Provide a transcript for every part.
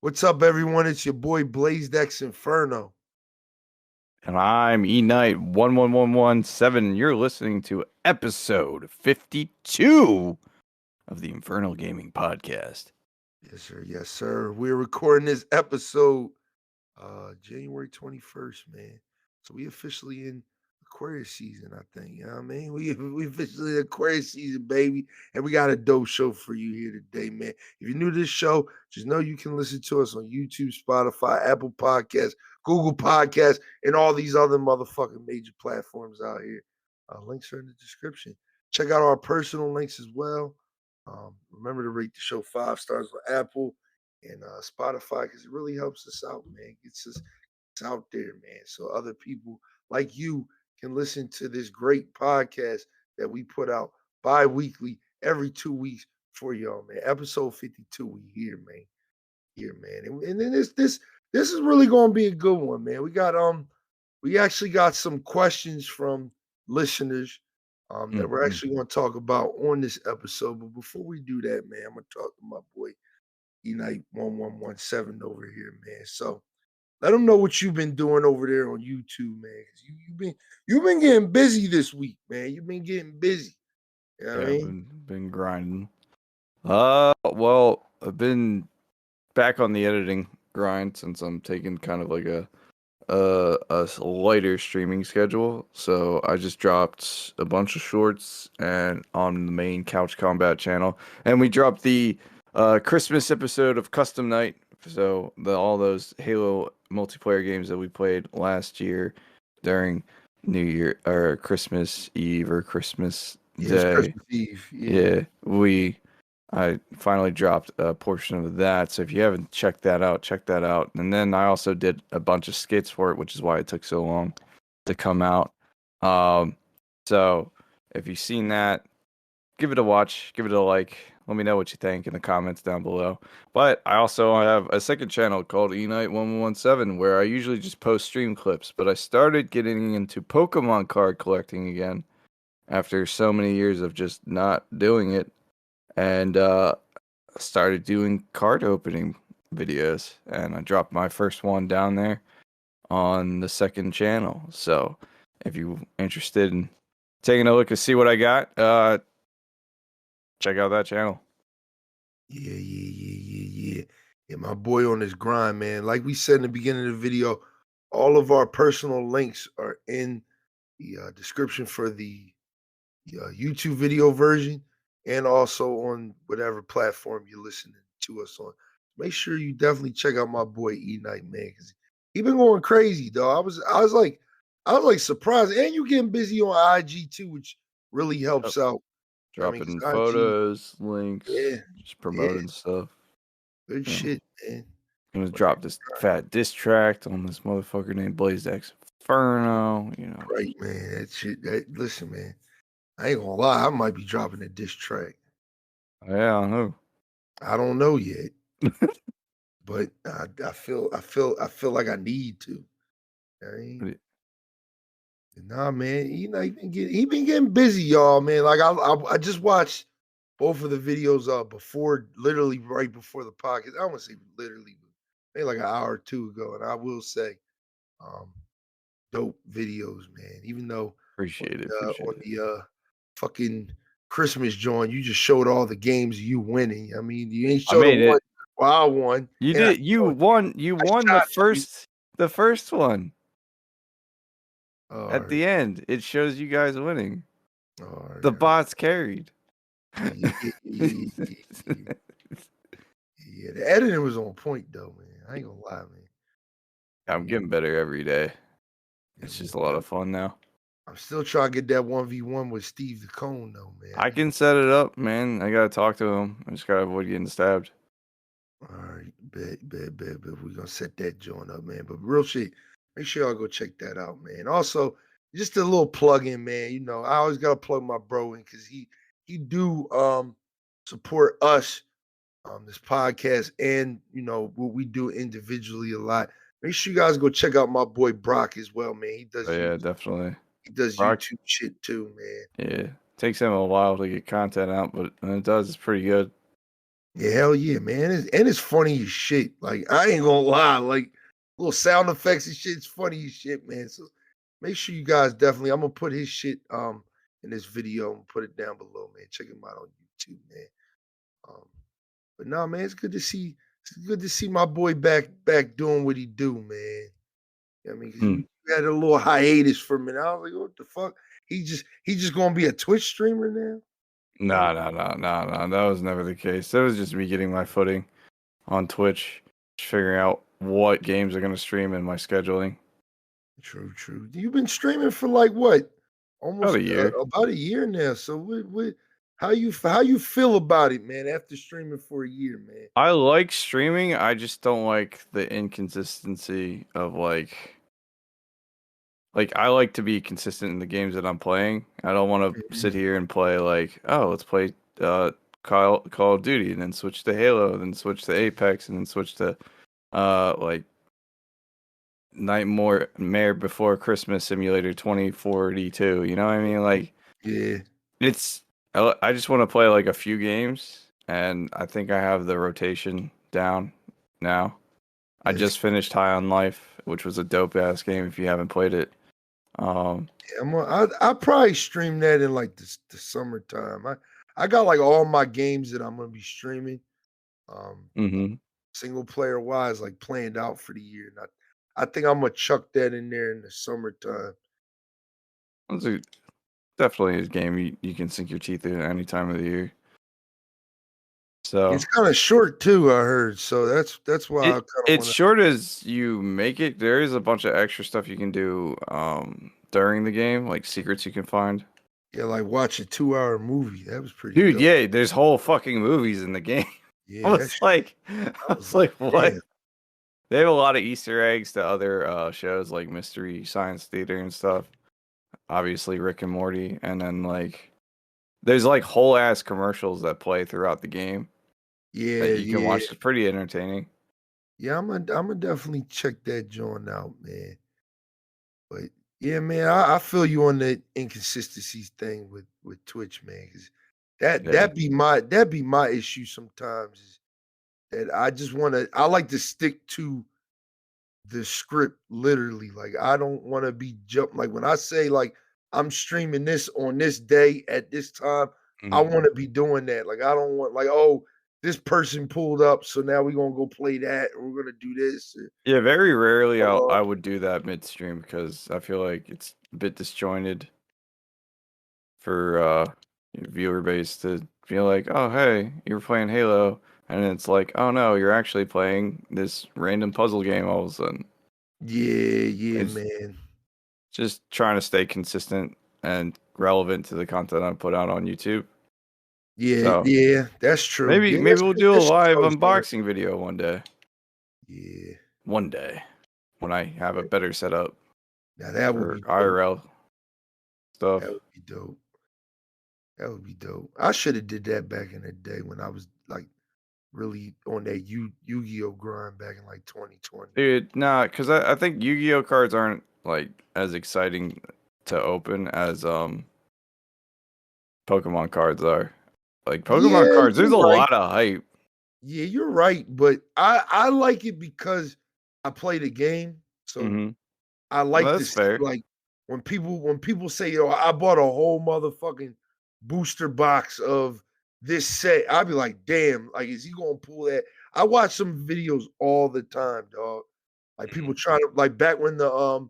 What's up, everyone? It's your boy BLAZEDxENFERNO. And I'm Eknight11117. You're listening to episode 52 of the Infernal Gaming Podcast. Yes, sir. Yes, sir. We're recording this episode January 21st, man. So we officially in Aquarius season, I think. You know what I mean? We officially in Aquarius season, baby. And we got a dope show for you here today, man. If you're new to this show, just know you can listen to us on YouTube, Spotify, Apple Podcasts, Google Podcasts, and all these other motherfucking major platforms out here. Links are in the description. Check out our personal links as well. Remember to rate the show 5 stars on Apple and Spotify, because it really helps us out, man. Gets us out there, man. So other people like you can listen to this great podcast that we put out bi-weekly every 2 weeks for y'all, man. Episode 52, we here, man. Here, man. And then this is really gonna be a good one, man. We actually got some questions from listeners that we're actually going to talk about on this episode. But before we do that, man, I'm going to talk to my boy Eknight117 over here, man. So let them know what you've been doing over there on YouTube, man. 'Cause you've been getting busy this week, man. You've been getting busy. You know what I mean? Been grinding. Well, I've been back on the editing grind since I'm taking kind of like a lighter streaming schedule. So I just dropped a bunch of shorts and on the main Couch Combat channel, and we dropped the Christmas episode of Custom Night. So all those Halo multiplayer games that we played last year during New Year or Christmas Eve or Christmas Day. Christmas Eve. Yeah, I finally dropped a portion of that. So if you haven't checked that out, check that out. And then I also did a bunch of skits for it, which is why it took so long to come out. So if you've seen that, give it a watch, give it a like. Let me know what you think in the comments down below. But I also have a second channel called Eknight117 where I usually just post stream clips. But I started getting into Pokemon card collecting again after so many years of just not doing it. And started doing card opening videos, and I dropped my first one down there on the second channel. So if you're interested in taking a look and see what I got, check out that channel. Yeah, my boy on this grind, man. Like we said in the beginning of the video, all of our personal links are in the description for the YouTube video version, and also on whatever platform you're listening to us on. Make sure you definitely check out my boy Eknight, man, because he been going crazy, though. I was like surprised, and you getting busy on IG too, which really helps out. Dropping photos, links, just promoting stuff. Good shit, man. I'm gonna drop this fat diss track on this motherfucker named BLAZEDxENFERNO, you know. Right, man. That shit. Listen, man. I ain't gonna lie. I might be dropping a diss track. Yeah, I know. I don't know yet, but I feel like I need to. I mean, nah, man. He been getting busy, y'all, man. Like I just watched both of the videos before, literally right before the podcast. I don't want to say literally, but maybe like an hour or two ago, and I will say, dope videos, man. Even though appreciate it. On the fucking Christmas joint, you just showed all the games you winning. I mean, you ain't showed one. Well, I won. You did. You won the first one. At the end, it shows you guys winning. The bots carried. Yeah, the editing was on point though, man. I ain't gonna lie, man. I'm getting better every day. It's just a lot of fun now. I'm still trying to get that 1v1 with Steve the Cone though, man. I can set it up, man. I gotta talk to him. I just gotta avoid getting stabbed. All right, bet. We're gonna set that joint up, man. But real shit, make sure y'all go check that out, man. Also, just a little plug-in, man. You know, I always gotta plug my bro in because he do support us this podcast, and you know what we do individually a lot. Make sure you guys go check out my boy Brock as well, man. He does definitely. He does YouTube shit too, man. Yeah. Takes him a while to get content out, but when it does, it's pretty good. Yeah, hell yeah, man. And it's funny as shit. Like, I ain't gonna lie, like little sound effects and shit, it's funny as shit, man. So make sure you guys definitely I'm gonna put his shit in this video and put it down below, man. Check him out on YouTube, man. Um, but no, man, it's good to see my boy back doing what he do, man. You know what I mean, 'cause Hmm. you had a little hiatus for a minute. I was like, what the fuck? He just gonna be a Twitch streamer now? No, no, no, no, no. That was never the case. That was just me getting my footing on Twitch, just figuring out what games are going to stream and my scheduling. True, true. You've been streaming for like what? About Almost a year. about a year now. So how you feel about it, man? After streaming for a year, man. I like streaming. I just don't like the inconsistency of like I like to be consistent in the games that I'm playing. I don't want to sit Mhm. here and play like, oh, let's play Call of Duty and then switch to Halo, then switch to Apex and then switch to like Nightmare Before Christmas Simulator 2042. You know what I mean? Like Yeah, it's I just want to play like a few games and I think I have the rotation down now. I yes. just finished High on Life, which was a dope ass game if you haven't played it. Yeah, I probably stream that in like the summertime. I got like all my games that I'm gonna be streaming. Um, mhm. single player wise, like planned out for the year. And I think I'm gonna chuck that in there in the summertime. It's definitely a game you can sink your teeth in any time of the year. It's So kind of short too, I heard. So that's why I kind of it's want to. short as you make it. There is a bunch of extra stuff you can do during the game, like secrets you can find. Yeah, like watch a 2-hour movie. That was pretty Dude, dope. yeah, there's whole fucking movies in the game. I Yeah, was like I I was was like, like, what? damn. They have a lot of Easter eggs to other shows like Mystery Science Theater and stuff. Obviously Rick and Morty, and then like there's like whole ass commercials that play throughout the game that Yeah, you can yeah, watch. It's pretty entertaining. yeah. I'm gonna definitely check that joint out, man. But yeah, man, I feel you on the inconsistencies thing with Twitch, man. Cause that Yeah. that be my issue sometimes is that I like to stick to the script literally. Like I don't want to be jump like when I say like I'm streaming this on this day at this time, I Mhm. want to be doing that. Like I don't want like, oh, this person pulled up, so now we're gonna go play that or we're gonna do this. Yeah, very rarely Uh, I would do that midstream because I feel like it's a bit disjointed for viewer base to feel like, oh hey, you were playing Halo, and it's like, oh no, you're actually playing this random puzzle game all of a sudden. yeah, yeah, It's man. just trying to stay consistent and relevant to the content I put out on YouTube. Yeah, So yeah, that's true. maybe Yeah, maybe we'll do a that shit's live always hard. unboxing video one day. Yeah. One day when I have a better setup Now that would for be dope. IRL That stuff. would be dope. That would be dope. I should have did that back in the day when I was like really on that Yu-Gi-Oh grind back in like 2020. Dude, nah, because I think Yu-Gi-Oh cards aren't like as exciting to open as Pokemon cards are. Like Pokemon Yeah, cards, there's you're a right. lot of hype. Yeah, you're right. But I like it because I play the game. So Mm-hmm. I Well, like to that's see fair. like when people say, yo, I bought a whole motherfucking booster box of this set, I'll be like, damn, like is he gonna pull that? I watch some videos all the time, dog. Like Mhm. people trying to like back when the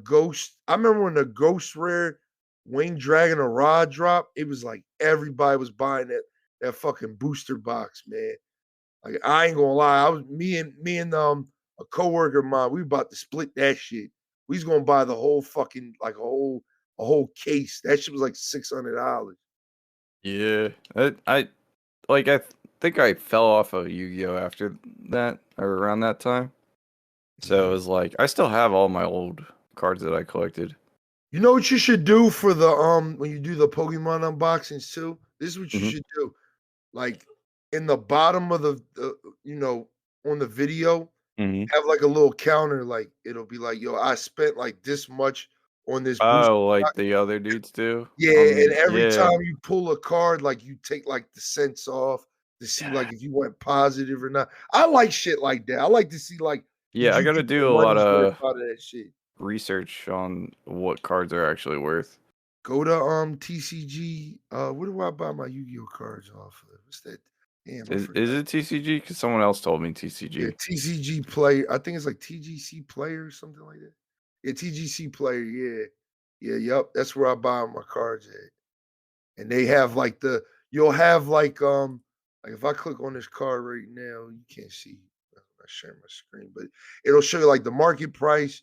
ghost, I remember when the ghost rare wing dragon or rod drop, it was like everybody was buying that fucking booster box, man. Like I ain't gonna lie, I was me and a coworker of mine, we about to split that shit. We was gonna buy the whole fucking like a whole case. That shit was like $600. Yeah, I think I fell off of Yu-Gi-Oh after that or around that time. So it Yeah. was like I still have all my old cards that I collected. You know what you should do for the when you do the Pokemon unboxings too? This is what you Hmm. should do. Like in the bottom of the on the video, Hmm. have like a little counter, like it'll be like, yo, I spent like this much on this booster Oh, like box. the other dudes do Yeah, on and the every yeah. time you pull a card, like you take like the cents off. to see like if you went positive or not. I like shit like that. I like to see like did Yeah, I you got to get your do a lot money's worth of out of that shit? research on what cards are actually worth. Go to TCG. Where do I buy my Yu-Gi-Oh cards off of? What's that? Damn, I Is forgot. it TCG? Because someone else told me Yeah, TCG. TCG Player. I think it's like TGC Player or something like that. Yeah, TGC Player. Yeah, yeah, yep. That's where I buy my cards at. And they have like you'll have like if I click on this card right now, you can't see. I'm not sharing my screen, but it'll show you like the market price.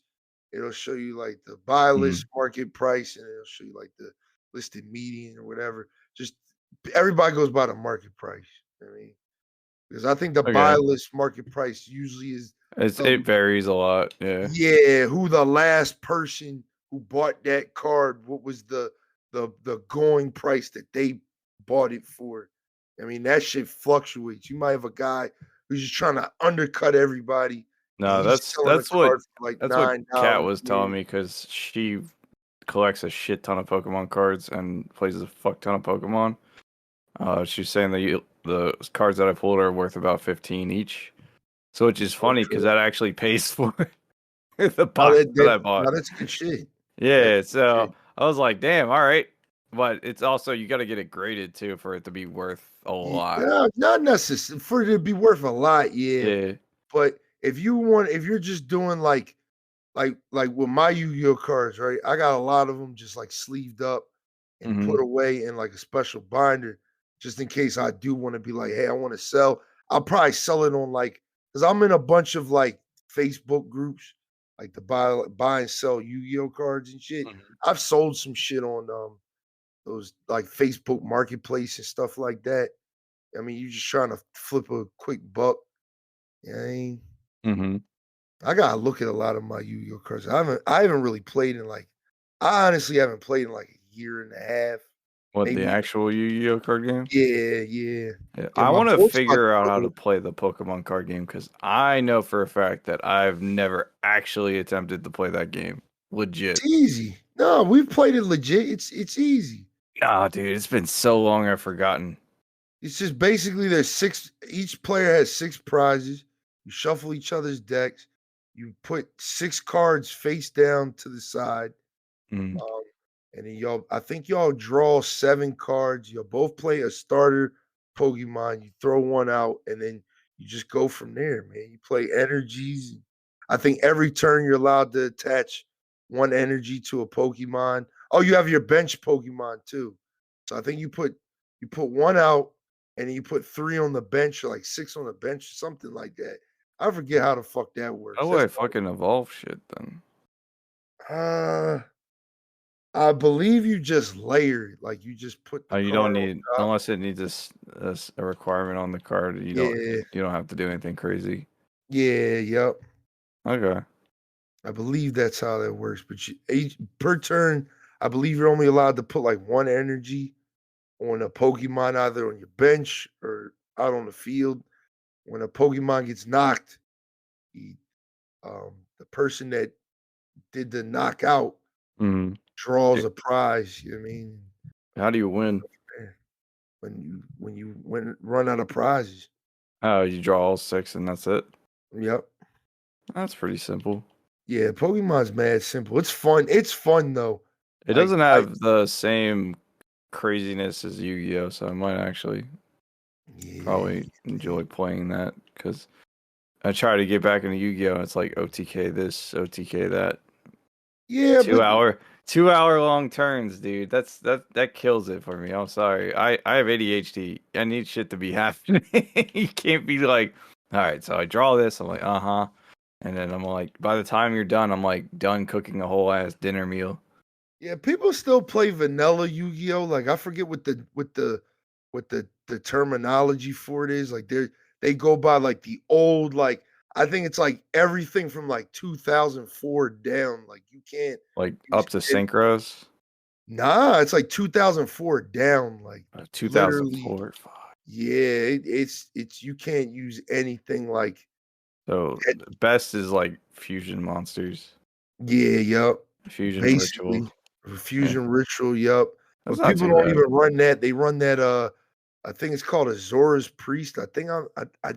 It'll show you like the buy list market price, and it'll show you like the listed median or whatever. Just everybody goes by the market price. I mean, because I think the buy Okay. list market price usually is the It varies a lot. Yeah. yeah, who the last person who bought that card, what was the going price that they bought it for? I mean, that shit fluctuates. You might have a guy who's just trying to undercut everybody, and No, he's selling a card for like that's what Kat $9. was telling me because she collects a shit ton of Pokemon cards and plays a fuck ton of Pokemon. She's saying the cards that I pulled are worth about 15 each. So which is funny because Okay. that actually pays for the Now box that I now bought. that's good shit. That's Yeah, good shit. so I was like, damn, all right. But it's also you got to get it graded too for it to be worth a lot. Yeah, not necessary for it to be worth a lot, yeah. Yeah. But if you're just doing like with my Yu-Gi-Oh cards, right? I got a lot of them just like sleeved up and Hmm. put away in like a special binder, just in case I do want to be like, hey, I want to sell. I'll probably sell it on like because I'm in a bunch of like Facebook groups, like to buy and sell Yu-Gi-Oh cards and shit. I've sold some shit on those like Facebook marketplace and stuff like that. I mean, you're just trying to flip a quick buck. You know what I mean? Hmm. I gotta look at a lot of my Yu-Gi-Oh cards. I haven't really played in like I honestly haven't played in like a year and a half, What the maybe actual Yu-Gi-Oh card game? yeah, yeah. Yeah, Yeah, I my want to boy's about figure to out how go. to play the Pokemon card game because I know for a fact that I've never actually attempted to play that game. It's Legit. easy. No, we've played it legit. It's easy. Nah, dude, it's been so long I've forgotten. It's just basically there's each player has 6 prizes. You shuffle each other's decks. You put 6 cards face down to the side. Mm. Um, and then I think y'all draw 7 cards. You'll both play a starter Pokemon. You throw one out, and then you just go from there, man. You play energies. I think every turn you're allowed to attach one energy to a Pokemon. Oh, you have your bench Pokemon too. So I think you put one out, and then you put 3 on the bench, or like 6 on the bench, or something like that. I forget how the fuck that How works. do That's I fucking evolve shit then? uh I believe you just layer it, like, you just put the You card don't on need top. unless it needs a requirement on the card. Yeah, You don't have to do anything crazy. yeah, yep. Okay. I believe that's how that works, but each per turn, I believe you're only allowed to put, like, 1 energy on a Pokemon, either on your bench or out on the field. When a Pokemon gets knocked, the, the person that did the knockout Hmm. draws a prize, you know what I mean? How do you win? Eh, run out of prizes. Oh, you draw all 6 and that's it. Yep. That's pretty simple. Yeah, Pokemon's mad simple. It's fun. It's fun though. It Like doesn't have the same craziness as Yu-Gi-Oh, so I might actually yeah, probably enjoy playing that because I try to get back into Yu-Gi-Oh. It's like OTK this, OTK that. yeah, Two but hour 2 hour long turns, dude. That kills it for me. I'm sorry. I have ADHD. I need shit to be happening. You can't be like, all right, so I draw this. I'm like, uh-huh. And then I'm like, by the time you're done, I'm like done cooking a whole ass dinner meal. yeah, people still play vanilla Yu-Gi-Oh. Like I forget what the terminology for it is. Like they go by like the old like I think it's like everything from like 2004 down. Like you can't Like use up to any, synchros. nah, it's like 2004 down. Like literally, 2004. Fuck. yeah, it's you can't use anything like So that. the best is like fusion monsters. Yeah, yep. Fusion ritual. Basically, Yeah. fusion ritual, yep. That's But not people too don't bad. even run that. They run that I think it's called Azora's Priest. I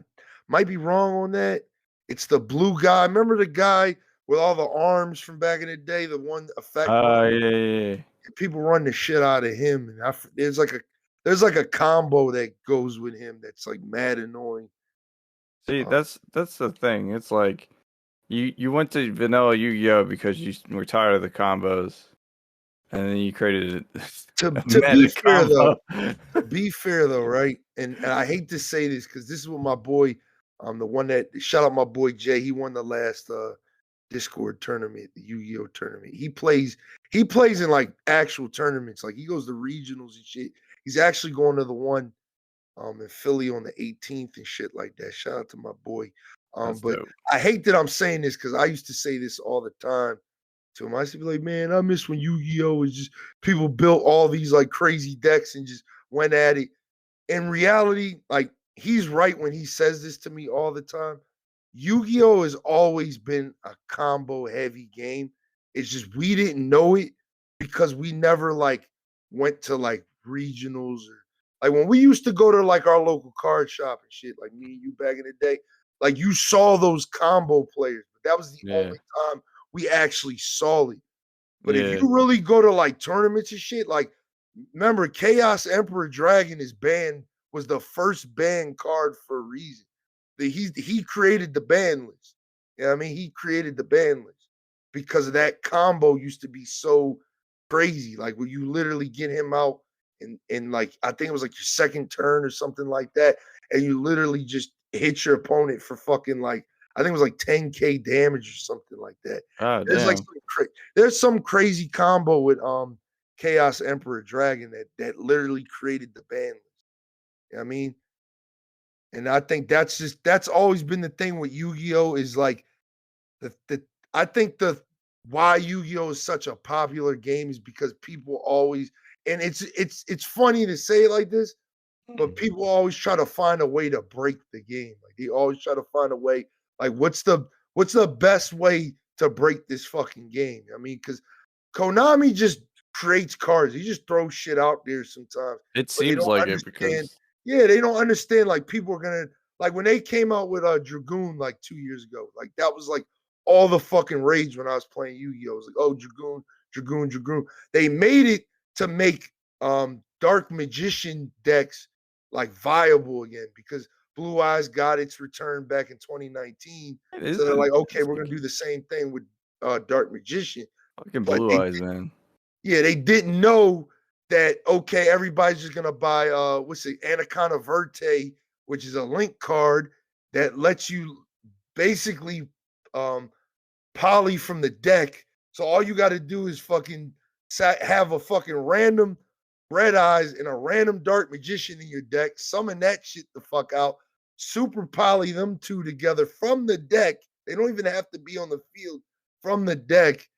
might be wrong on that. It's the blue guy. Remember the guy with all the arms from back in the day, the one effect one? Oh, yeah. People run the shit out of him, and there's like a combo that goes with him that's like mad annoying. See, Uh, that's the thing. It's like you went to vanilla Yu-Gi-Oh because you were tired of the combos, and then you created a to be meta fair though, combo. right? And I hate to say this because this is what my boy, the one that shout out my boy Jay. He won the last Discord tournament, the Yu-Gi-Oh tournament. He plays in like actual tournaments. Like he goes to regionals and shit. He's actually going to the one in Philly on the 18th and shit like that. Shout out to my boy. That's But dope. I hate that I'm saying this because I used to say this all the time to him. I used to be like, man, I miss when Yu-Gi-Oh was just people built all these like crazy decks and just went at it. In reality, like he's right when he says this to me all the time. Yu-Gi-Oh has always been a combo heavy game. It's just we didn't know it because we never like went to like regionals or like when we used to go to like our local card shop and shit, like me and you back in the day, like you saw those combo players, but that was the Yeah, only time we actually saw it. But if you yeah. really go to like tournaments and shit, like remember Chaos Emperor Dragon is banned was the first banned card for a reason. He created the ban list. You know what I mean? He created the ban list because of that combo used to be so crazy. Like where you literally get him out and like I think it was like your second turn or something like that, and you literally just hit your opponent for fucking like I think it was like 10k damage or something like that. Oh, There's like damn. there's some crazy combo with Chaos Emperor Dragon that literally created the ban list. You know what I mean? And I think that's always been the thing with Yu-Gi-Oh! Is like the I think the why Yu-Gi-Oh! Is such a popular game is because people always and it's funny to say it like this, but people always try to find a way to break the game. Like they always try to find a way, like what's the best way to break this fucking game? I mean, because Konami just creates cards. He just throws shit out there sometimes, It but they seems don't like it understand. because Yeah, they don't understand. Like people are gonna like when they came out with Dragoon like 2 years ago. Like that was like all the fucking rage when I was playing Yu-Gi-Oh. It was like, oh, Dragoon, Dragoon, Dragoon. They made it to make Dark Magician decks like viable again because Blue Eyes got its return back in 2019. it So they're isn't. like, okay, It's we're gonna like do the same thing with Dark Magician. fucking But Blue they Eyes, man. yeah, they didn't know that okay, everybody's just gonna buy what's it, Anaconda Verte, which is a link card that lets you basically um poly from the deck. So all you gotta do is fucking have a fucking random red eyes and a random dark magician in your deck, summon that shit the fuck out, super poly them two together from the deck. They don't even have to be on the field from the deck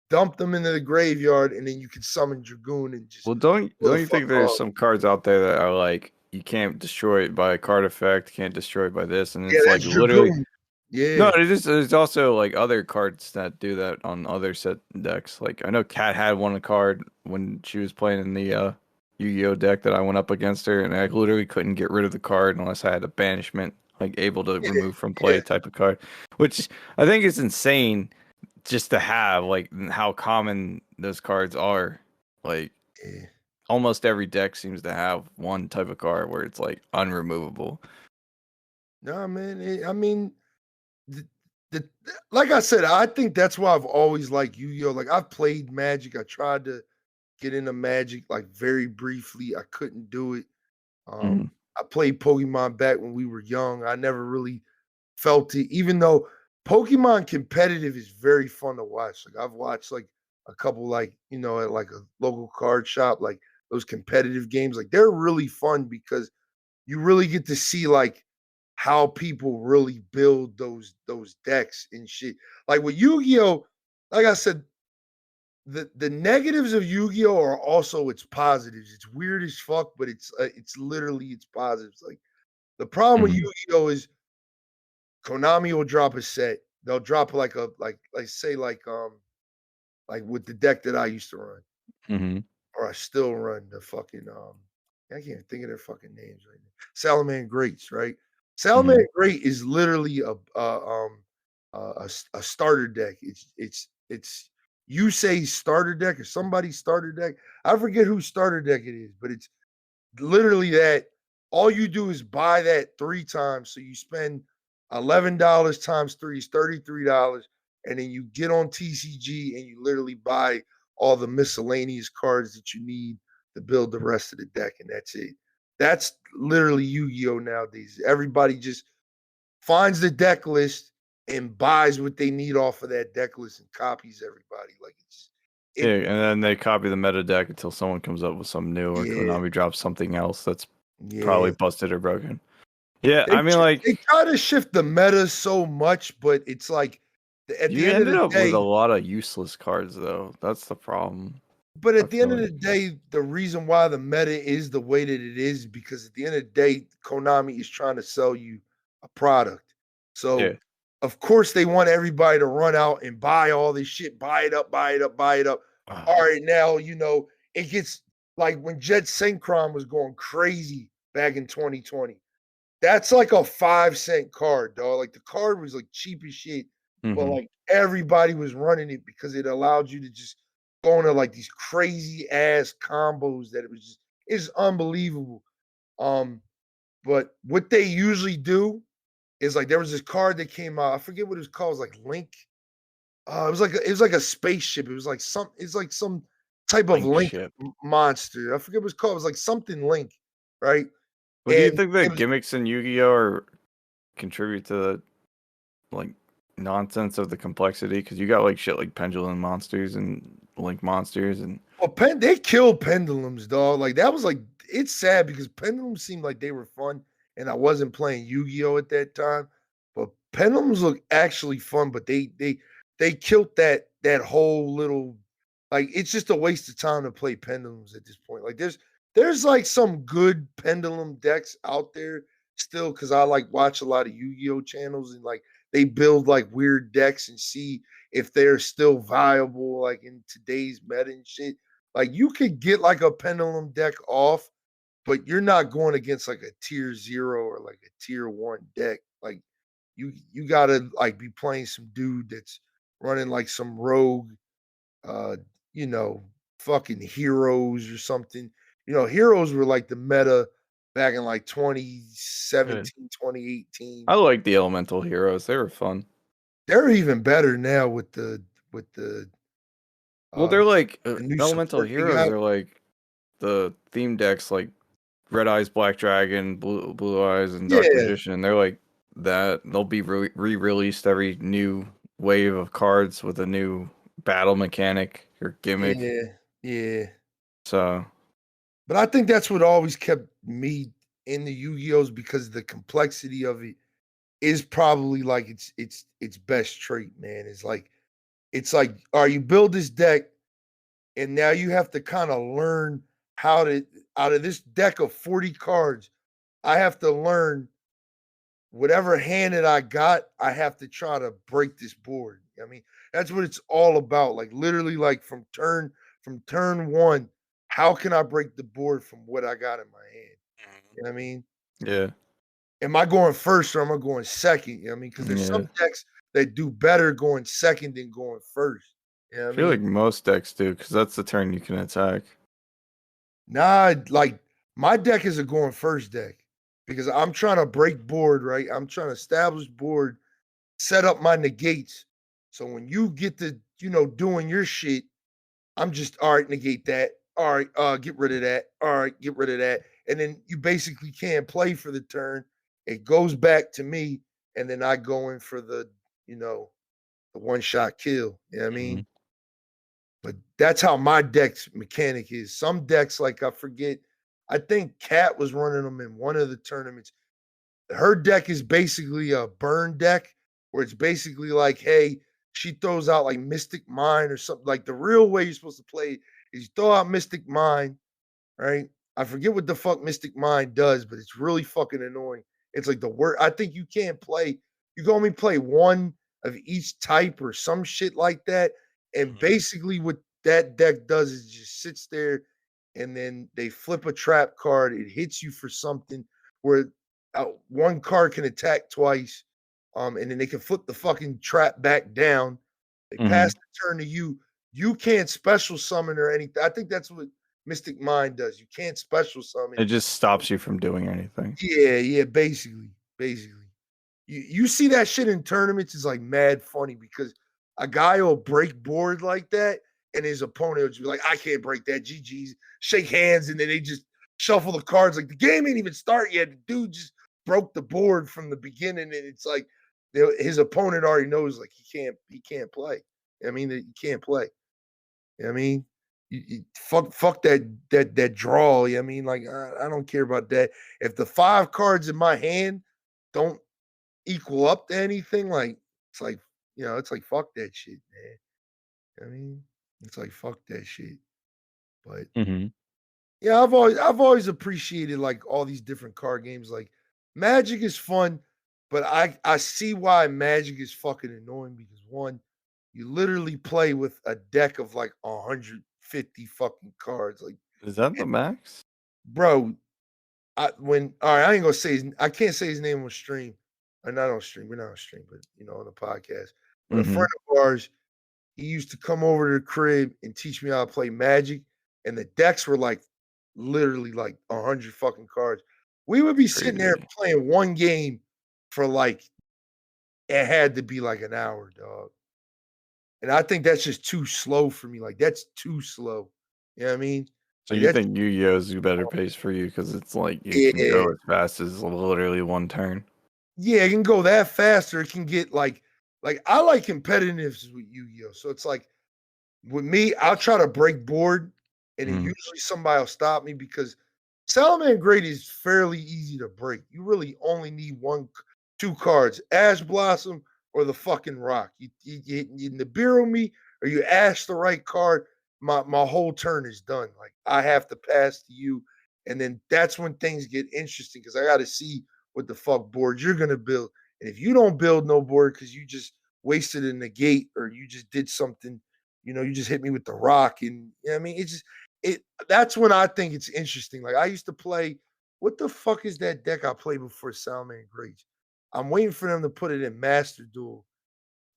dump them into the graveyard, and then you can summon Dragoon and just Well, go the don't you fuck think there's off. some cards out there that are like you can't destroy it by a card effect, can't destroy it by this, and Yeah, it's like that's literally Dragoon. Yeah, no. It is. There's also like other cards that do that on other set decks. Like I know Kat had one card when she was playing in the Yu-Gi-Oh deck that I went up against her, and I literally couldn't get rid of the card unless I had a banishment, like able to yeah, remove from yeah, play type of card, which I think is insane just to have like how common those cards are. Like yeah. almost every deck seems to have one type of card where it's like unremovable. Nah, man. I mean, the, the like I said, I think that's why I've always liked Yu-Gi-Oh. Like I've played Magic. I tried to get into Magic like very briefly. I couldn't do it. Mhm. I played Pokemon back when we were young. I never really felt it, even though Pokemon competitive is very fun to watch. Like I've watched like a couple like, you know, at like a local card shop, like those competitive games, like they're really fun because you really get to see like how people really build those decks and shit. Like with Yu-Gi-Oh, like I said, the negatives of Yu-Gi-Oh are also its positives. It's weird as fuck, but it's literally its positives. Like the problem with Mhm. Yu-Gi-Oh is Konami will drop a set. They'll drop like a like say like with the deck that I used to run Mhm. or I still run the fucking I can't think of their fucking names right now. Salaman Greats, right? Salaman Great is literally a starter deck. It's you say starter deck or somebody's starter deck. I forget whose starter deck it is, but it's literally that all you do is buy that 3 times. So you spend $11 times 3 is $33. And then you get on TCG and you literally buy all the miscellaneous cards that you need to build the rest of the deck. And that's it. That's literally Yu-Gi-Oh! Nowadays. Everybody just finds the deck list and buys what they need off of that deck list and copies everybody. Like Yeah, it, and then they copy the meta deck until someone comes up with something new or yeah, Konami drops something else that's yeah. probably busted or broken. Yeah, They I mean, like, they try to shift the meta so much, but it's like at the you end of ended the up with a day, lot of useless cards, though. That's the problem. but I at the end feel of like. the day, the reason why the meta is the way that it is because at the end of the day, Konami is trying to sell you a product. Yeah. So of course they want everybody to run out and buy all this shit, buy it up, buy it up, buy it up. All right, now it gets like when Jet Synchron was going crazy back in 2020. That's like a 5-cent card, dog. Like the card was like cheap as shit, but Mm-hmm. like everybody was running it because it allowed you to just go into like these crazy ass combos that it was just it's unbelievable. Um, but what they usually do is like there was this card that came out. I forget what it was called. It was like Link. It was like a spaceship. It's like some type of Link Link ship. monster. I forget what it's called. It was like something Link, right? What do you And think the it was gimmicks in Yu-Gi-Oh are contribute to the like nonsense of the complexity? Because you got like shit like pendulum monsters and link monsters and Well, they killed pendulums, dog. Like that was like it's sad because pendulums seemed like they were fun, and I wasn't playing Yu-Gi-Oh at that time. But pendulums look actually fun, but they killed that whole little like it's just a waste of time to play pendulums at this point. Like there's like some good pendulum decks out there still because I like watch a lot of Yu-Gi-Oh channels and like they build like weird decks and see if they're still viable like in today's meta and shit. Like you could get like a pendulum deck off, but you're not going against like a tier 0 or like a tier 1 deck. Like you gotta like be playing some dude that's running like some rogue uh, you know, fucking heroes or something. Heroes were like the meta back in like yeah. 2017, 2018. I like the elemental heroes. They were fun. They're even better now with the Well, uh they're like the new elemental support they heroes got. are like the theme decks like Red Eyes, Black Dragon, Blue Eyes, and Dark Yeah, Magician. They're like that. They'll be re-released every new wave of cards with a new battle mechanic or gimmick. yeah, yeah. So But I think that's what always kept me in the Yu-Gi-Ohs because the complexity of it is probably like its best trait, man. It's like, all right, you build this deck, and now you have to kind of learn how to out of this deck of 40 cards, I have to learn whatever hand that I got, I have to try to break this board. I mean, that's what it's all about. Like literally, like from turn one, how can I break the board from what I got in my hand? You know what I mean? yeah, Am I going first or am I going second? You know what I mean? Because there's some yeah. decks that do better going second than going first. You know I what I feel like mean? most decks do because that's the turn you can attack. Nah, like my deck is a going first deck because I'm trying to break board, right? I'm trying to establish board, set up my negates. So when you get to, doing your shit, I'm just all right, negate that. All right, get rid of that. All right, get rid of that. And then you basically can't play for the turn. It goes back to me, and then I go in for the one shot kill. You know what I Hmm. mean? But that's how my deck's mechanic is. Some decks, like I forget, I think Cat was running them in one of the tournaments. Her deck is basically a burn deck where it's basically like, hey, she throws out like Mystic Mine or something. Like the real way you're supposed to play is you throw out Mystic Mine, right? I forget what the fuck Mystic Mine does, but it's really fucking annoying. It's like the word. I think you can't play. You can only play one of each type or some shit like that. And Hmm. basically, what that deck does is just sits there and then they flip a trap card. It hits you for something where one card can attack twice, and then they can flip the fucking trap back down. They pass Mhm. the turn to you. You can't special summon or anything. I think that's what Mystic Mind does. You can't special summon. It just stops you from doing anything. Yeah, basically. You see that shit in tournaments is like mad funny because a guy will break board like that, and his opponent will just be like, I can't break that. GG's, shake hands, and then they just shuffle the cards. Like the game ain't even start yet. The dude just broke the board from the beginning, and it's like his opponent already knows like he can't play. I mean, he can't play. I mean, fuck that draw. I mean, like I don't care about that. If the 5 cards in my hand don't equal up to anything, like it's like it's like fuck that shit, man. I mean, it's like fuck that shit. But Mhm. yeah, I've always appreciated like all these different card games. Like Magic is fun, but I see why Magic is fucking annoying because one, you literally play with a deck of like 150 fucking cards. Like, Is that the and max? bro, all right, I ain't gonna say I can't say his name on stream. Or not on stream, we're not on stream, but on the podcast. But a friend Mhm. of ours, he used to come over to the crib and teach me how to play Magic, and the decks were like literally like 100 fucking cards. We would be sitting there Crazy. playing one game for like it had to be like an hour, dog. And I think that's just too slow for me. Like that's too slow. You know what I mean? So Like you that's think Yu-Gi-Oh's a better pace for you because it's like it can yeah, go as fast as literally one turn? yeah, it can go that faster. It can get like I like competitiveness with Yu-Gi-Oh. So it's like with me, I'll try to break board, and then Mhm. usually somebody will stop me because Salamander Great is fairly easy to break. You really only need 2 cards, Ash Blossom or the fucking rock. You Nibiru me or you ash the right card, my whole turn is done. Like I have to pass to you, and then that's when things get interesting because I got to see what the fuck board you're gonna build. And if you don't build no board because you just wasted a negate or you just did something, you just hit me with the rock, and I mean, it's just it. That's when I think it's interesting. Like I used to play. What the fuck is that deck I played before Salman Greats? I'm waiting for them to put it in Master Duel.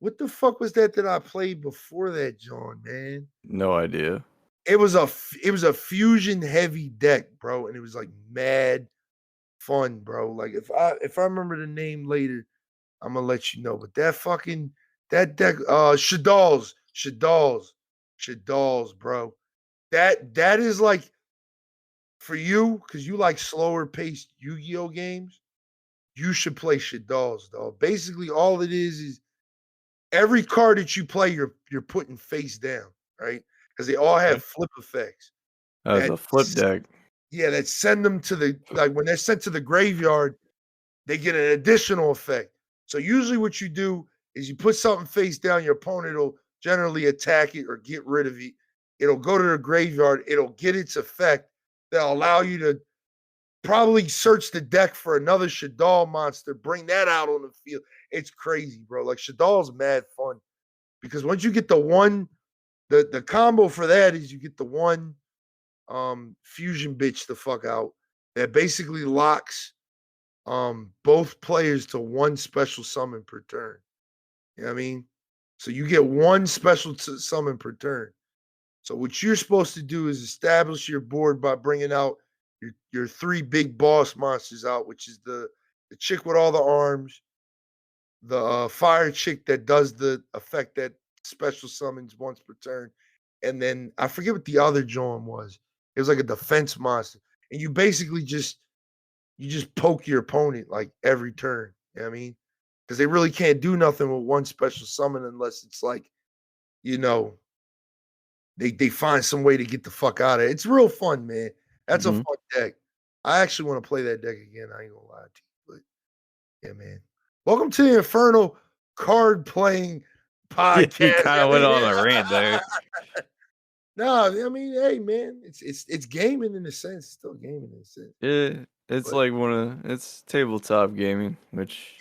What the fuck was that I played before that, John? Man, No idea. it was a fusion heavy deck, bro, and it was like mad fun, bro. Like if I remember the name later, I'm gonna let you know. But that deck, Shadalls, bro. That is like for you because you like slower paced Yu-Gi-Oh games. You should play Shadalls, dog. Basically, all it is every card that you play, you're putting face down, right? Because they all have Okay. flip effects As that a flip deck. yeah, that send them to the like when they're sent to the graveyard, they get an additional effect. So usually what you do is you put something face down, your opponent will generally attack it or get rid of it. It'll go to the graveyard, it'll get its effect that'll allow you to probably search the deck for another Shadal monster, bring that out on the field. It's crazy, bro. Like Shadal's mad fun because once you get the combo for that is you get the one fusion bitch the fuck out that basically locks both players to one special summon per turn. You know what I mean? So you get one special summon per turn. So what you're supposed to do is establish your board by bringing out your 3 big boss monsters out, which is the chick with all the arms, the fire chick that does the effect that special summons once per turn, and then I forget what the other John was. It was like a defense monster, and you just poke your opponent like every turn. You know what I mean? Because they really can't do nothing with one special summon unless it's like, you know, they find some way to get the fuck out of it. It's real fun, man. That's a Mhm. fun deck. I actually want to play that deck again. I ain't gonna lie to you, but yeah, man. Welcome to the Infernal Card Playing Yeah, you Podcast. kind I of went mean, on a rant there. no, I mean, hey, man, it's gaming in a sense. It's still gaming in a sense, Yeah, it's but like it's tabletop gaming, which,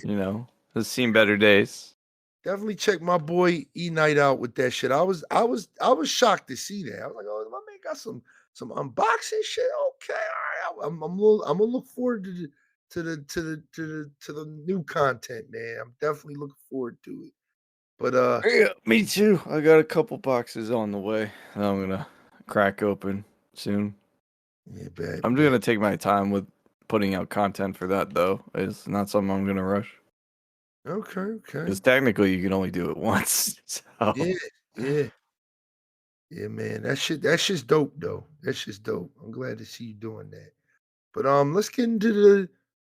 has seen better days. definitely check my boy E Night out with that shit. I was shocked to see that. I was like, oh, my man got some unboxing shit. Okay, all right. I'm gonna look forward to the new content, man. I'm definitely looking forward to it. But Yeah, me too. I got a couple boxes on the way that I'm gonna crack open soon. yeah, bet, I'm just bet. gonna take my time with putting out content for that, though. It's not something I'm gonna rush. Okay, okay. Because technically, you can only do it once. So, Yeah, yeah, yeah, man. That shit's dope though. That shit's dope. I'm glad to see you doing that. But let's get into the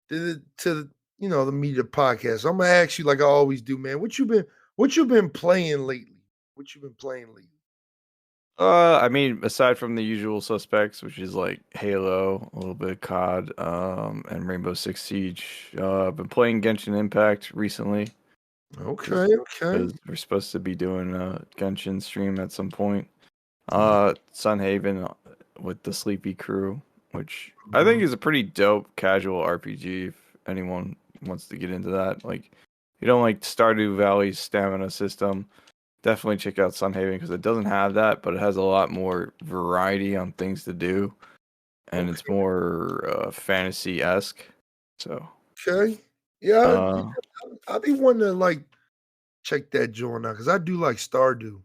the media podcast. I'm gonna ask you like I always do, man. What you been playing lately? What you been playing lately? I mean, aside from the usual suspects, which is like Halo, a little bit of COD, and Rainbow Six Siege. I've been playing Genshin Impact recently, just Okay, okay. because we're supposed to be doing a Genshin stream at some point. Yeah. Sunhaven with the Sleepy Crew, which I think Mhm. is a pretty dope casual RPG if anyone wants to get into that. Like, if you don't like Stardew Valley's stamina system, definitely check out Sunhaven because it doesn't have that, but it has a lot more variety on things to do, and it's Okay, more fantasy-esque. So, okay. Yeah, uh, I'll be wanting to like check that joint out because I do like Stardew.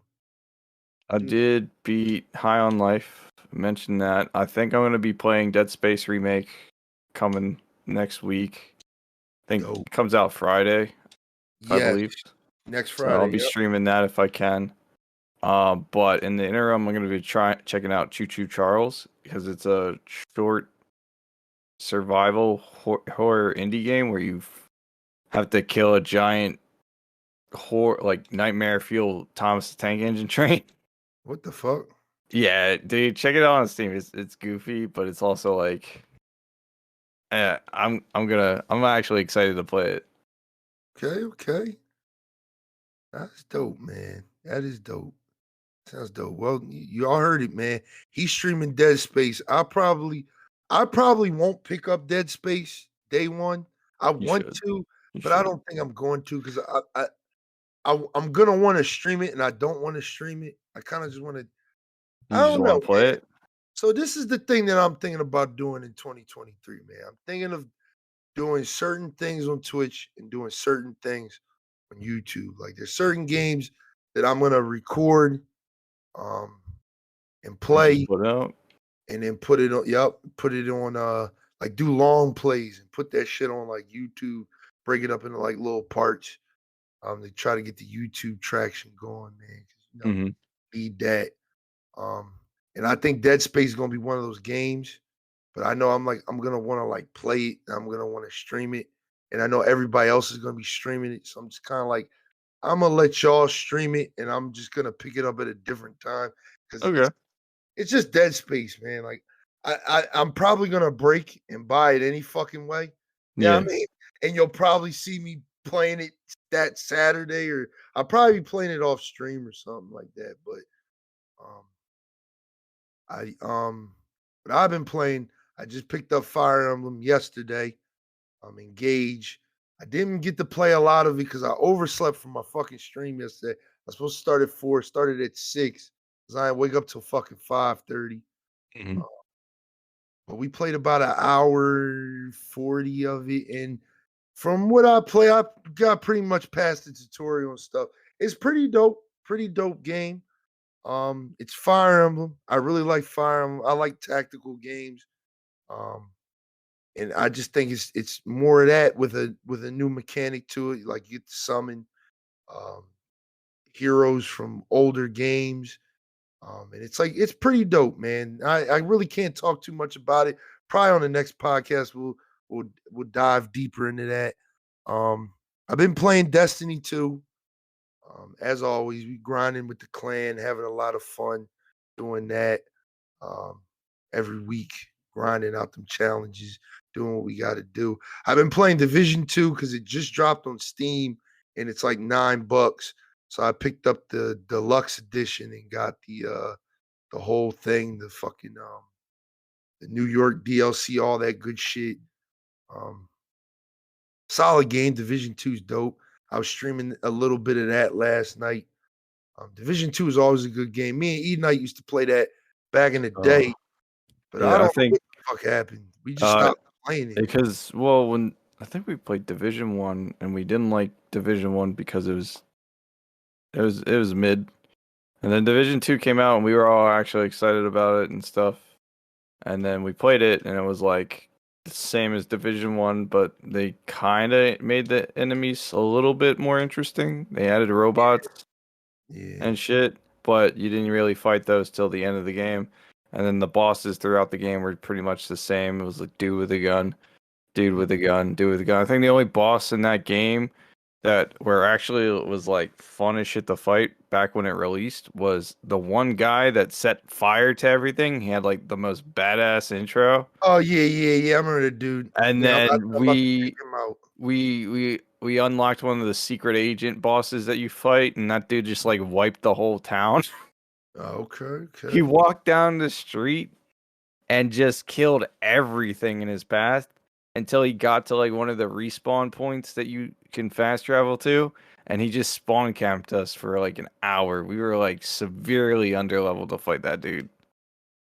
I I do. did beat High on Life. Mentioned that. I think I'm gonna be playing Dead Space Remake coming next week. I think Dope. it comes out Friday, I Yes, believe. next So I'll Friday. be Yep. streaming that if I can. But in the interim, I'm gonna be checking out Choo Choo Charles because it's a short survival horror indie game where you have to kill a giant horror like nightmare fuel Thomas the Tank Engine train. What the fuck? Yeah, dude, check it out on Steam. It's goofy, but it's also like, I'm actually excited to play it. Okay, okay. That's dope, man. That is dope. Sounds dope. Well, you all heard it, man. He's streaming Dead Space. I probably won't pick up Dead Space day one. I You want should, to, you but I should. don't think I'm going to because I'm gonna want to stream it, and I don't want to stream it. I kind of just want to. I You just don't want know, to play man. it. So this is the thing that I'm thinking about doing in 2023, man. I'm thinking of doing certain things on Twitch and doing certain things on YouTube. Like there's certain games that I'm gonna record um and And just play put it out. and then put it on put it on like do long plays and put that shit on like YouTube, break it up into like little parts to try to get the YouTube traction going, man. 'Cause, Hmm. need that. Um and I think Dead Space is gonna be one of those games, but I know I'm gonna want to like play it, and I'm gonna want to stream it. And I know everybody else is gonna be streaming it. So I'm just kind of like, I'm gonna let y'all stream it and I'm just gonna pick it up at a different time because Okay. it's just Dead Space, man. Like I'm probably gonna break and buy it any fucking way. Yeah, I Yeah. mean, and you'll probably see me playing it that Saturday, or I'll probably be playing it off stream or something like that. But um, I but I've been playing. I just picked up Fire Emblem yesterday. I'm engaged. I didn't get to play a lot of it because I overslept from my fucking stream yesterday. I was supposed to start at 4, started at 6 because I didn't wake up till fucking 5:30. Hmm. But we played about an hour 40 of it. And from what I play, I got pretty much past the tutorial and stuff. It's pretty dope game. It's Fire Emblem. I really like Fire Emblem. I like tactical games. Um, and I just think it's more of that with a new mechanic to it. Like you get to summon um, heroes from older games, and it's like it's pretty dope, man. I really can't talk too much about it. Probably on the next podcast we'll dive deeper into that. I've been playing Destiny 2. As always, we grinding with the clan, having a lot of fun doing that um, every week, grinding out them challenges, doing what we got to do. I've been playing Division 2 because it just dropped on Steam and it's like $9. So I picked up the deluxe edition and got the whole thing, the New York DLC, all that good shit. Um, Solid game. Division 2 is dope. I was streaming a little bit of that last night. Division 2 is always a good game. Me and E Night used to play that back in the Uh, day. But I Yeah, don't I know think what the fuck happened. We just uh stopped playing it. because when I think we played Division 1 and we didn't like Division 1 because it was mid. And then Division 2 came out and we were all actually excited about it and stuff. And then we played it and it was like the same as Division 1, but they kind of made the enemies a little bit more interesting. They added robots Yeah. and shit, but you didn't really fight those till the end of the game. And then the bosses throughout the game were pretty much the same. It was like dude with a gun, dude with a gun, dude with a gun. I think the only boss in that game that where actually it was like fun as shit to fight back when it released was the one guy that set fire to everything. He had like the most badass intro. Oh yeah. I remember the dude. And Yeah, then I'm about to check him out. we unlocked one of the secret agent bosses that you fight, and that dude just like wiped the whole town. Oh, okay. He walked down the street and just killed everything in his path until he got to like one of the respawn points that you can fast travel to, and he just spawn camped us for like an hour. We were like severely underleveled to fight that dude.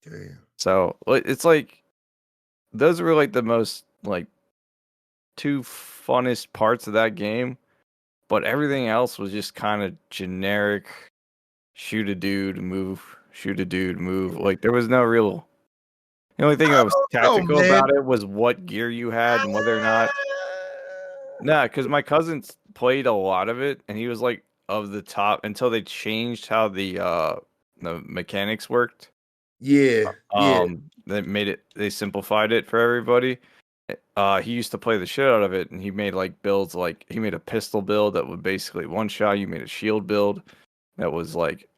Damn. So it's like those were like the most like two funnest parts of that game, but everything else was just kind of generic. Shoot a dude, move. Shoot a dude, move. Like there was no real. The only thing I that was don't know, tactical man. about it was what gear you had and whether or not. Nah, because my cousins played a lot of it, and he was like of the top until they changed how the mechanics worked. Yeah. They simplified it for everybody. He used to play the shit out of it, and he made like builds like he made a pistol build that would basically one shot. You made a shield build that was like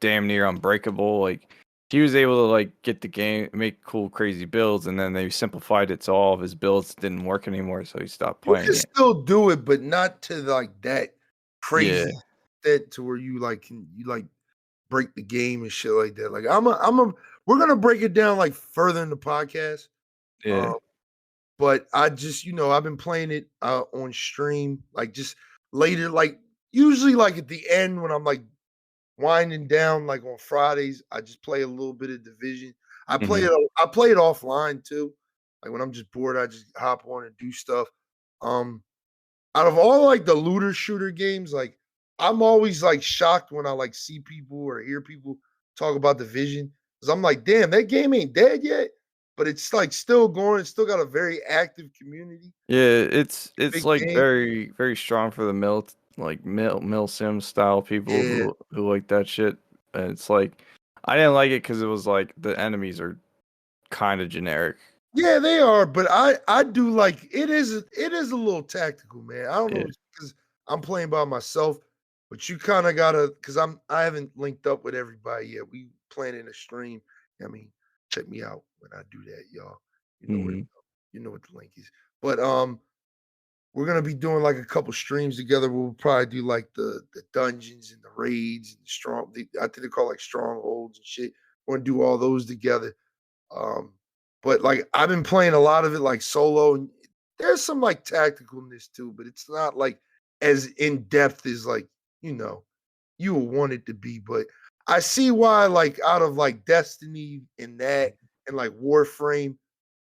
damn near unbreakable. Like he was able to like get the game, make cool, crazy builds, and then they simplified it so all of his builds didn't work anymore, so he stopped You playing can it. still do it, but not to like that Yeah, crazy extent to where you like you like break the game and shit like that. Like I'm a we're gonna break it down like further in the podcast. yeah. Um, but I just I've been playing it on stream, like just later, like usually like at the end when I'm like winding down, like on Fridays, I just play a little bit of Division. Hmm. I play it offline too. Like when I'm just bored, I just hop on and do stuff. Um, Out of all like the looter shooter games, like I'm always like shocked when I like see people or hear people talk about Division because I'm like, damn, that game ain't dead yet, but it's like still going. It's still got a very active community. Yeah, it's Big like game, very very strong for the mill sim style people yeah. who like that shit. And it's like I didn't like it because it was like the enemies are kind of generic. Yeah, they are, but I do like it is a little tactical, man. I don't know Yeah. because I'm playing by myself, but you kind of gotta because I haven't linked up with everybody yet. We playing in a stream. I mean, check me out when I do that, y'all. You know where to Hmm. go. You know what the link is. But we're gonna be doing like a couple streams together. We'll probably do like the dungeons and the raids and I think they call like strongholds and shit. We're gonna do all those together. Um, but like I've been playing a lot of it like solo, and there's some like tacticalness too, but it's not like as in depth as like you know you would want it to be. But I see why like out of like Destiny and that and like Warframe,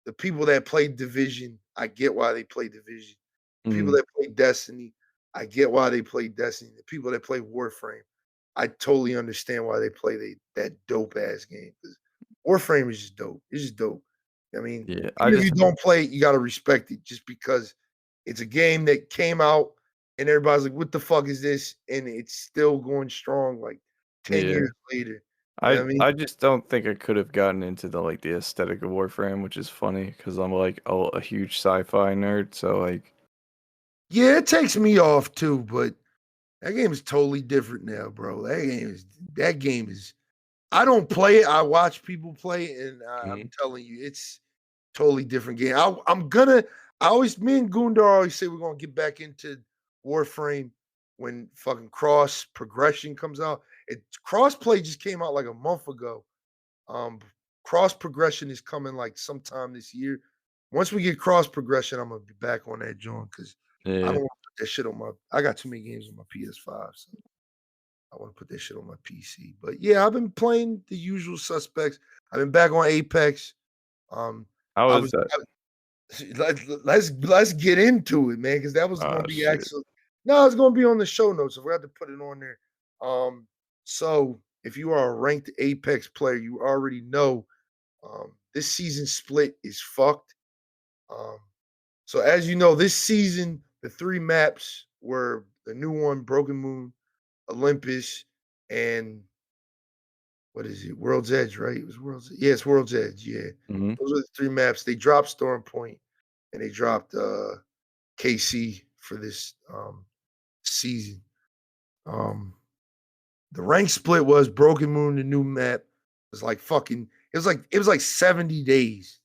the people that play Division, I get why they play Division. The people Hmm. that play Destiny, I get why they play Destiny. The people that play Warframe, I totally understand why they play that dope ass game. Because Warframe is just dope. It's just dope. I mean, Yeah, I even if you just don't play it, you gotta respect it just because it's a game that came out and everybody's like, "What the fuck is this?" And it's still going strong like 10 yeah. years later. You know I what I mean? I just don't think I could have gotten into the aesthetic of Warframe, which is funny because I'm like a huge sci-fi nerd. So like, Yeah, it takes me off too, but that game is totally different now, bro. That game is. I don't play it. I watch people play, it, and I'm Mhm. telling you, it's totally different game. I'm gonna. I always, me and Gundar always say we're gonna get back into Warframe when fucking cross progression comes out. Cross play just came out like a month ago. Um, Cross progression is coming like sometime this year. Once we get cross progression, I'm gonna be back on that joint because I don't Yeah, want to put that shit on my. I got too many games on my PS5, so I want to put that shit on my PC. But yeah, I've been playing the usual suspects. I've been back on Apex. How I is was that? let's get into it, man, because that was Oh gonna be shit. actually no, it's gonna be on the show notes, so we have to put it on there. So if you are a ranked Apex player, you already know this season split is fucked. Um, so as you know, this season the three maps were the new one, Broken Moon, Olympus, and what is it? World's Edge, right? It was World's Yeah, it's World's Edge. Yeah. Mhm. Those are the three maps. They dropped Storm Point and they dropped KC for this season. Um the rank split was Broken Moon, the new map, was like fucking it was like 70 days.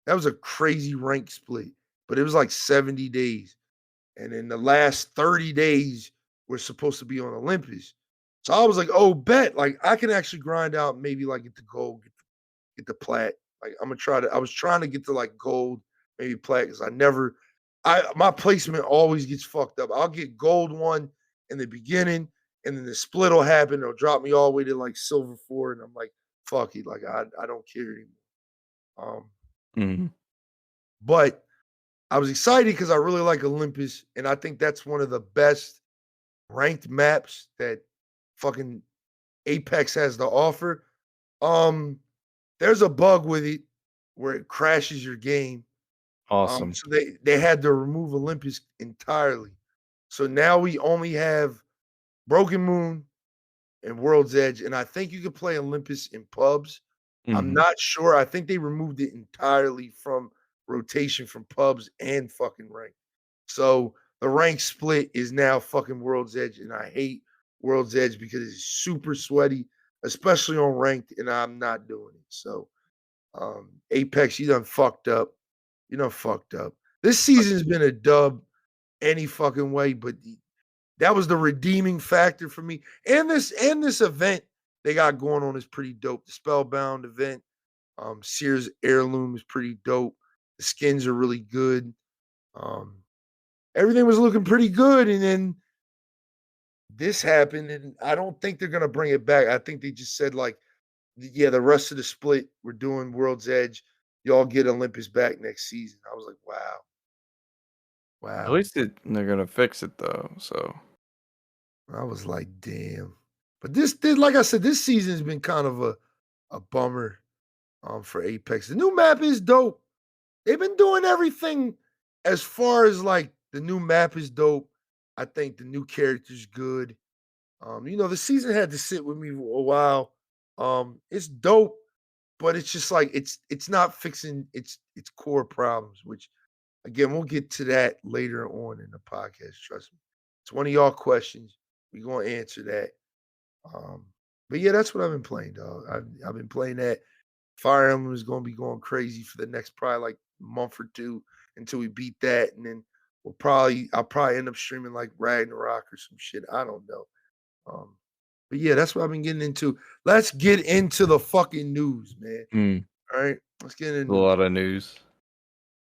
That was a crazy rank split, but it was like 70 days. And then the last 30 days were supposed to be on Olympus. So I was like, oh, bet. Like I can actually grind out, maybe like get the gold, get the plat. Like I'm gonna try to. I was trying to get to like gold, maybe plat, because I never. My placement always gets fucked up. I'll get gold one in the beginning, and then the split will happen. It'll drop me all the way to like silver four, and I'm like, fuck it. Like I don't care anymore. Mhm. But I was excited because I really like Olympus, and I think that's one of the best ranked maps that fucking Apex has to offer. Um, there's a bug with it where it crashes your game. Awesome. So they had to remove Olympus entirely. So now we only have Broken Moon and World's Edge, and I think you can play Olympus in pubs. I'm Mhm. not sure. I think they removed it entirely from rotation from pubs and fucking rank. So the rank split is now fucking World's Edge, and I hate World's Edge because it's super sweaty, especially on ranked, and I'm not doing it. So Apex, you done fucked up. You done fucked up. This season's been a dub any fucking way, but that was the redeeming factor for me. And this event they got going on is pretty dope. The Spellbound event, Sears Heirloom is pretty dope. The skins are really good. Um, everything was looking pretty good, and then this happened, and I don't think they're gonna bring it back. I think they just said like, yeah, the rest of the split, we're doing World's Edge. Y'all get Olympus back next season. I was like, wow, At wow. least they're gonna fix it though. So I was like, damn. But this, like I said, this season's been kind of a bummer for Apex. The new map is dope. They've been doing everything as far as like the new map is dope. I think the new character's good. The season had to sit with me for a while. It's dope, but it's just like it's not fixing its core problems, which again we'll get to that later on in the podcast. Trust me. It's one of y'all questions. We're gonna answer that. Um, but yeah, that's what I've been playing, dog. I've been playing that. Fire Emblem is gonna be going crazy for the next probably like month or two until we beat that, and then I'll probably end up streaming like Ragnarok or some shit. I don't know. Um, but yeah, that's what I've been getting into. Let's get into the fucking news, man. mm, All right, let's get a into the news. lot of news.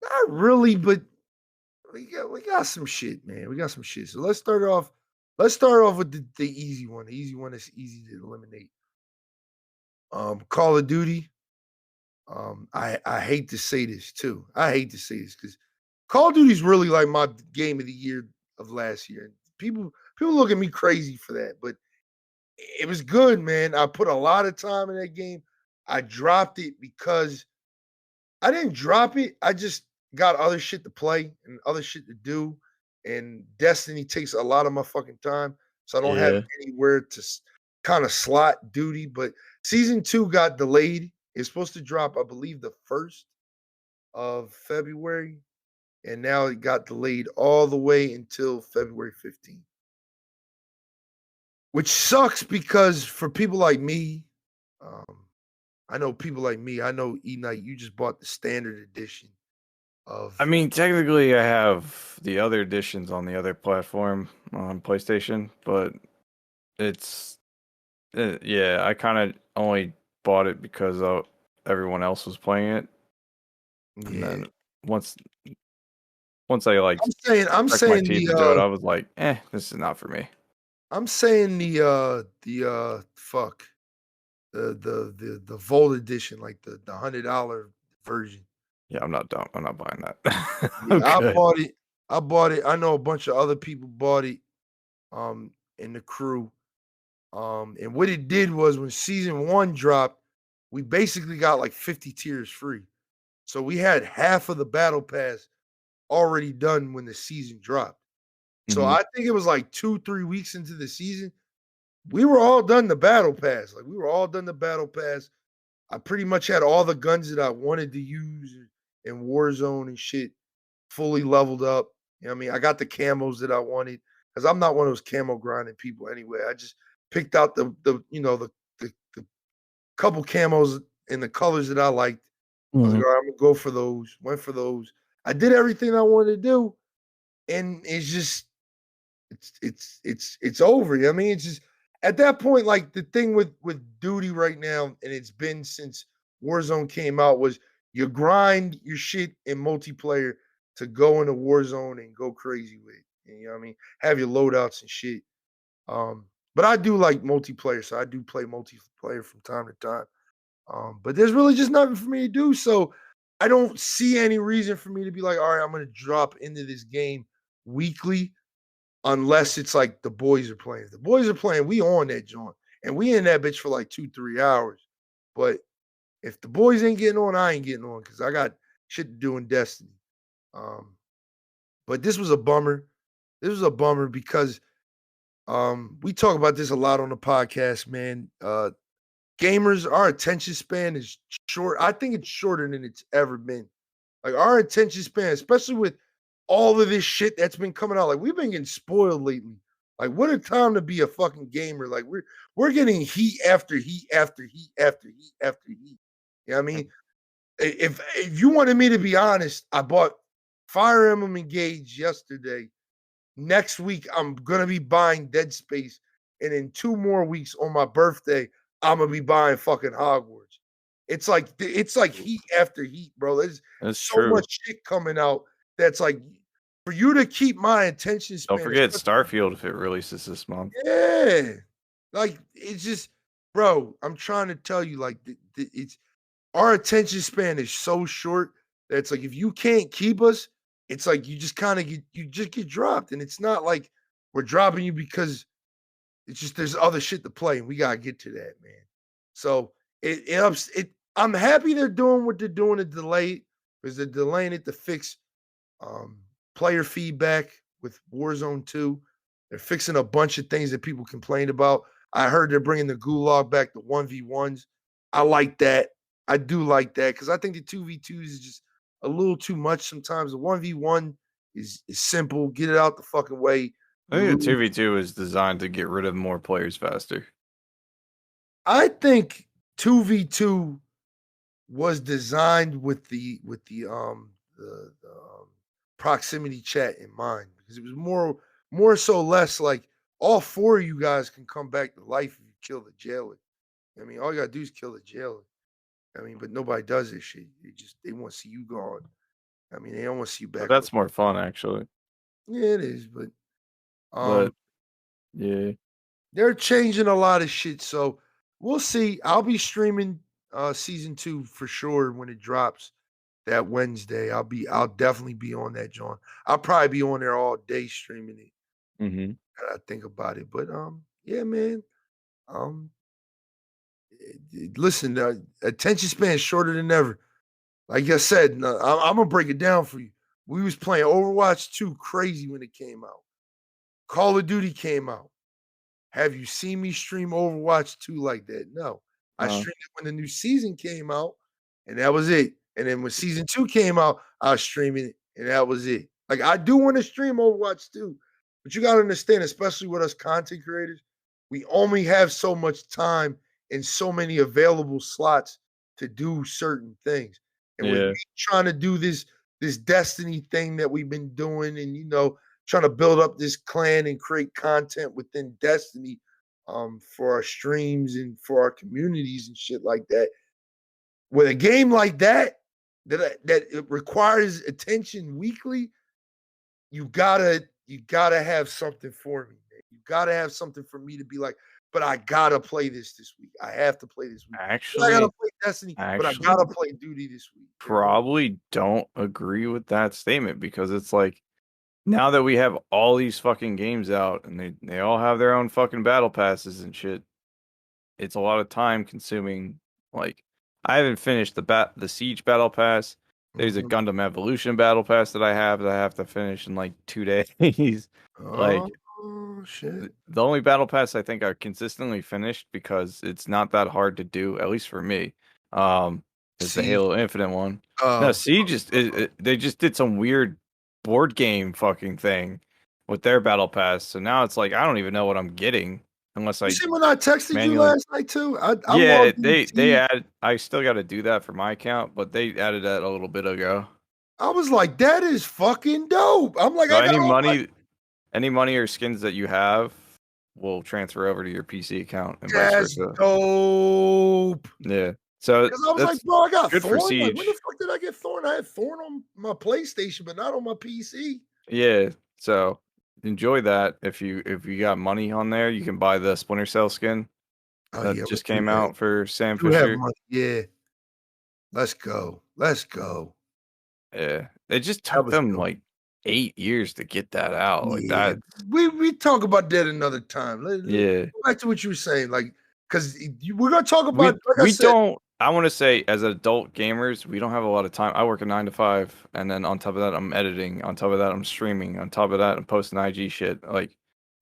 Not really, but we got some shit, man. We got some shit. So let's start off. Let's start off with the easy one. The easy one that's easy to eliminate. Call of Duty. I hate to say this too. I hate to say this because Call of Duty's really like my game of the year of last year. People look at me crazy for that, but it was good, man. I put a lot of time in that game. I dropped it because I didn't drop it. I just got other shit to play and other shit to do. And Destiny takes a lot of my fucking time. So I don't have Yeah. anywhere to kind of slot duty. But season two got delayed. It's supposed to drop, I believe, the 1st of February. And now it got delayed all the way until February 15th. Which sucks because for people like me, um, I know people like me, I know Eknight, you just bought the standard edition I of mean, technically, I have the other editions on the other platform on PlayStation, but it's yeah. I kind of only bought it because everyone else was playing it, and yeah. then once once I like I'm stuck my saying teeth the into it, I was like, this is not for me. I'm saying the fuck the Volt edition, like the $100 version. Yeah, I'm not done. I'm not buying that. Yeah, I Okay. bought it. I bought it. I know a bunch of other people bought it in the crew. And what it did was when season 1 dropped, we basically got like 50 tiers free. So we had half of the battle pass already done when the season dropped. So Mhm. I think it was like 2-3 weeks into the season, we were all done the battle pass. Like we were all done the battle pass. I pretty much had all the guns that I wanted to use in Warzone and shit fully leveled up. You know what I mean? I got the camos that I wanted because I'm not one of those camo grinding people anyway. I just picked out the couple camos in the colors that I liked. I was like, Mhm. all right, I'm gonna go for those. Went for those. I did everything I wanted to do, and it's just it's over. You know what I mean? It's just at that point, like the thing with duty right now, and it's been since Warzone came out, was you grind your shit in multiplayer to go into Warzone and go crazy with it. And, you know what I mean? Have your loadouts and shit. But I do like multiplayer, so I do play multiplayer from time to time. But there's really just nothing for me to do. So I don't see any reason for me to be like, all right, I'm gonna drop into this game weekly unless it's like the boys are playing. If the boys are playing, we on that joint. And we in that bitch for like 2-3 hours. But if the boys ain't getting on, I ain't getting on because I got shit to do in Destiny. Um, but this was a bummer. This was a bummer because we talk about this a lot on the podcast, man. Gamers, our attention span is short. I think it's shorter than it's ever been. Like our attention span, especially with all of this shit that's been coming out. Like we've been getting spoiled lately. Like what a time to be a fucking gamer. Like we're getting heat after heat after heat after heat after heat. You know what I mean? If you wanted me to be honest, I bought Fire Emblem Engage yesterday. Next week, I'm gonna be buying Dead Space, and in 2 more weeks on my birthday, I'm gonna be buying fucking Hogwarts. It's like heat after heat, bro. There's That's so true. much shit coming out that's like for you to keep my attention Don't span, forget especially Starfield if it releases this month. yeah, like it's just, bro. I'm trying to tell you, like it's our attention span is so short that it's like if you can't keep us, it's like you just kind of get dropped, and it's not like we're dropping you because it's just there's other shit to play, and we gotta get to that, man. So it. I'm happy they're doing what they're doing to delay it because they're delaying it to fix um, player feedback with Warzone 2. They're fixing a bunch of things that people complained about. I heard they're bringing the gulag back to 1v1s. I like that. I do like that because I think the 2v2s is just a little too much sometimes. The 1v1 is simple. Get it out the fucking way. I You think the lose. 2v2 is designed to get rid of more players faster. I think 2v2 was designed with the proximity chat in mind because it was more so less like all 4 of you guys can come back to life if you kill the jailer. I mean, all you gotta do is kill the jailer. I mean, but nobody does this shit. They want to see you gone. I mean, they don't want to see you But back on. that's more fun actually. Yeah, it is, but um, But yeah. they're changing a lot of shit. So we'll see. I'll be streaming season 2 for sure when it drops that Wednesday. I'll definitely be on that, John. I'll probably be on there all day streaming it. Mhm. I think about it. But yeah, man. Um listen, attention span is shorter than ever. Like I said, no, I'm gonna break it down for you. We was playing Overwatch 2 crazy when it came out. Call of Duty came out. Have you seen me stream Overwatch 2 like that? No. I Uh, streamed it when the new season came out, and that was it. And then when season 2 came out, I was streaming it, and that was it. Like I do want to stream Overwatch 2, but you gotta understand, especially with us content creators, we only have so much time and so many available slots to do certain things. And with me yeah. trying to do this Destiny thing that we've been doing, and trying to build up this clan and create content within Destiny for our streams and for our communities and shit like that. With a game like that it requires attention weekly, you gotta have something for me. Man. You gotta have something for me to be like, but I gotta play this week. I have to play this week. I gotta Actually, play Destiny, but I actually, gotta play Duty this week. You know? probably don't agree with that statement because it's like now that we have all these fucking games out and they all have their own fucking battle passes and shit, it's a lot of time consuming. Like I haven't finished the Siege battle pass. There's a Mhm. Gundam Evolution battle pass that I have to finish in like 2 days. Oh Like shit. the only battle pass I think I consistently finished because it's not that hard to do, at least for me. Is the Siege. Halo Infinite one. No, Oh, Siege they just did some weird board game fucking thing with their battle pass. So now it's like I don't even know what I'm getting unless you I see when I texted you manually. last night too? I Yeah, logged in they Siege. added. I still got to do that for my account, but they added that a little bit ago. I was like, that is fucking dope. I'm like, So I got all my any money or skins that you have will transfer over to your PC account and vice that's versa. dope. Yeah. So Because I was like, that's bro, I got good for Thorn. Like, when the Siege. fuck did I get Thorn? I had Thorn on my PlayStation, but not on my PC. Yeah. So enjoy that. If you got money on there, you can buy the Splinter Cell skin Oh that yeah, let's just do came that. out for Sam Do have Fisher. money. Yeah. Let's go. Let's go. Yeah. It just That took was them dope. like 8 years to get that out. Like Yeah. that. We talk about that another time. Yeah. Go back to what you were saying. Like, because we're gonna talk about, like I We said, don't. I want to say as adult gamers, we don't have a lot of time. I work a 9 to 5, and then on top of that, I'm editing. On top of that, I'm streaming. On top of that, I'm posting IG shit. Like,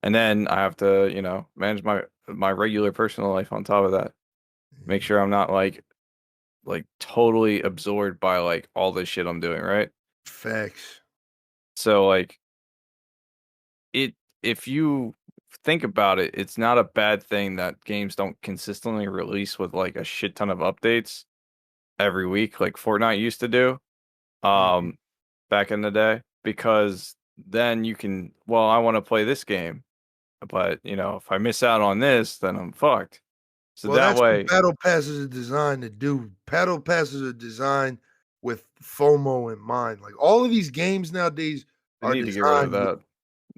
and then I have to, manage my regular personal life. On top of that, make sure I'm not like totally absorbed by like all this shit I'm doing. Right. facts. So like it, if you think about it, it's not a bad thing that games don't consistently release with like a shit ton of updates every week like Fortnite used to do Mhm. back in the day because then you can I want to play this game, but if I miss out on this, then I'm fucked. So Well, that that's what way battle passes are designed to do. Battle passes are designed with FOMO in mind. Like all of these games nowadays they are need to get rid of designed that.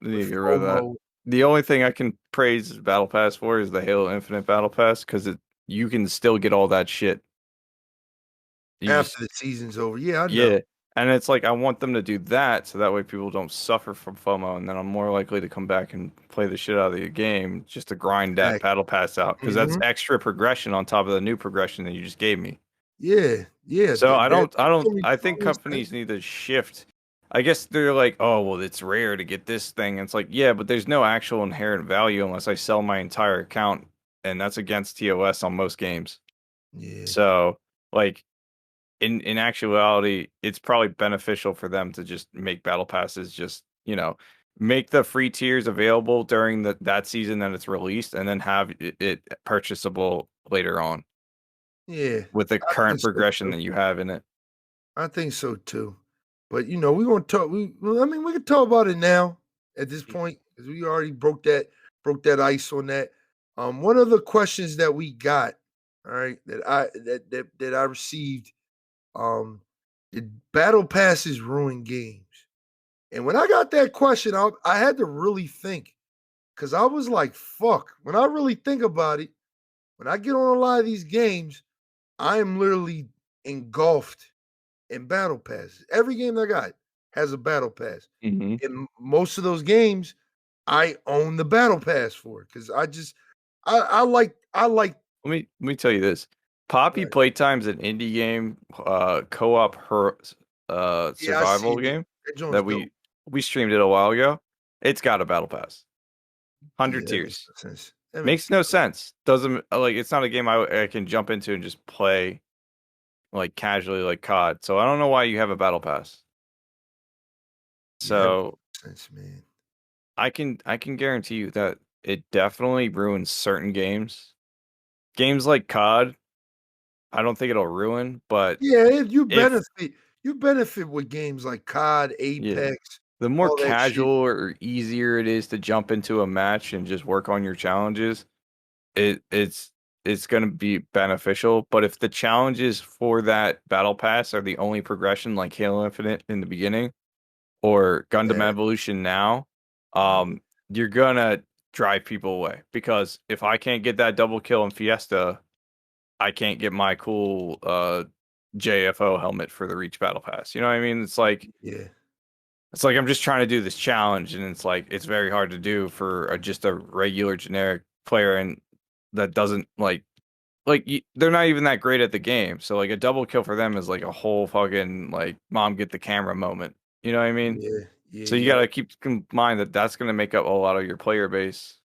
They need with to get rid of that. FOMO The only thing I can praise Battle Pass for is the Halo Infinite Battle Pass because you can still get all that shit. You after just the season's over. Yeah, I know. Yeah. And it's like I want them to do that so that way people don't suffer from FOMO and then I'm more likely to come back and play the shit out of the game just to grind that Fact. battle pass out because that's Mhm. extra progression on top of the new progression that you just gave me. Yeah, yeah. So That's only I think only sense. companies need to shift. I guess they're like, "Oh, well, it's rare to get this thing." It's like, "Yeah, but there's no actual inherent value unless I sell my entire account and that's against TOS on most games." Yeah, So, like in actuality, it's probably beneficial for them to just make battle passes just, make the free tiers available during that season that it's released and then have it purchasable later on yeah. with the I think current so progression too. that you have in it. I think so too. But we gonna talk. Well, I mean, we can talk about it now at this point because we already broke that ice on that. One of the questions that we got, all right, that I received, did battle passes ruin games? And when I got that question, I had to really think because I was like, fuck. When I really think about it, when I get on a lot of these games, I am literally engulfed in battle passes. Every game I got has a battle pass. Hmm. In most of those games, I own the battle pass for it because I like Let me tell you this. Poppy right. Playtime's an indie game, co-op Yeah, I survival seen it. game That joint's that dope. we streamed it a while ago. It's got a battle pass. Yeah, 100 that makes tiers. no sense. That makes Makes no sense. Doesn't like it's not a game I can jump into and just play like casually like COD. So I don't know why you have a battle pass. yeah, that makes So no sense, man. I can guarantee you that it definitely ruins certain games. Games like COD, I don't think it'll ruin, but Yeah, you if benefit. You benefit with games like COD, yeah, Apex, the more all that shit. casual or easier it is to jump into a match and just work on your challenges, it's going to be beneficial. But if the challenges for that battle pass are the only progression, like Halo Infinite in the beginning or Gundam Yeah. Evolution now, Mhm. you're gonna drive people away. Because if I can't get that double kill in Fiesta, I can't get my cool JFO helmet for the Reach Battle Pass. You know what I mean? Yeah. It's like I'm just trying to do this challenge, and it's like it's very hard to do for just a regular generic player, and that doesn't they're not even that great at the game. So like a double kill for them is like a whole fucking like mom get the camera moment. You know what I mean? Yeah. Yeah. So you Yeah. gotta keep in mind that that's gonna make up a lot of your player base,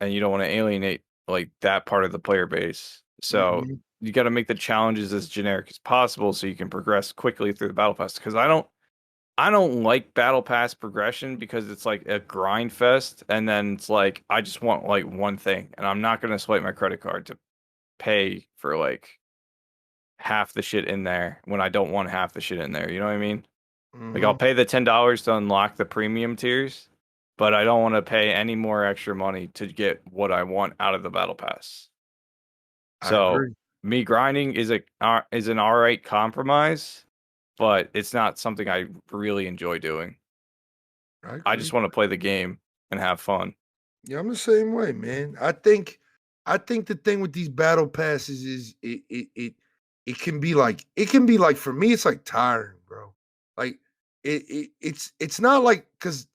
and you don't want to alienate like that part of the player base. So Mhm. you got to make the challenges as generic as possible so you can progress quickly through the battle pass. Because I don't like battle pass progression because it's like a grind fest, and then it's like I just want like one thing, and I'm not gonna swipe my credit card to pay for like half the shit in there when I don't want half the shit in there. You know what I mean? Like I'll Mhm. pay the $10 to unlock the premium tiers, but I don't want to pay any more extra money to get what I want out of the battle pass. I So agree. me grinding is an all right compromise, but it's not something I really enjoy doing. I I agree. just want to play the game and have fun. Yeah, I'm the same way, man. I think the thing with these battle passes is it can be like for me it's like tiring, bro. Like it's not like because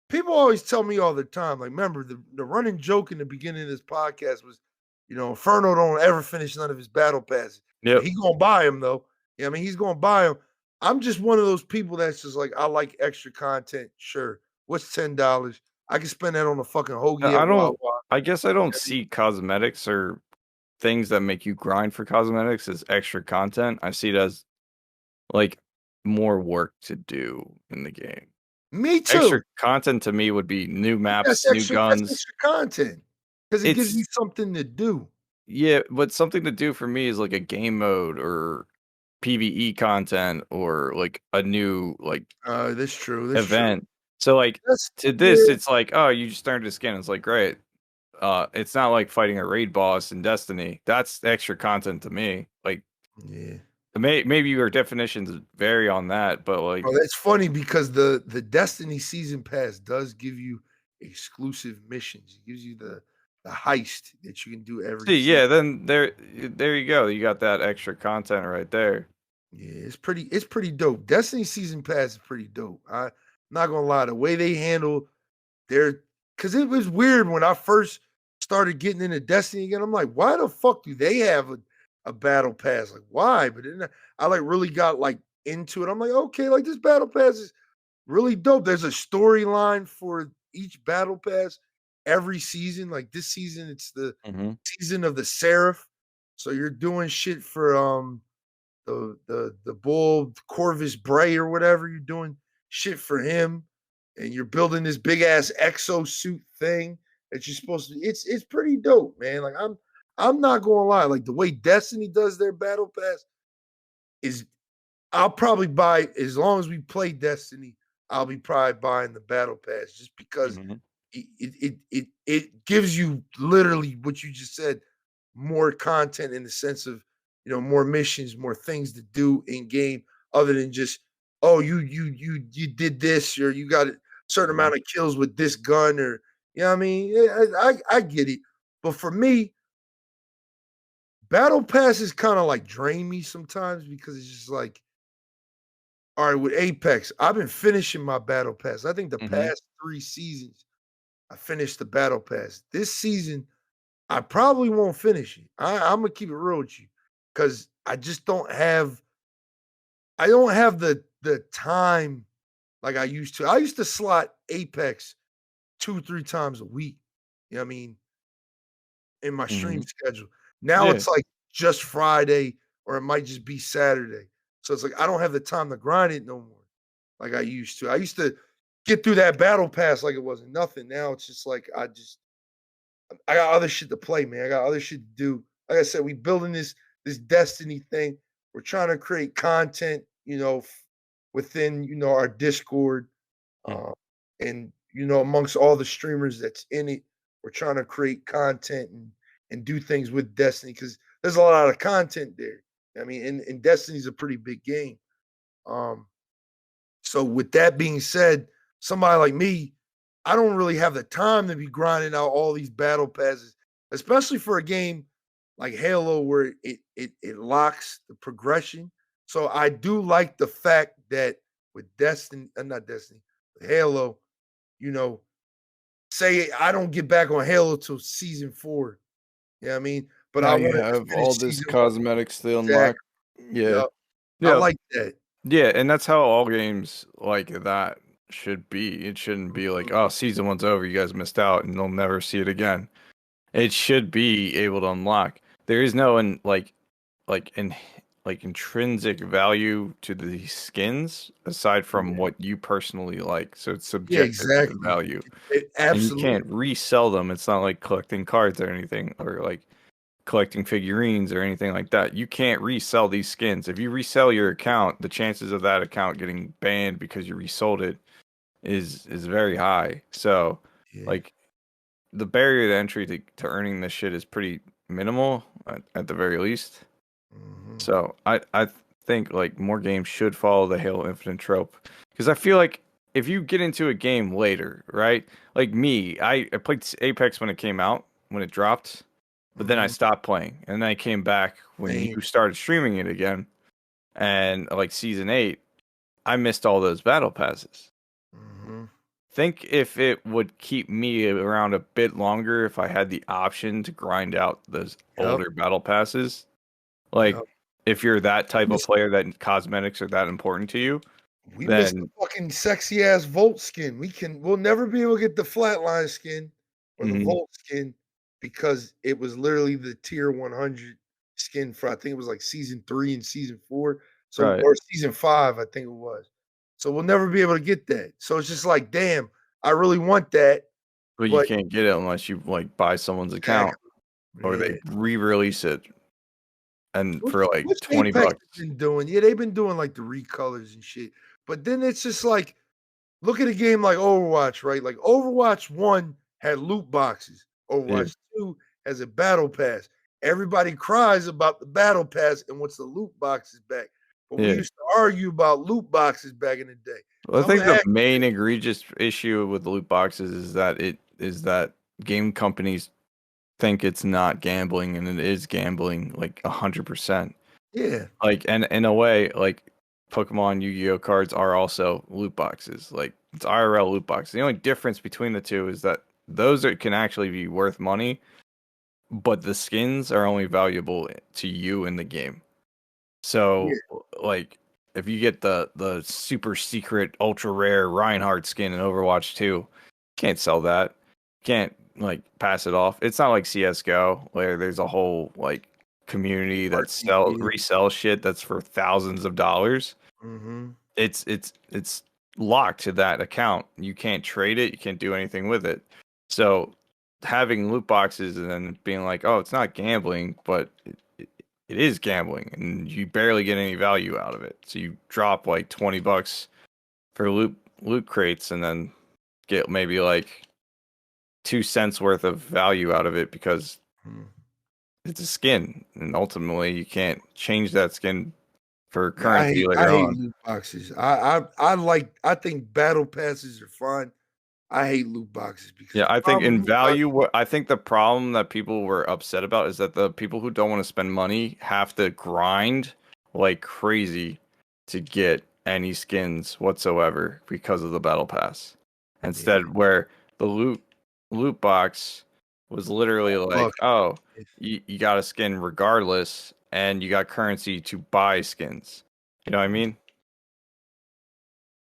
people always tell me all the time. Like, remember the running joke in the beginning of this podcast was, Inferno don't ever finish none of his battle passes. Yep. He gonna buy him though. Yeah, I mean he's gonna buy him. I'm just one of those people that's just like I like extra content. Sure, what's $10? I can spend that on a fucking hoagie I at don't Wawa. I guess I don't see cosmetics or things that make you grind for cosmetics as extra content. I see it as like more work to do in the game. Me Extra too. content to me would be new But That's maps, new extra. That's guns. extra content because it gives you It's something to do. Yeah, but something to do for me is like a game mode or PvE content or like a new like That's true. That's true. event. So like That's to this, yeah. it's like, oh, you just started a skin. It's like great. It's not like fighting a raid boss in Destiny. That's extra content to me. Like Yeah. maybe your definitions vary on that, but like Oh, that's funny because the Destiny season pass does give you exclusive missions. It gives you the heist that you can do every see, season. yeah, then there you go. You got that extra content right there. Yeah, it's pretty dope. Destiny season pass is pretty dope. I'm not gonna lie, the way they handle their because it was weird when I first started getting into Destiny again. I'm like, why the fuck do they have a battle pass? Like, why? But then I like really got like into it. I'm like, okay, like this battle pass is really dope. There's a storyline for each battle pass every season. Like this season, it's the Hmm. season of the Seraph. So you're doing shit for the bull Corvus Bray or whatever. You're doing shit for him, and you're building this big ass exosuit thing that you're supposed to. It's pretty dope, man. Like I'm not gonna lie. Like the way Destiny does their battle pass is I'll probably buy as long as we play Destiny. I'll be probably buying the battle pass just because Hmm. it gives you literally what you just said, more content in the sense of more missions, more things to do in game other than just oh you did this or you got a certain Hmm. amount of kills with this gun or what I mean. Yeah, I get it, but for me, battle passes kind of like drain me sometimes because it's just like all right, with Apex, I've been finishing my battle pass. I think the Hmm. past 3 seasons, I finished the battle pass. This season, I probably won't finish it. I'm gonna keep it real with you because I just don't have. I don't have the time like I used to. I used to slot Apex 2 3 times a week. You know what I mean? In my stream Hmm. schedule. Now Yeah. it's like just Friday or it might just be Saturday. So it's like I don't have the time to grind it no more like I used to. I used to get through that battle pass like it wasn't nothing. Now it's just like I got other shit to play, man. I got other shit to do. Like I said, we building this Destiny thing. We're trying to create content, within our Discord, Mm. uh, and amongst all the streamers that's in it. We're trying to create content and do things with Destiny because there's a lot of content there. I mean, and Destiny's a pretty big game. Um, so with that being said, somebody like me, I don't really have the time to be grinding out all these battle passes, especially for a game like Halo where it locks the progression. So I do like the fact that with Destiny, not Destiny, with Halo, you know, say I don't get back on Halo till season 4. You know what I mean? But I Now you wanted to have finish all this season 1. cosmetics to unlock. Exactly. Yeah. Yep. I Yeah. like that. Yeah, and that's how all games like that should be. It shouldn't be like, Mhm. oh, season one's over, you guys missed out, and they'll never see it again. It should be able to unlock. There is no like in like intrinsic value to the skins aside from Yeah. what you personally like. So it's Yeah, subjective the exactly. value. And you Absolutely. can't resell them. It's not like collecting cards or anything or like collecting figurines or anything like that. You can't resell these skins. If you resell your account, the chances of that account getting banned because you resold it is very high. So Yeah. like the barrier to entry to earning this shit is pretty minimal at the very least. Mhm. So I think like more games should follow the Halo Infinite trope because I feel like if you get into a game later, right? Like me, I played Apex when it came out, when it dropped, but then I Mhm. stopped playing, and then I came back when Same. you started streaming it again, and like season 8, I missed all those battle passes. Mhm. Think if it would keep me around a bit longer if I had the option to grind out those Yep. older battle passes. Like Yep. if you're that type of Missed player that cosmetics are that important to you, we missed the then fucking sexy ass Volt skin. We'll never be able to get the flatline skin or the mhm, Volt skin because it was literally the tier 100 skin for I think it was like season 3 and season 4. So right. or season 5, I think it was. So we'll never be able to get that. So it's just like, damn, I really want that, But you but can't get it unless you like buy someone's account exactly. or Yeah. they re-release it and for like Which 20 Apex has bucks. been doing. Yeah, they've been doing like the recolors and shit. But then it's just like, look at a game like Overwatch, right? Like Overwatch 1 had loot boxes. Yeah. Overwatch 2 has a battle pass. Everybody cries about the battle pass and wants the loot boxes back. But we Yeah. used to argue about loot boxes back in the day. Well, I So I'm think gonna the ask main egregious issue with the loot boxes is that game companies think it's not gambling and it is gambling like 100%. yeah, Like and in a way, like Pokemon Yu-Gi-Oh cards are also loot boxes. Like it's IRL loot boxes. The only difference between the two is that can actually be worth money, but the skins are only valuable to you in the game. yeah. So like if you get the super secret ultra rare Reinhardt skin in Overwatch 2, can't sell that. Can't like pass it off. It's not like CS:GO where there's a whole like community that Yeah. resell shit that's for thousands of dollars. Mhm. It's locked to that account. You can't trade it, you can't do anything with it. So having loot boxes and then being like, "Oh, it's not gambling, but it is gambling and you barely get any value out of it." So you drop like 20 bucks for loot crates and then get maybe like 2 cents worth of value out of it because Mhm. it's a skin and ultimately you can't change that skin for Yeah, currency I later hate on. loot boxes. I think battle passes are fun. I hate loot boxes because Yeah, the I think problem in with loot boxes, value, I think the problem that people were upset about is that the people who don't want to spend money have to grind like crazy to get any skins whatsoever because of the battle pass. yeah, Instead, where the loot box was literally luck. like, oh, you got a skin regardless, and you got currency to buy skins. You know what I mean?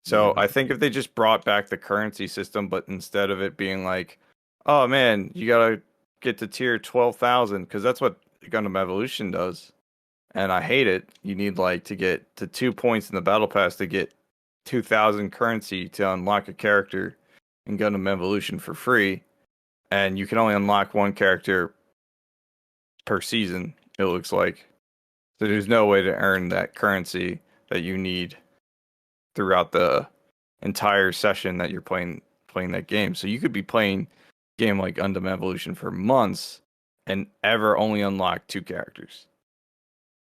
Yeah, So I think if they just brought back the currency system, but instead of it being like, oh man, you gotta get to tier 12,000 because that's what Gundam Evolution does, and I hate it. You need like to get to 2 points in the battle pass to get 2,000 currency to unlock a character in Gundam Evolution for free, and you can only unlock one character per season. It looks like so. There's no way to earn that currency that you need throughout the entire session that you're playing that game. So you could be playing a game like Gundam Evolution for months and ever only unlock 2 characters.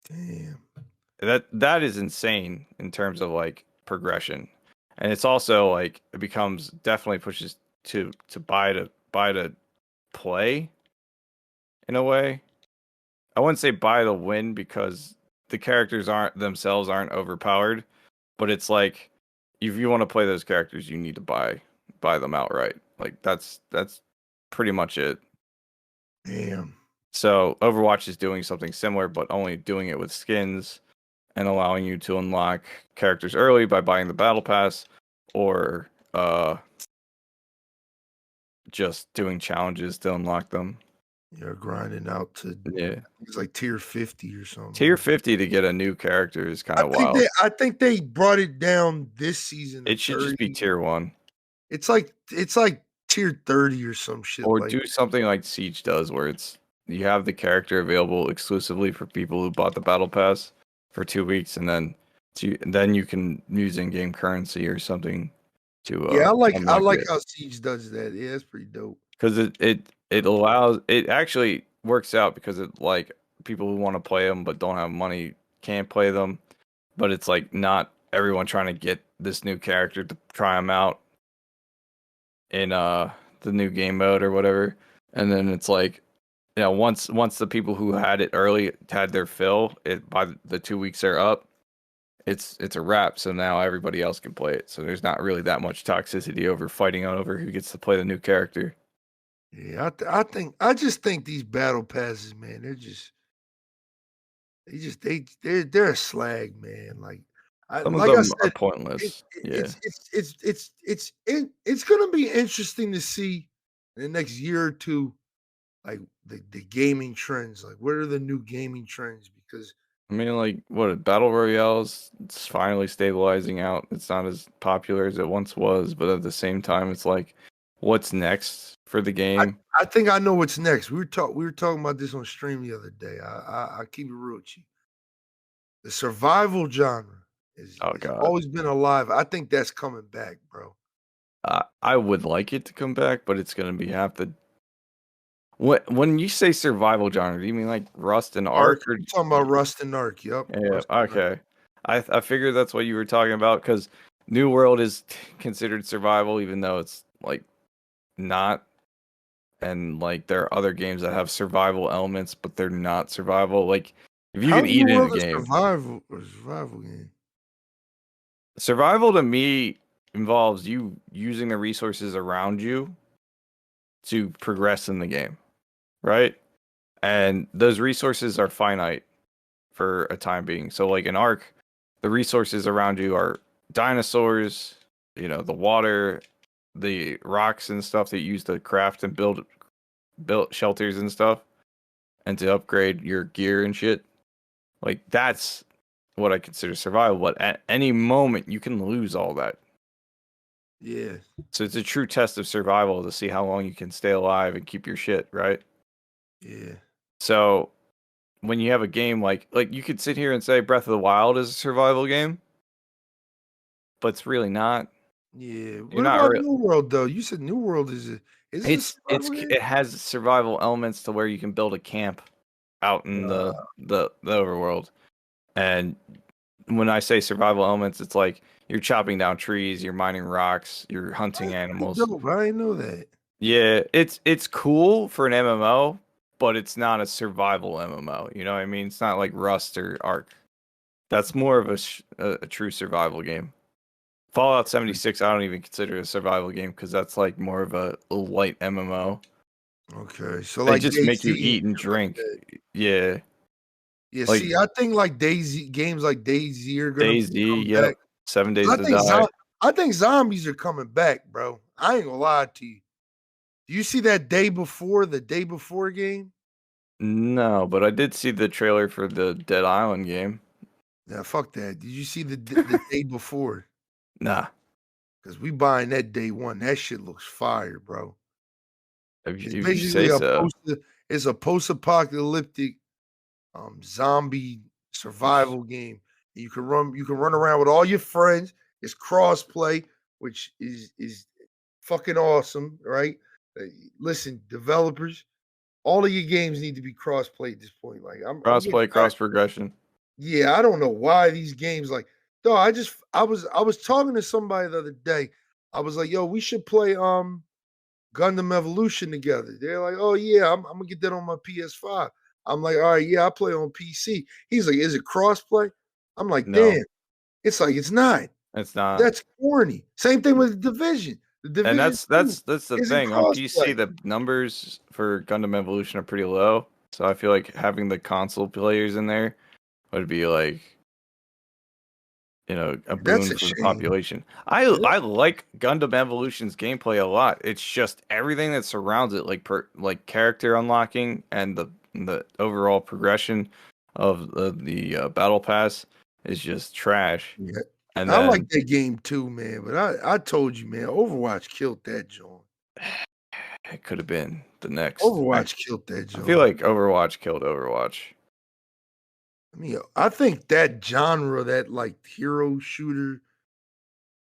damn. That is insane in terms of like progression. And it's also like it becomes definitely pushes to buy to play in a way. I wouldn't say buy to win because the characters aren't overpowered, but it's like if you want to play those characters, you need to buy them outright. Like that's pretty much it. Damn. So Overwatch is doing something similar, but only doing it with skins and allowing you to unlock characters early by buying the battle pass, or just doing challenges to unlock them. You're grinding out to Yeah, it's like tier 50 or something. tier 50 to get a new character is kind of wild. I think they brought it down this season. It should just be tier 1. It's like tier 30 or some shit. Or like do something like Siege does, where it's you have the character available exclusively for people who bought the battle pass for 2 weeks, and then you can use in-game currency or something to yeah, I like it. how Siege does that. Yeah, it's pretty dope. Because it allows, it actually works out because it, like, people who want to play them but don't have money can't play them, but it's like not everyone trying to get this new character to try them out in the new game mode or whatever. And then it's like, you know, once the people who had it early had their fill, it by the 2 weeks are up, it's a wrap. So now everybody else can play it. So there's not really that much toxicity over fighting over who gets to play the new character. Yeah, I just think these battle passes, man, they're a slag, man. Like Some of like I them are said, pointless. Yeah. it's gonna be interesting to see in the next year or two, like the gaming trends. Like, what are the new gaming trends? Because I mean, like, what, Battle Royales, it's finally stabilizing out. It's not as popular as it once was, but at the same time, it's like, what's next for the game? I think I know what's next. We were talking about this on stream the other day. I keep it real with you. The survival genre is Oh, has God. always been alive. I think that's coming back, bro. I would like it to come back, but it's going to be have to. When you say survival genre, do you mean like Rust and Ark. Ark? Or I'm talking about Rust and Ark. Yep. yeah, Rust and Ark. okay. I figured that's what you were talking about because New World is considered survival, even though it's like not. And like there are other games that have survival elements, but they're not survival. Like if you How can is eat New in a World a game, survival game? survival to me involves you using the resources around you to progress in the game, right? And those resources are finite for a time being. So like in Ark, the resources around you are dinosaurs, you know, the water, the rocks and stuff that you use to craft and build shelters and stuff, and to upgrade your gear and shit. Like that's what I consider survival. But at any moment you can lose all that. Yeah. So it's a true test of survival to see how long you can stay alive and keep your shit, right? Yeah. So when you have a game like you could sit here and say Breath of the Wild is a survival game, but it's really not. Yeah. You're What not about really. New World though? You said New World is it a survival game? It has survival elements to where you can build a camp out in the overworld. And when I say survival elements, it's like you're chopping down trees, you're mining rocks, you're hunting That's pretty animals. dope. I didn't know that. Yeah, it's cool for an MMO, but it's not a survival MMO. You know what I mean? It's not like Rust or Ark. That's more of a true survival game. Fallout 76, I don't even consider a survival game because that's like more of a light MMO. Okay. So They like just make you DayZ eat and and shit like drink. that. Yeah, Yeah, like see, I think like DayZ games like DayZ are gonna DayZ. come Yep, back. 7 Days I to think Die. I think zombies are coming back, bro. I ain't gonna lie to you. Do you see that the day before game? No, but I did see the trailer for the Dead Island game. Nah, fuck that. Did you see the day before? Nah, Because we buying that day one. That shit looks fire, bro. It's if you say basically so. it's a post-apocalyptic zombie survival game. You can run around with all your friends. It's crossplay, which is fucking awesome, right? Uh, Listen, developers, all of your games need to be crossplay at this point. Like I'm getting Crossplay, tired. cross progression. Yeah, I don't know why these games like. No, I was talking to somebody the other day. I was like, yo, we should play Gundam Evolution together. They're like, oh yeah, I'm gonna get that on my PS5. I'm like, all right, yeah, I play on PC. He's like, is it crossplay? I'm like, No, damn. It's like it's not. it's not. That's corny. Same thing with the Division. The And Division that's 2 that's that's the isn't thing. On PC, crossplay. the numbers for Gundam Evolution are pretty low. So I feel like having the console players in there would be like, a That's boon a for the shame. population. I like Gundam Evolution's gameplay a lot. It's just everything that surrounds it, like character unlocking and the overall progression of the battle pass is just trash. Yeah. And I like then that game too, man. But I told you, man, Overwatch killed that joint. it could have been the next. Overwatch killed that I feel joint. like Overwatch killed Overwatch. I mean, I think that genre, that like hero shooter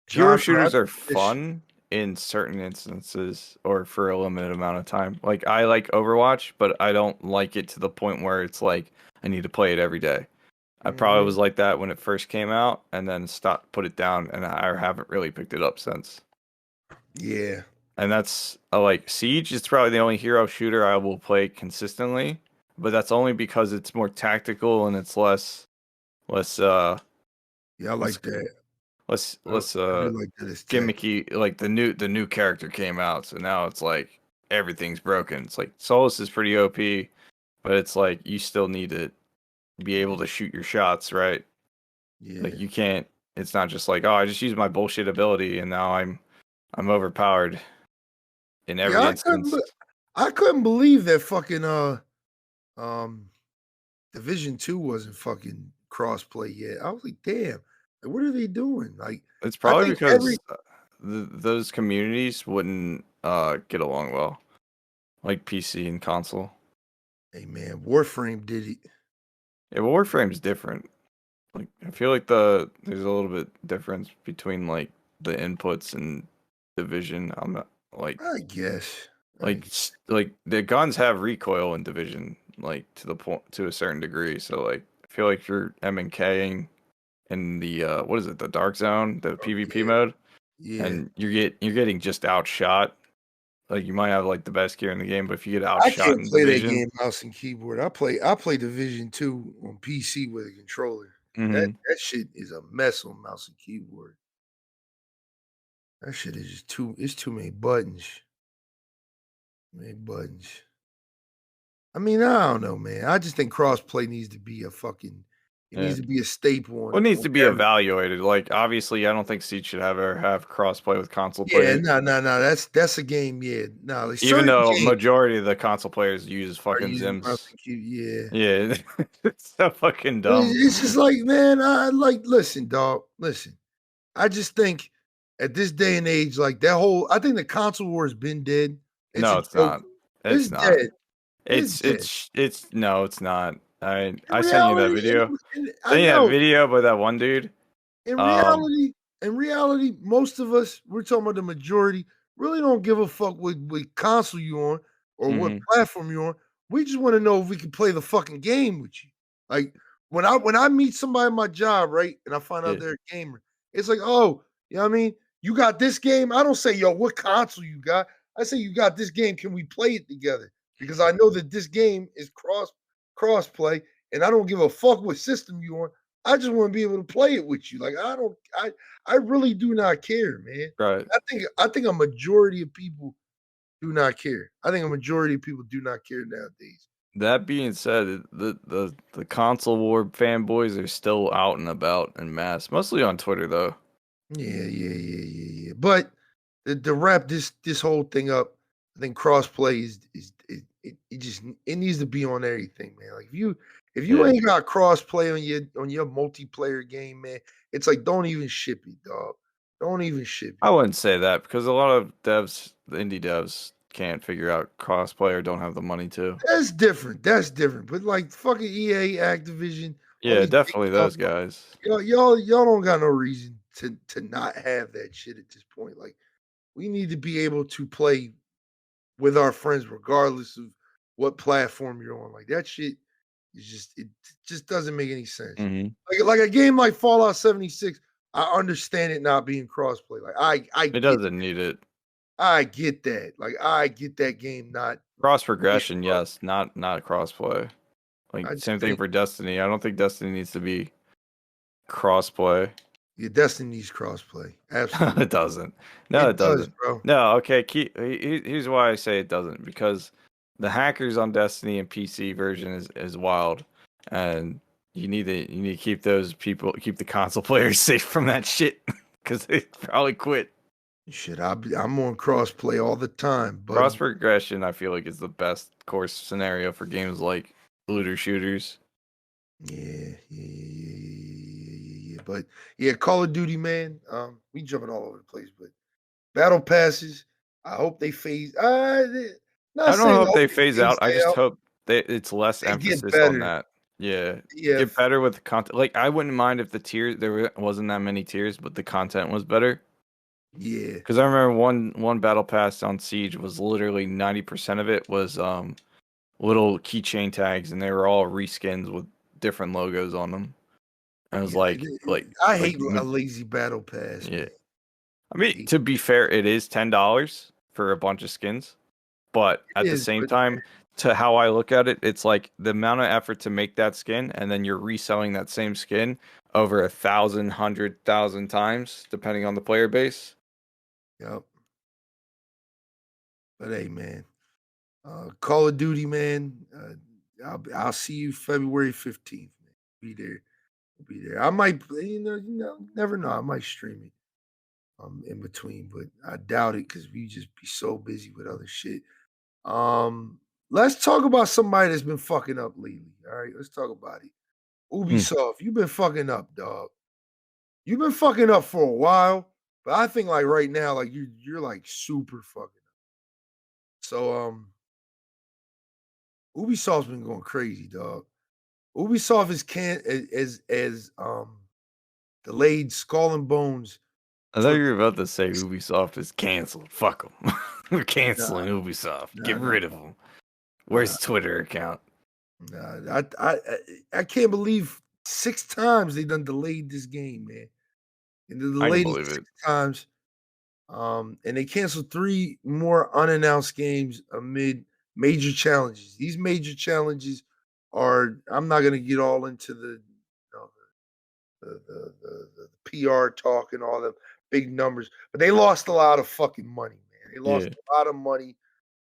Hero genre, I shooters are think that shit, fun in certain instances or for a limited amount of time. Like I like Overwatch, but I don't like it to the point where it's like I need to play it every day. I probably mhm, was like that when it first came out and then put it down, and I haven't really picked it up since. yeah. And that's like Siege is probably the only hero shooter I will play consistently, but that's only because it's more tactical and it's less Yeah, I less like that. less I do like that it's tactical. gimmicky. Like the new character came out, so now it's like everything's broken. It's like Solus is pretty OP, but it's like you still need to be able to shoot your shots, right? Like Yeah. you can't. It's not just like, oh, I just used my bullshit ability and now I'm overpowered in Yeah, every instance. I couldn't believe that fucking um Division 2 wasn't fucking crossplay yet. I was like, damn, like, what are they doing? Like, It's I probably think every because those communities wouldn't get along well, like PC and console. hey man, Warframe did it. Yeah, but Warframe's different. Like I feel like there's a little bit difference between like the inputs and division. I'm not like I guess. like like the guns have recoil in division, like to the point to a certain degree. So like I feel like you're M and King in the what is it, the dark zone, the Oh, PvP yeah, mode, yeah. and you're getting just outshot. Like you might have like the best gear in the game, but if you get I outshot can't in play that division, game mouse and keyboard. I play Division 2 on PC with a controller. hmm That shit is a mess on mouse and keyboard. That shit is just too many buttons. Many buttons. I mean, I don't know, man. I just think crossplay needs to be it yeah. needs to be a staple Well, it needs on to be every. evaluated. Like, obviously, I don't think Siege should ever have crossplay with console Yeah, players, no. That's a game. Yeah, no. Like even certain though games majority of the console players use are fucking using mouse Zims. and keyboard. Yeah, Yeah, it's so fucking but dumb. it's just like, man, I like. Listen, dog. Listen. I just think at this day and age, like that whole, I think the console war has been dead. It's a No, it's joke. not. It's It's not. dead. It's It's dead. it's it's no, it's not. I In I sent you that reality, video. I Sent you that know. video by that one dude. in Um. reality, in reality, most of us, we're talking about the majority, really don't give a fuck what console you on or what hmm platform you're on. We just want to know if we can play the fucking game with you. Like when I meet somebody at my job, right, and I find out Yeah. they're a gamer, it's like, oh, you know what I mean? You got this game. I don't say, yo, what console you got? I say you got this game. Can we play it together? Because I know that this game is cross play, and I don't give a fuck what system you on. I just want to be able to play it with you. Like I really do not care, man. Right. I think a majority of people do not care. I think a majority of people do not care nowadays. That being said, the console war fanboys are still out and about en masse, mostly on Twitter though. Yeah. But to wrap this whole thing up, I think crossplay is it just it needs to be on everything, man. Like if you Yeah. ain't got crossplay on your multiplayer game, man, it's like don't even ship it, dog. Don't even ship I it. wouldn't say that because a lot of devs, the indie devs, can't figure out crossplay or don't have the money to. That's different. That's different. But like fucking EA, Activision, all Yeah, these big definitely those companies, guys. y'all don't got no reason to not have that shit at this point. Like we need to be able to play with our friends regardless of what platform you're on. Like that shit is it just doesn't make any sense. hmm Like a game like Fallout 76, I understand it not being crossplay. Like I It get doesn't need it. I get that. Like, I get that game not Cross being progression, fun. yes, not crossplay. Like I just same thing think for Destiny. I don't think Destiny needs to be crossplay. your Destiny's crossplay. Absolutely. It doesn't. No, It it does, doesn't. bro. No, okay. Here's why I say it doesn't, because the hackers on Destiny and PC version is wild, and you need to keep those people, keep the console players safe from that shit, because they probably quit. Shit, I'm on crossplay all the time, Cross buddy. progression, I feel like, is the best course scenario for games like looter shooters. Yeah. But yeah, Call of Duty, man. We jumping all over the place, but battle passes. I hope they phase. Not I don't saying I hope hope they they phase phase out. I it just out. hope it's less They get emphasis on better. that. Yeah, Yeah, get better with the content. Like I wouldn't mind if the tiers wasn't that many tiers, but the content was better. yeah. Because I remember one battle pass on Siege was literally 90% of it was little keychain tags, and they were all reskins with different logos on them. And it was Yeah, I like hate a lazy battle pass, yeah. man. I mean, Hate to be fair, it is $10 for a bunch of skins. But it at the is, same but time, to how I look at it, it's like the amount of effort to make that skin, and then you're reselling that same skin over 1,000, 100,000 times, depending on the player base. yep. But hey, man, Call of Duty, man. I'll see you February 15th. Man. Be there. Be there. I might, never know. I might stream it in between, but I doubt it because we just be so busy with other shit. Let's talk about somebody that's been fucking up lately. All right, let's talk about it. Hmm. Ubisoft, you've been fucking up, dog. You've been fucking up for a while, but I think like right now, like you're like super fucking up. So Ubisoft's been going crazy, dog. Ubisoft is can as delayed Skull and Bones I thought took you were about to say Ubisoft is canceled. Fuck them. We're canceling nah, Ubisoft. Get nah, rid of them. nah, Where's the Twitter account? nah. I can't believe 6 times they done delayed this game, man. And they I can delayed it believe 6 it. times. And they canceled 3 more unannounced games amid major challenges. These major challenges are I'm not gonna get all into the PR talk and all the big numbers, but they lost a lot of fucking money, man. They lost Yeah. a lot of money.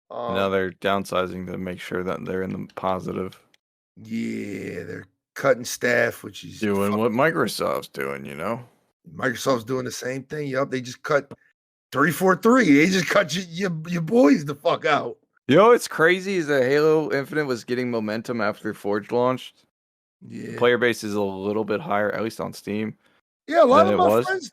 Now Um, they're downsizing to make sure that they're in the positive. yeah, they're cutting staff, which is Doing what fucking Microsoft's doing, you know? Microsoft's doing the same thing. Yup, they just cut 343. They just cut your boys the fuck out. You know what's crazy is that Halo Infinite was getting momentum after Forge launched. The Yeah. player base is a little bit higher, at least on Steam, Yeah, a lot than of it my was. friends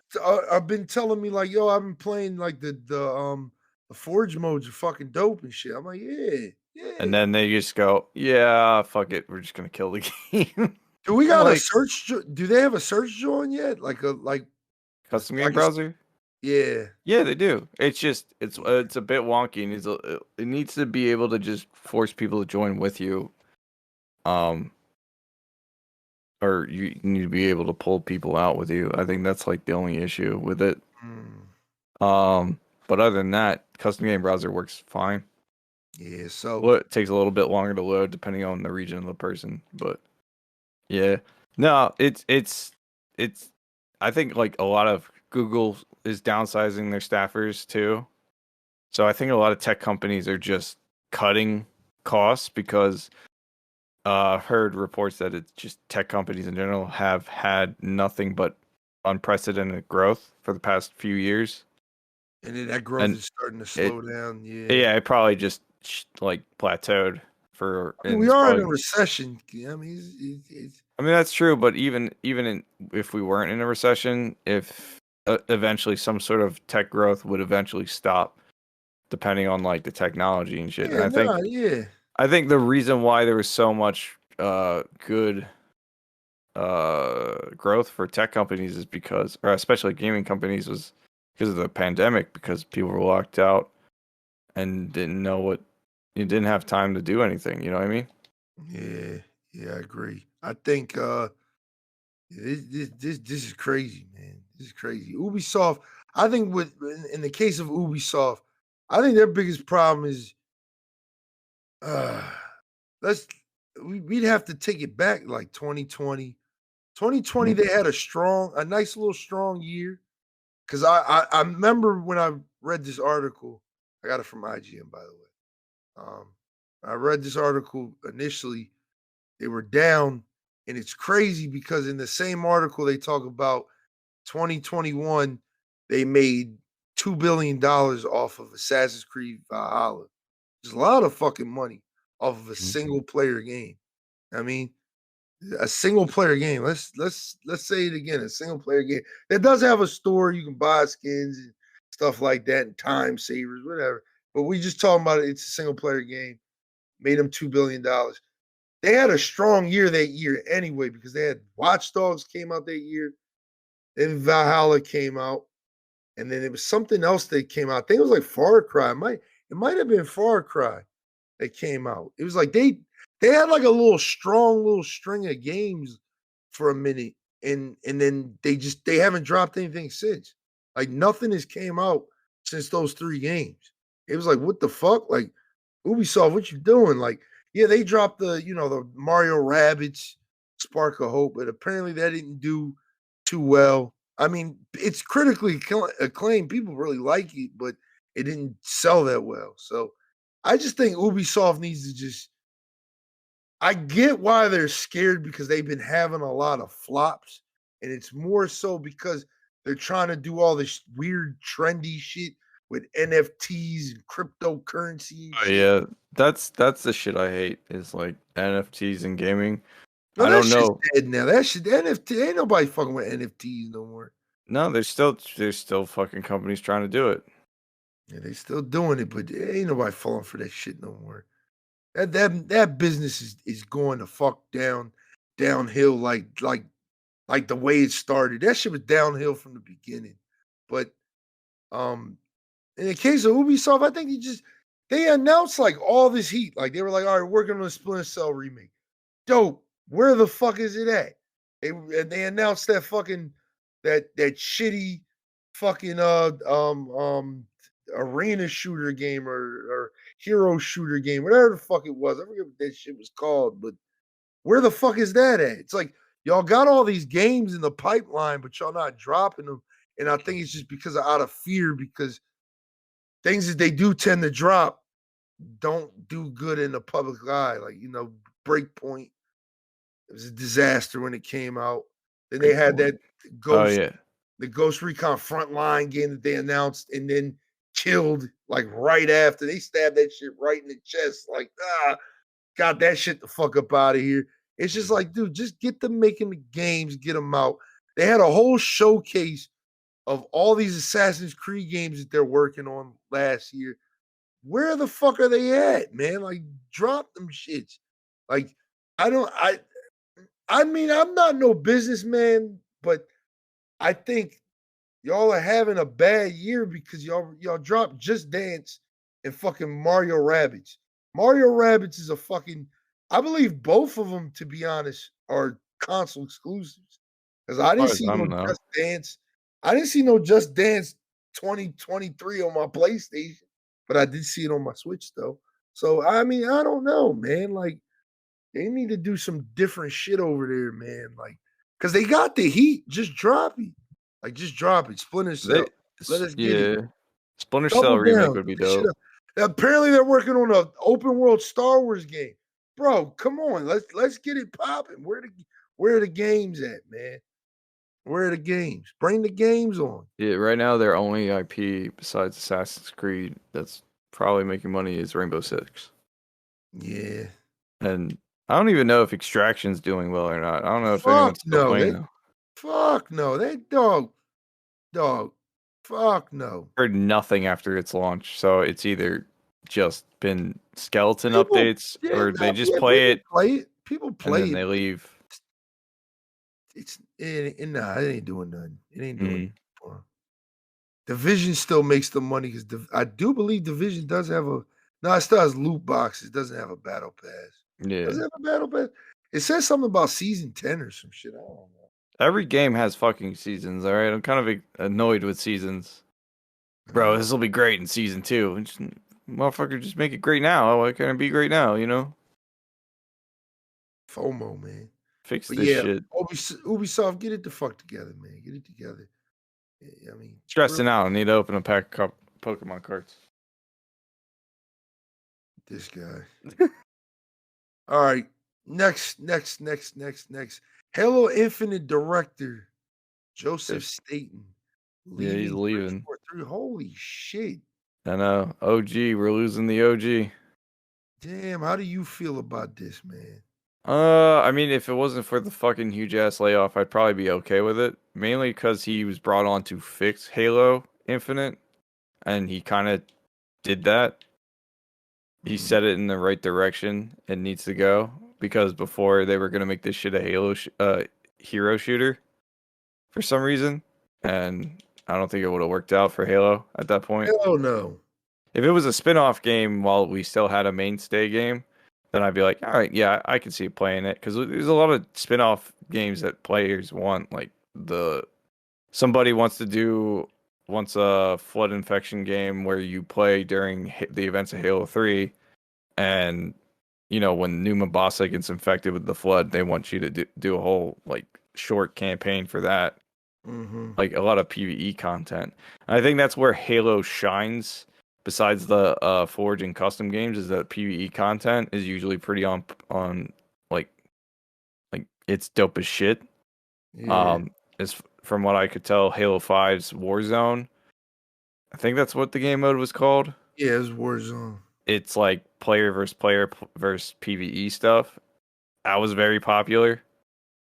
have been telling me like, "Yo, I've been playing like the Forge modes are fucking dope and shit." I'm like, "Yeah, And yeah." then they just go, yeah, fuck it, we're just gonna kill the game. Do we I'm got a like, search? Do they have a search join yet? custom game Like a browser? yeah, Yeah, they do. It's just it's a bit wonky, and it needs to be able to just force people to join with you. Um, or you need to be able to pull people out with you. I think that's like the only issue with it. mm, But other than that, custom game browser works fine. yeah. So Well, it takes a little bit longer to load depending on the region of the person, but yeah. No, it's I think like a lot of Google is downsizing their staffers too. So I think a lot of tech companies are just cutting costs because heard reports that it's just tech companies in general have had nothing but unprecedented growth for the past few years. and then that growth And is starting to it slow down. Yeah, yeah, it probably just like plateaued for I mean, and we it's are in a probably recession. I mean, I mean that's true, but if we weren't in a recession, if eventually some sort of tech growth would eventually stop depending on like the technology and shit. And yeah, no, yeah, I think the reason why there was so much good growth for tech companies is because, or especially gaming companies, was because of the pandemic, because people were locked out and didn't know what you didn't have time to do anything. You know what I mean? yeah, yeah. I agree. I think this is crazy, man. This is crazy. Ubisoft. I think with in the case of Ubisoft. I think their biggest problem is we'd have to take it back like 2020. 2020, they had a nice little strong year. Cause I remember when I read this article, I got it from IGN, by the way. I read this article initially, they were down, and it's crazy because in the same article they talk about 2021, they made $2 billion off of Assassin's Creed Valhalla. There's a lot of fucking money off of a single player game. I mean, a single player game. Let's say it again. A single player game that does have a store. You can buy skins and stuff like that, and time savers, whatever. But we just talking about it. It's a single player game. Made them $2 billion. They had a strong year that year anyway because they had Watch Dogs came out that year, then Valhalla came out, and then it was something else that came out. I think it was like Far Cry. It might have been Far Cry that came out. It was like they had like a little strong little string of games for a minute, and then they haven't dropped anything since. Like nothing has came out since those 3 games. It was like, what the fuck? Like Ubisoft, what you doing? Like, yeah, they dropped the Mario Rabbids Spark of Hope, but apparently that didn't do too well. I mean, it's critically acclaimed. People really like it, but it didn't sell that well. So I just think Ubisoft needs to just. I get why they're scared because they've been having a lot of flops, and it's more so because they're trying to do all this weird, trendy shit with NFTs and cryptocurrency and Oh shit. yeah, that's the shit I hate is like NFTs and gaming. No, I that don't shit's know. dead now. That shit, NFT, ain't nobody fucking with NFTs no more. No, there's still fucking companies trying to do it. Yeah, they still doing it, but ain't nobody falling for that shit no more. That business is going to fuck downhill like the way it started. That shit was downhill from the beginning. But in the case of Ubisoft, I think they announced like all this heat. Like they were like, all right, working on a Splinter Cell remake. Dope. Where the fuck is it at? They announced that fucking that shitty fucking arena shooter game or hero shooter game, whatever the fuck it was. I forget what that shit was called, but where the fuck is that at? It's like y'all got all these games in the pipeline, but y'all not dropping them. And I think it's just because out of fear, because things that they do tend to drop don't do good in the public eye. Like, Breakpoint, it was a disaster when it came out. Then they had that Oh Ghost, yeah, the Ghost Recon Frontline game that they announced and then killed like right after. They stabbed that shit right in the chest. Like, got that shit the fuck up out of here. It's just like, dude, just get them making the games, get them out. They had a whole showcase of all these Assassin's Creed games that they're working on last year. Where the fuck are they at, man? Like, drop them shits. Like, I mean, I'm not no businessman, but I think y'all are having a bad year because y'all dropped Just Dance and fucking Mario Rabbids. Mario Rabbids is a fucking. I believe both of them, to be honest, are console exclusives. Because I as didn't far as see I no know. Just Dance. I didn't see no Just Dance 2023 on my PlayStation, but I did see it on my Switch though. So I mean, I don't know, man. Like they need to do some different shit over there, man. Like, cause they got the heat. Just drop it. Like, just drop it. Splinter Cell. Let us get it. Yeah, Splinter Double Cell remake down. would be This shit dope. up. Apparently, they're working on an open world Star Wars game. Bro, come on. Let's get it popping. Where are the games at, man? Where are the games? Bring the games on. Yeah, right now their only IP besides Assassin's Creed that's probably making money is Rainbow Six. Yeah. And I don't even know if Extraction's doing well or not. I don't know if Fuck anyone's still no. playing though. Fuck no. They dog. Fuck no. Heard nothing after its launch, so it's either just been skeleton People, updates or they just play people it play it. People and play then it. they leave. Nah, it ain't doing nothing. It ain't doing Mm, nothing for 'em. Division still makes the money because I do believe Division does have a. No, it still has loot boxes. It doesn't have a battle pass. Does it yeah. have a battle pass? It says something about season 10 or some shit. I don't know. Every game has fucking seasons, all right? I'm kind of annoyed with seasons. Bro, this will be great in season 2. Motherfucker, just make it great now. Why can't it be great now, you know? FOMO, man. Fix But this yeah, shit. Ubisoft, get it the fuck together, man. Get it together. I mean, Stressing out. I need to open a pack of Pokemon cards. this guy. All right. Next. Halo Infinite director Joseph Staten Yeah, he's leaving leaving. 343. Holy shit. I know. OG, we're losing the OG. Damn, how do you feel about this, man? I mean, if it wasn't for the fucking huge ass layoff, I'd probably be okay with it. Mainly because he was brought on to fix Halo Infinite, and he kind of did that. He set it in the right direction it needs to go. Because before they were gonna make this shit a hero shooter for some reason, and I don't think it would have worked out for Halo at that point. Hell no. If it was a spin-off game while we still had a mainstay game, then I'd be like, all right, yeah, I can see playing it because there's a lot of spin-off games that players want. Like somebody wants a flood infection game where you play during the events of Halo 3, and when Numa Bossa gets infected with the flood, they want you to do a whole like short campaign for that, like a lot of PvE content. And I think that's where Halo shines. Besides the Forge and custom games, is that PvE content is usually pretty on like it's dope as shit. Yeah. As from what I could tell, Halo 5's Warzone, I think that's what the game mode was called. Yeah, it's Warzone. It's like player versus PvE stuff. That was very popular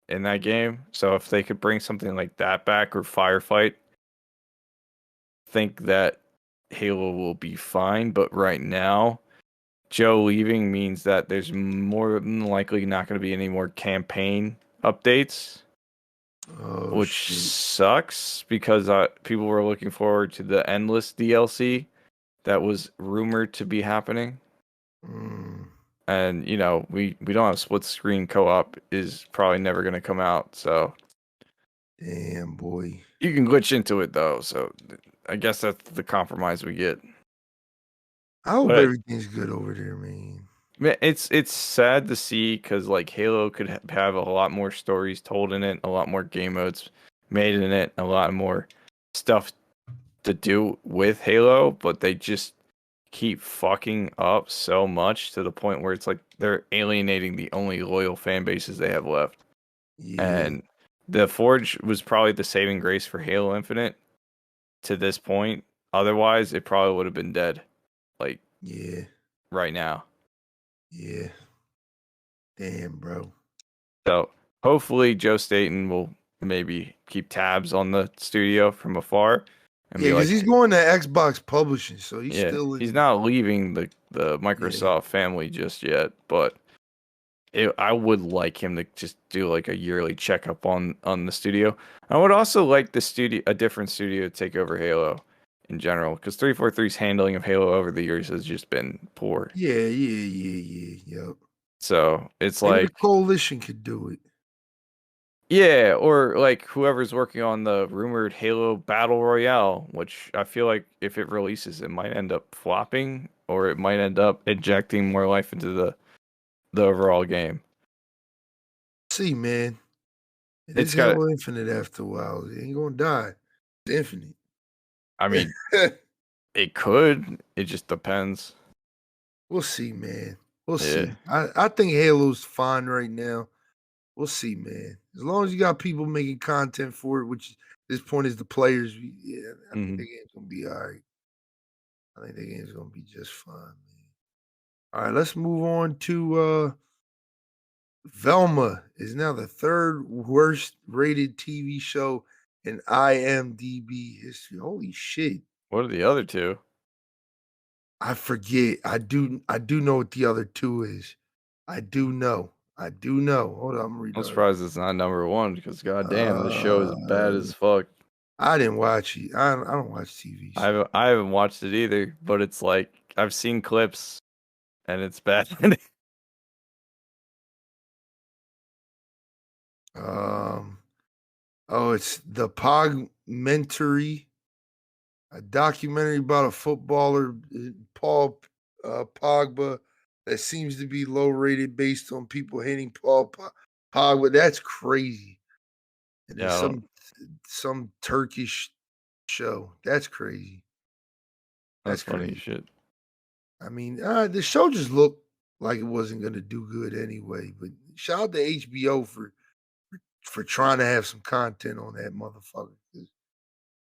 in that game. So if they could bring something like that back or Firefight, think that Halo will be fine. But right now, Joe leaving means that there's more than likely not going to be any more campaign updates, Oh which shit. sucks because people were looking forward to the Endless DLC that was rumored to be happening. And we don't have split screen co-op is probably never going to come out, so Damn, boy. you can glitch into it though, so I guess that's the compromise we get. I hope But everything's good over there, man. it's sad to see because like Halo could have a lot more stories told in it, a lot more game modes made in it, a lot more stuff to do with Halo, but they just keep fucking up so much to the point where it's like they're alienating the only loyal fan bases they have left. Yeah. And the Forge was probably the saving grace for Halo Infinite to this point. Otherwise, it probably would have been dead, like Yeah. right now. Yeah. Damn, bro. So hopefully, Joe Staten will maybe keep tabs on the studio from afar and Yeah, be because like, he's going to Xbox Publishing, so he's yeah, still he's in. not leaving the Yeah. Microsoft family just yet, but I would like him to just do like a yearly checkup on the studio. I would also like a different studio to take over Halo in general, because 343's handling of Halo over the years has just been poor. Yep. So it's Maybe the like, coalition could do it. yeah, or like whoever's working on the rumored Halo Battle Royale, which I feel like if it releases, it might end up flopping, or it might end up injecting more life into the overall game. See, man. It is It's got, Halo Infinite after a while. It ain't gonna die. It's infinite. I mean, it could. It just depends. We'll see, man. We'll Yeah. see. I think Halo's fine right now. We'll see, man. As long as you got people making content for it, which at this point is the players, yeah, I think the game's gonna be all right. I think the game's gonna be just fine, man. All right, let's move on to Velma is now the third worst rated TV show in IMDb history. Holy shit. What are the other two? I forget. I do know what the other two is. I do know. Hold on, I'm I'm reading. surprised it's not number one because goddamn, this show is bad Uh, as fuck. I didn't watch it. I don't watch TV. I haven't watched it either, but it's like I've seen clips and it's bad. Um, oh, it's the Pogmentary. a documentary about a footballer, Paul Pogba, that seems to be low rated based on people hating Pogba. That's crazy. And then Yeah, some Turkish show. That's crazy. that's That's funny as crazy. shit. I mean, the show just looked like it wasn't gonna do good anyway. But shout out to HBO for trying to have some content on that motherfucker. 'Cause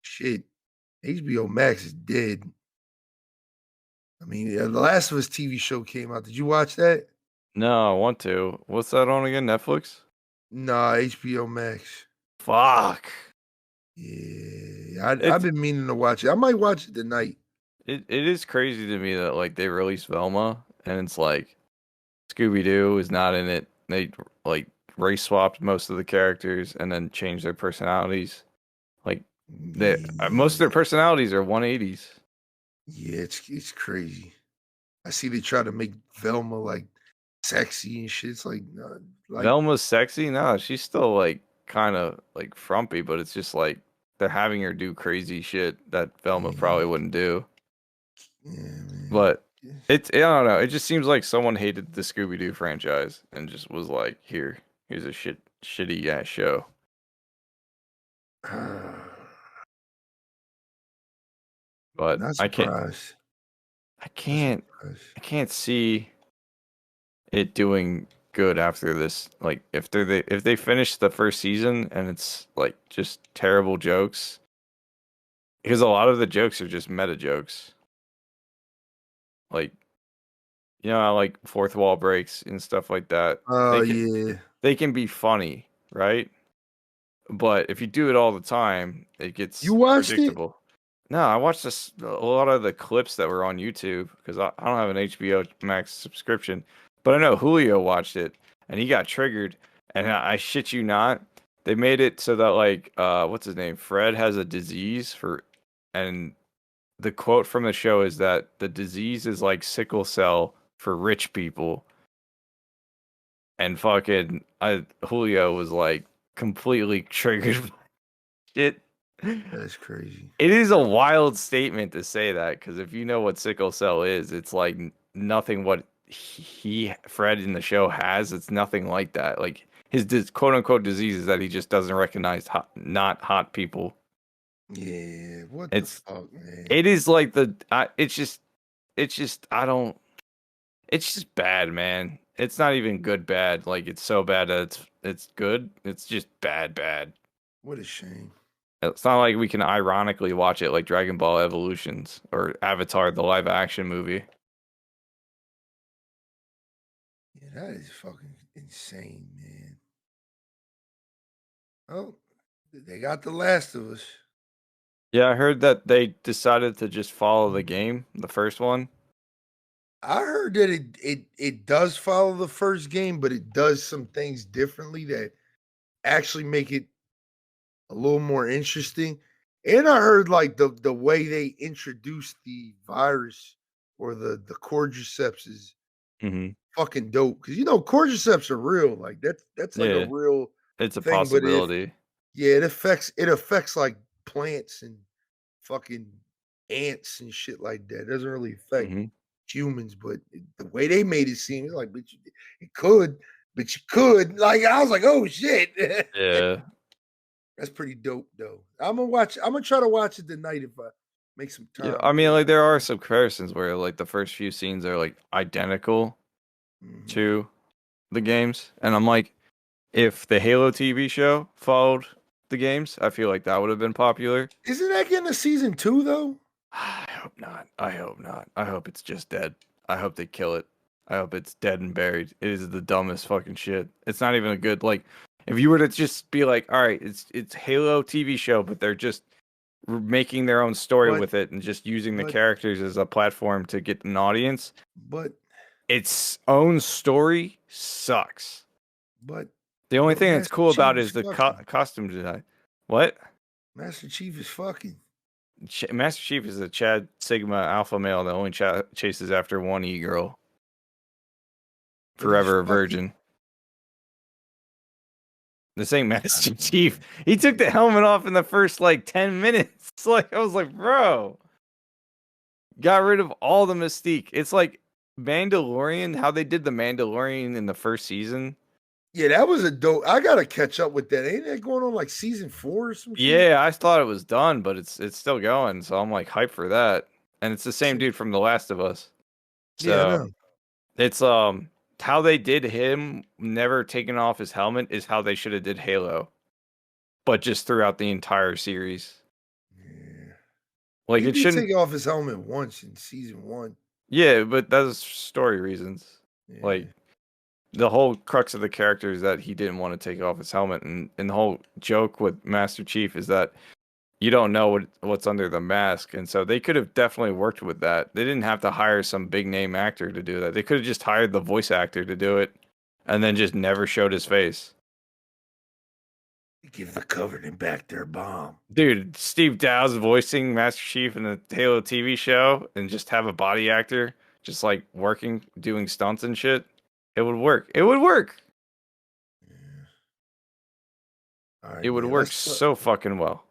shit, HBO Max is dead. I mean, The Last of Us TV show came out. Did you watch that? No, I want to. What's that on again? Netflix? Nah, HBO Max. Fuck. Yeah, I've It's been meaning to watch it. I might watch it tonight. it is crazy to me that like they released Velma and it's like Scooby Doo is not in it. They like race swapped most of the characters and then changed their personalities. Like they most of their Yeah, personalities are 180s. yeah, it's crazy. I see they try to make Velma like sexy and shit. It's like Velma's sexy? No, she's still like kind of like frumpy, but it's just like they're having her do crazy shit that Velma probably yeah, wouldn't do. yeah, man. But I don't know. It just seems like someone hated the Scooby Doo franchise and just was like, here's a shitty ass show. But Not I can't, surprised. I Not can't, surprised. I can't see it doing good after this. Like if they finish the first season and it's like just terrible jokes, because a lot of the jokes are just meta jokes. Like you know how like fourth wall breaks and stuff like that. Oh yeah. They can be funny, right? But if you do it all the time, it You gets watched it? predictable. No, I watched a lot of the clips that were on YouTube because I don't have an HBO Max subscription, but I know Julio watched it and he got triggered. And I shit you not, they made it so that like what's his name? Fred has a disease and the quote from the show is that the disease is like sickle cell for rich people. And fucking Julio was like completely triggered by it. That's crazy. It is a wild statement to say that because if you know what sickle cell is, it's like nothing what Fred in the show has. It's nothing like that. Like his quote unquote disease is that he just doesn't recognize not hot people. Yeah, what the It's fuck, man? it is like it's just I don't. It's just bad, man. It's not even good bad. Like it's so bad that it's good. It's just bad. What a shame. It's not like we can ironically watch it like Dragon Ball Evolutions or Avatar, the live action movie. Yeah, that is fucking insane, man. Oh, they got The Last of Us. Yeah, I heard that they decided to just follow the game, the first one. I heard that it does follow the first game, but it does some things differently that actually make it a little more interesting. And I heard like the way they introduced the virus or the cordyceps is Hmm. fucking dope because cordyceps are real. Like that's like a Yeah, real it's a thing. But if possibility. yeah, it affects like plants and fucking ants and shit like that. It doesn't really affect Hmm. humans, but the way they made it seem, it's like, it could, but you could. Like I was like, oh shit. Yeah. That's pretty dope though. I'm gonna watch. I'm gonna try to watch it tonight if I make some Yeah, time I to mean, do like there are some comparisons where like the first few scenes are like identical it. to the games, and I'm like, if the Halo TV show followed the games, I feel like that would have been popular. Isn't that getting a season 2 though? I hope not. I hope not. I hope it's just dead. I hope they kill it. I hope it's dead and buried. It is the dumbest fucking shit. It's not even a good like. If you were to just be like, all right, it's Halo TV show, but they're just making their own story But with it and just using the but characters as a platform to get an audience. but Its own story sucks. but The only but thing that's Master cool Chief about it is is the fucking. costume design. What? Master Chief is fucking. Master Chief is a Chad Sigma alpha male that only chases after one e-girl. But he's Forever a fucking. virgin. This ain't Master Chief. He took the helmet off in the first like 10 minutes. Like I was like, bro, got rid of all the mystique. It's like Mandalorian, how they did the Mandalorian in the first season. Yeah, that was a dope. I gotta catch up with that. Ain't that going on like season 4 or some shit? Yeah, I thought it was done, but it's still going, so I'm like hyped for that. And it's the same dude from The Last of Us. Yeah, I So know. it's how they did him never taking off his helmet is how they should have did Halo, but just throughout the entire series. Yeah. Like He it did shouldn't. take off his helmet once in season 1. Yeah, but that's story reasons. Yeah. Like the whole crux of the character is that he didn't want to take off his helmet, and the whole joke with Master Chief is that you don't know what's under the mask, and so they could have definitely worked with that. They didn't have to hire some big name actor to do that. They could have just hired the voice actor to do it, and then just never showed his face. Give the Covenant back their bomb. Dude, Steve Dow's voicing Master Chief in the Halo TV show, and just have a body actor just like working, doing stunts and shit. It would work. It would work. Yeah. All right, It would man. work so fucking well.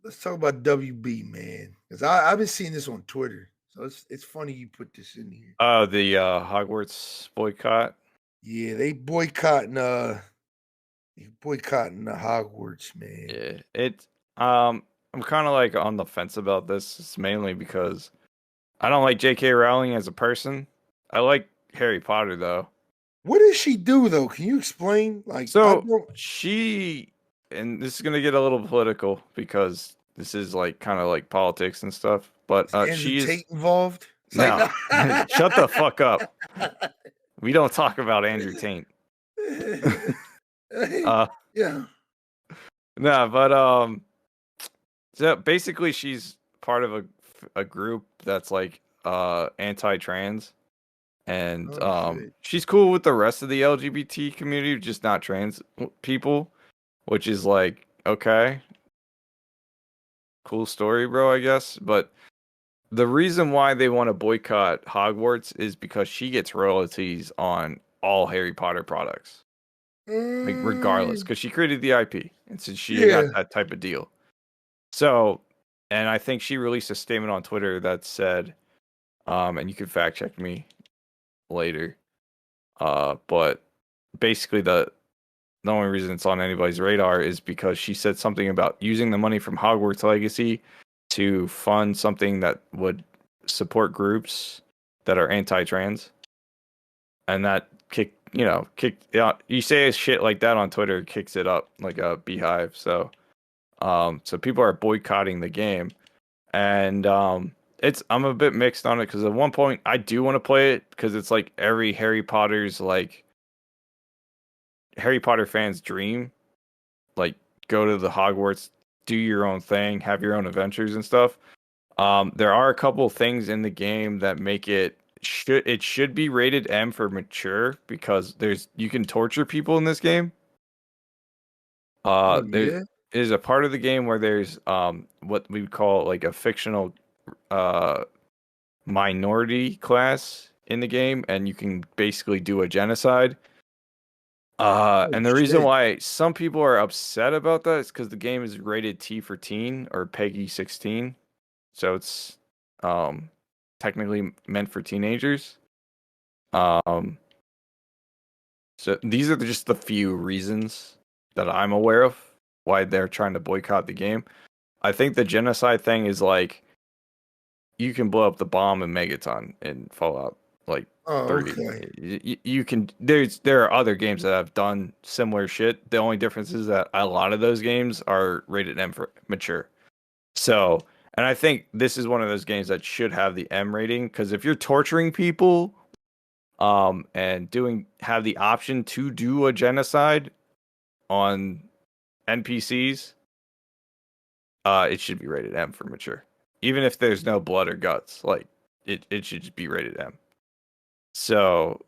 Let's talk about WB, man. Because I've been seeing this on Twitter. So it's funny you put this in here. Oh, the Hogwarts boycott. Yeah, they boycotting the Hogwarts, man. Yeah, I'm kind of like on the fence about this. It's mainly because I don't like J.K. Rowling as a person. I like Harry Potter though. What does she do though? Can you explain? Like I So don't and this is gonna get a little political because this is like kind of like politics and stuff. But is Andrew she is Tate involved? It's like, no. Shut the fuck up. We don't talk about Andrew Tate. Yeah. No, but so basically she's part of a group that's like anti-trans, and Oh shit. she's cool with the rest of the LGBT community, just not trans people, which is like okay, cool story, bro, I guess. But the reason why they want to boycott Hogwarts is because she gets royalties on all Harry Potter products, like regardless, Mm, because she created the IP, and since she got yeah. that type of deal. So, and I think she released a statement on Twitter that said, and you can fact check me later, but basically the only reason it's on anybody's radar is because she said something about using the money from Hogwarts Legacy to fund something that would support groups that are anti-trans, and that kicked out. You say shit like that on Twitter, it kicks it up like a beehive. So, so people are boycotting the game, and I'm a bit mixed on it because at one point I do want to play it because it's like every Harry Potter's like Harry Potter fans' dream, like go to the Hogwarts, do your own thing, have your own adventures and stuff. There are a couple things in the game that make it should be rated M for mature because you can torture people in this game. Oh There yeah. is a part of the game where there's what we would call like a fictional uh minority class in the game, and you can basically do a genocide. Oh And the reason shit. why some people are upset about that is because the game is rated T for teen or Peggy 16, so it's um technically meant for teenagers. Um, so these are just the few reasons that I'm aware of why they're trying to boycott the game. I think the genocide thing is like you can blow up the bomb in Megaton in Fallout like Oh, 30. okay. You can there are other games that have done similar shit. The only difference is that a lot of those games are rated M for mature. So, and I think this is one of those games that should have the M rating because if you're torturing people and have the option to do a genocide on NPCs, it should be rated M for mature. Even if there's no blood or guts, like it should just be rated M. So,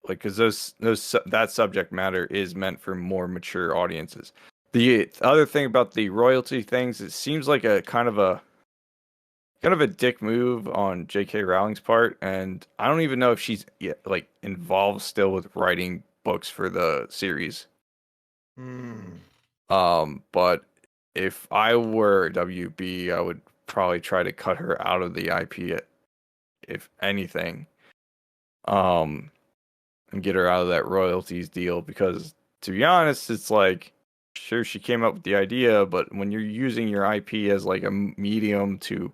like, because that subject matter is meant for more mature audiences. The other thing about the royalty things, it seems like a kind of a dick move on J.K. Rowling's part, and I don't even know if she's yet, like involved still with writing books for the series. Mm. But if I were WB, I would probably try to cut her out of the IP, if anything, and get her out of that royalties deal. Because to be honest, it's like, sure, she came up with the idea, but when you're using your IP as like a medium to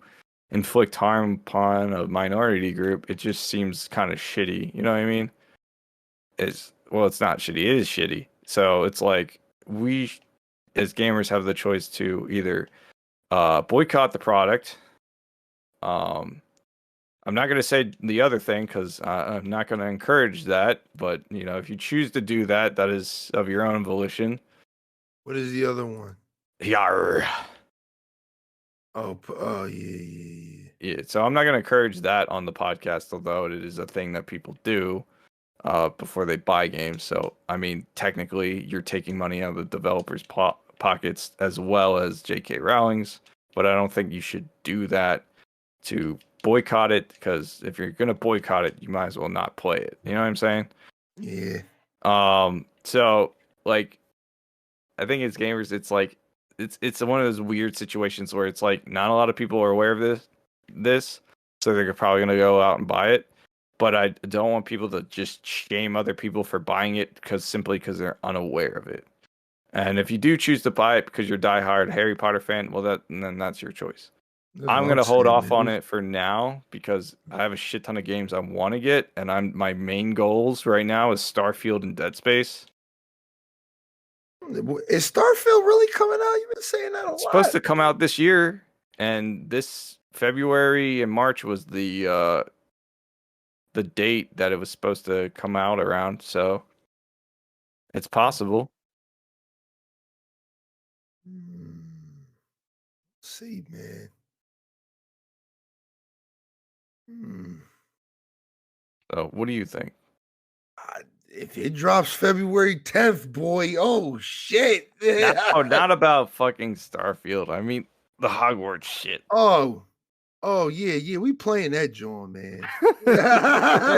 inflict harm upon a minority group, it just seems kind of shitty. You know what I mean? It's not shitty. It is shitty. So it's like we as gamers have the choice to either boycott the product. Um, I'm not going to say the other thing because I'm not going to encourage that. But if you choose to do that, that is of your own volition. What is the other one? Yar. Oh yeah. Yeah. So I'm not going to encourage that on the podcast, although it is a thing that people do before they buy games. So I mean, technically, you're taking money out of the developers' pockets as well as J.K. Rowling's. But I don't think you should do that to boycott it, because if you're gonna boycott it, you might as well not play it. You know what I'm saying? Yeah. So like, I think as gamers, it's like it's one of those weird situations where it's like not a lot of people are aware of this, so they're probably gonna go out and buy it. But I don't want people to just shame other people for buying it simply because they're unaware of it. And if you do choose to buy it because you're a diehard Harry Potter fan, well, then that's your choice. That's I'm what gonna hold saying, off on man. it for now because I have a shit ton of games I want to get, and my main goals right now is Starfield and Dead Space. Is Starfield really coming out? You've been saying that a It's lot. supposed to come out this year, and this February and March was the date that it was supposed to come out around. So it's possible. See, man. So what do you think? If it drops February 10th, boy, oh shit. No, not about fucking Starfield. I mean the Hogwarts shit. Oh yeah, we playing that joint, man.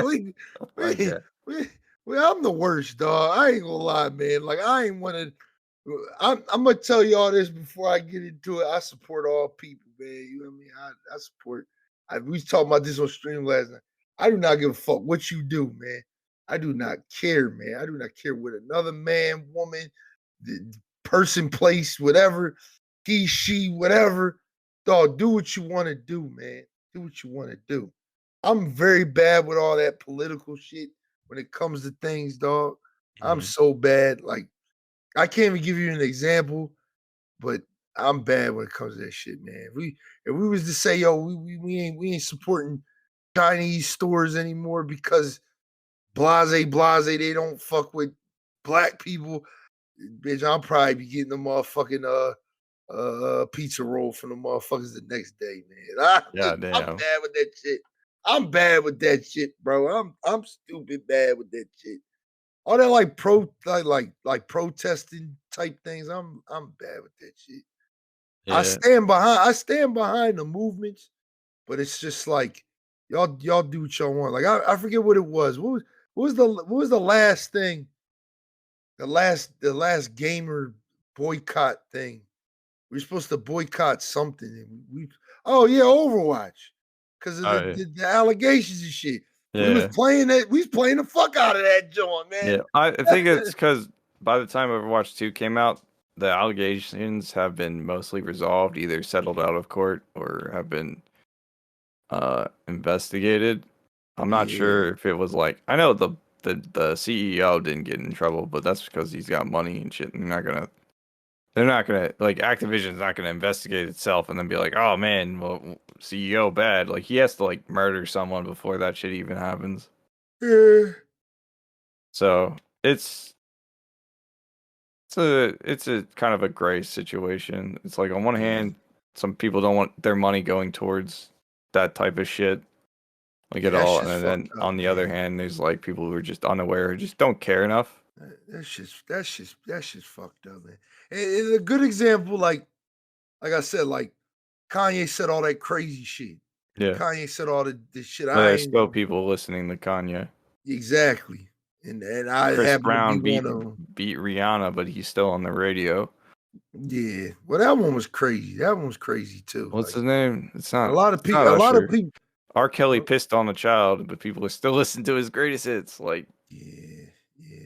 we, Oh my we, god. I'm the worst, dog. I ain't gonna lie, man. Like I ain't wanna. I'm gonna tell y'all this before I get into it. I support all people, man. You know what I mean? I support. We was talking about this on stream last night. I do not give a fuck what you do, man. I do not care, man. I do not care what another man, woman, person, place, whatever, he, she, whatever. Dog, do what you want to do, man. Do what you want to do. I'm very bad with all that political shit when it comes to things, dog. I'm so bad. Like, I can't even give you an example, but I'm bad when it comes to that shit, man. If we was to say, yo, we ain't supporting Chinese stores anymore because blase, they don't fuck with black people, bitch, I'll probably be getting the motherfucking pizza roll from the motherfuckers the next day, man. I'm Damn. bad with that shit. I'm bad with that shit, bro. I'm stupid bad with that shit. All that like protesting type things. I'm bad with that shit. Yeah. I stand behind the movements, but it's just like y'all do what y'all want. Like I forget what it was. What was the last thing? The last gamer boycott thing. We're supposed to boycott something. And oh yeah, Overwatch. Because of Oh yeah. the allegations and shit. We was Yeah. playing that, we was playing the fuck out of that joint, man. Yeah. I think it's because by the time Overwatch 2 came out, the allegations have been mostly resolved, either settled out of court or have been investigated. I'm not Yeah. sure if it was like, I know the CEO didn't get in trouble, but that's because he's got money and shit, and they're not gonna, like, Activision's not gonna investigate itself and then be like, oh man, well, CEO bad. Like, he has to like murder someone before that shit even happens. Yeah. So it's a kind of a gray situation. It's like, on one hand, some people don't want their money going towards that type of shit, like, Yeah, at that all, shit's and then fucked up, on the other man. hand, there's like people who are just unaware, who just don't care enough. That shit's fucked up, man. And a good example, like I said, like Kanye said all that crazy shit. Yeah, Kanye said all the shit. but I there's ain't still people listening to Kanye. exactly. and I Chris happen to be Brown one of them. beat Rihanna, but he's still on the radio. Yeah, well, that one was crazy. That one was crazy too. What's Like his name? It's a not. lot of It's not people, a lot of Usher. people. R. Kelly pissed on a child, but people are still listening to his greatest hits. Like, Yeah, yeah.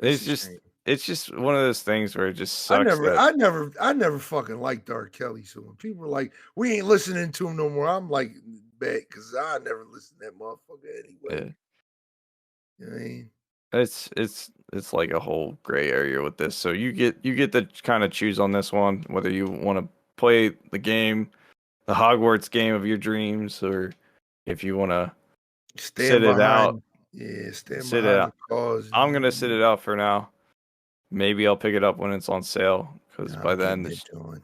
It's it's a just, shame. it's just one of those things where it just I sucks never, that. I never, I never fucking liked R. Kelly. So when people are like, "We ain't listening to him no more," I'm like, "Bet," because I never listened to that motherfucker anyway. Yeah, You know what I mean? it's like a whole gray area with this. So you get to kind of choose on this one whether you want to play the game, the Hogwarts game of your dreams, or if you want to sit Stand it out. behind, yeah, stand Sit it behind the out. cause. I'm gonna sit it out for now. Maybe I'll pick it up when it's on sale because Nah, by I'm getting then that joint.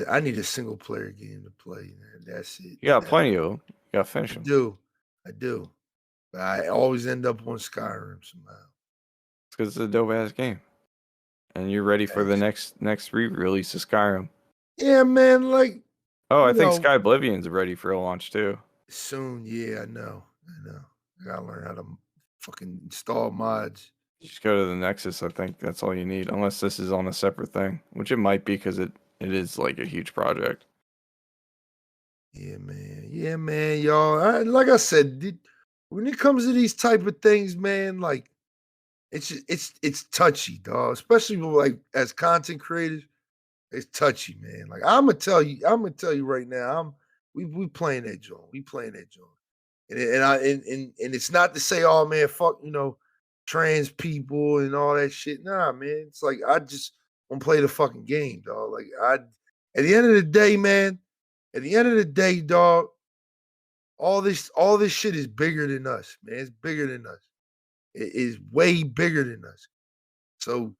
I need a single player game to play, man. That's it. you got plenty of them. You got to finish I them. do, I do. But I always end up on Skyrim somehow. It's because it's a dope ass game, and you're ready for the Thanks. next re-release of Skyrim. Yeah, man. Like Oh, I you think know, Sky Oblivion's ready for a launch too. soon. Yeah, I know. I know. I gotta learn how to fucking install mods. Just go to the Nexus. I think that's all you need, unless this is on a separate thing, which it might be because it is like a huge project. Yeah, man. Yeah, man. Y'all, like I said, when it comes to these type of things, man, like it's touchy, dog. Especially with, like as content creators, it's touchy, man. Like I'm gonna tell you right now, we playing that joint. We playing that joint. And it's not to say, oh man, fuck, trans people and all that shit. Nah, man. It's like I just want to play the fucking game, dog. Like at the end of the day, man, at the end of the day, dog, all this shit is bigger than us, man. It's bigger than us. It is way bigger than us. So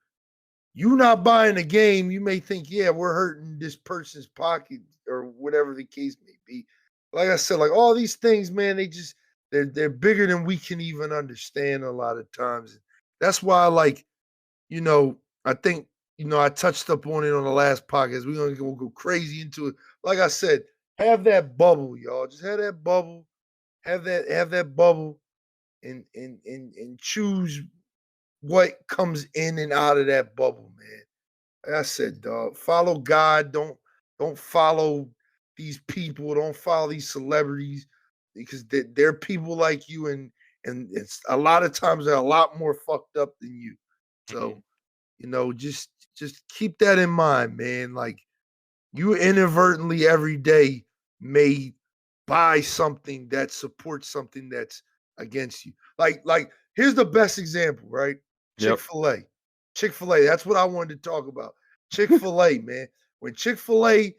you not buying a game, you may think, yeah, we're hurting this person's pocket or whatever the case may be. Like I said, like all these things, man, they're bigger than we can even understand a lot of times. That's why, like, I think, I touched up on it on the last podcast. We'll go crazy into it. Like I said, have that bubble, y'all. Just have that bubble, have that bubble and choose what comes in and out of that bubble, man. Like I said, dog, follow God. Don't follow these people. Don't follow these celebrities because they're people like you, and it's a lot of times they're a lot more fucked up than you. Mhm. So just keep that in mind, man. Like you inadvertently every day may buy something that supports something that's against you. Like here's the best example, right? Yep. Chick-fil-A. Chick-fil-A, that's what I wanted to talk about. Chick-fil-A, man. When Chick-fil-A,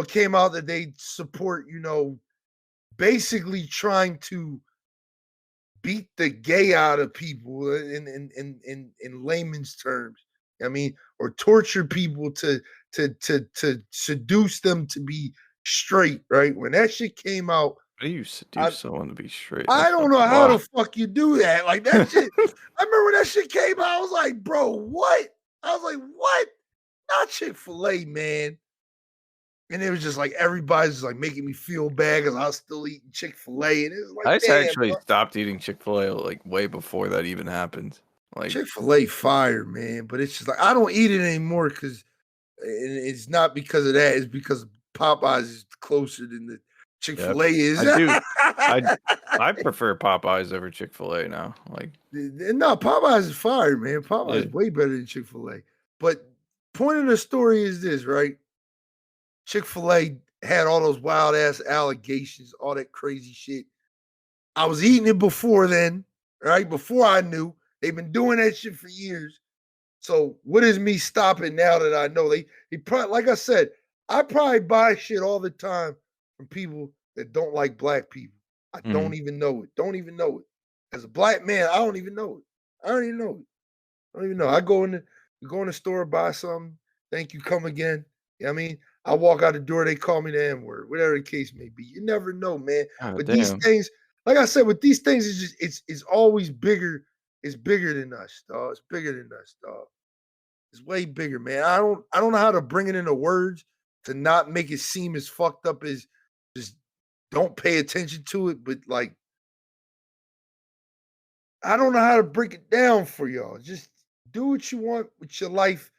came out that they support, basically trying to beat the gay out of people in layman's terms. I mean, or torture people to seduce them to be straight, right? When that shit came out, How do you seduce I someone to be straight? I That's don't know fucking how wild. the fuck you do that. Like that shit. I remember when that shit came out, I was like, bro, what? I was like, what? Not Chick-fil-A, man. And it was just like everybody's just like making me feel bad because I was still eating Chick-fil-A. And it was like, I just damn, actually bro. stopped eating Chick-fil-A like way before that even happened. Like, Chick-fil-A fire, man. But it's just like I don't eat it anymore because it's not because of that. It's because Popeyes is closer than the yep, Chick-fil-A is. I do. I prefer Popeyes over Chick-fil-A now. Like, No, Popeyes is fire, man. Popeyes yeah, is way better than Chick-fil-A. But point of the story is this, right? Chick-fil-A had all those wild ass allegations, all that crazy shit. I was eating it before then, right? Before I knew. They've been doing that shit for years. So what is me stopping now that I know they probably, like I said, I probably buy shit all the time from people that don't like black people. I mhm. don't even know it. Don't even know it. As a black man, I don't even know it. I don't even know it. I don't even know. I go in the store, buy something. Thank you, come again. You know what I mean? I walk out the door, they call me the N-word, whatever the case may be. You never know, man. God But these damn. things, like I said, with these things, it's always bigger. It's bigger than us, dog. It's bigger than us, dog. It's way bigger, man. I don't know how to bring it into words to not make it seem as fucked up as just don't pay attention to it, but like I don't know how to break it down for y'all. Just do what you want with your life.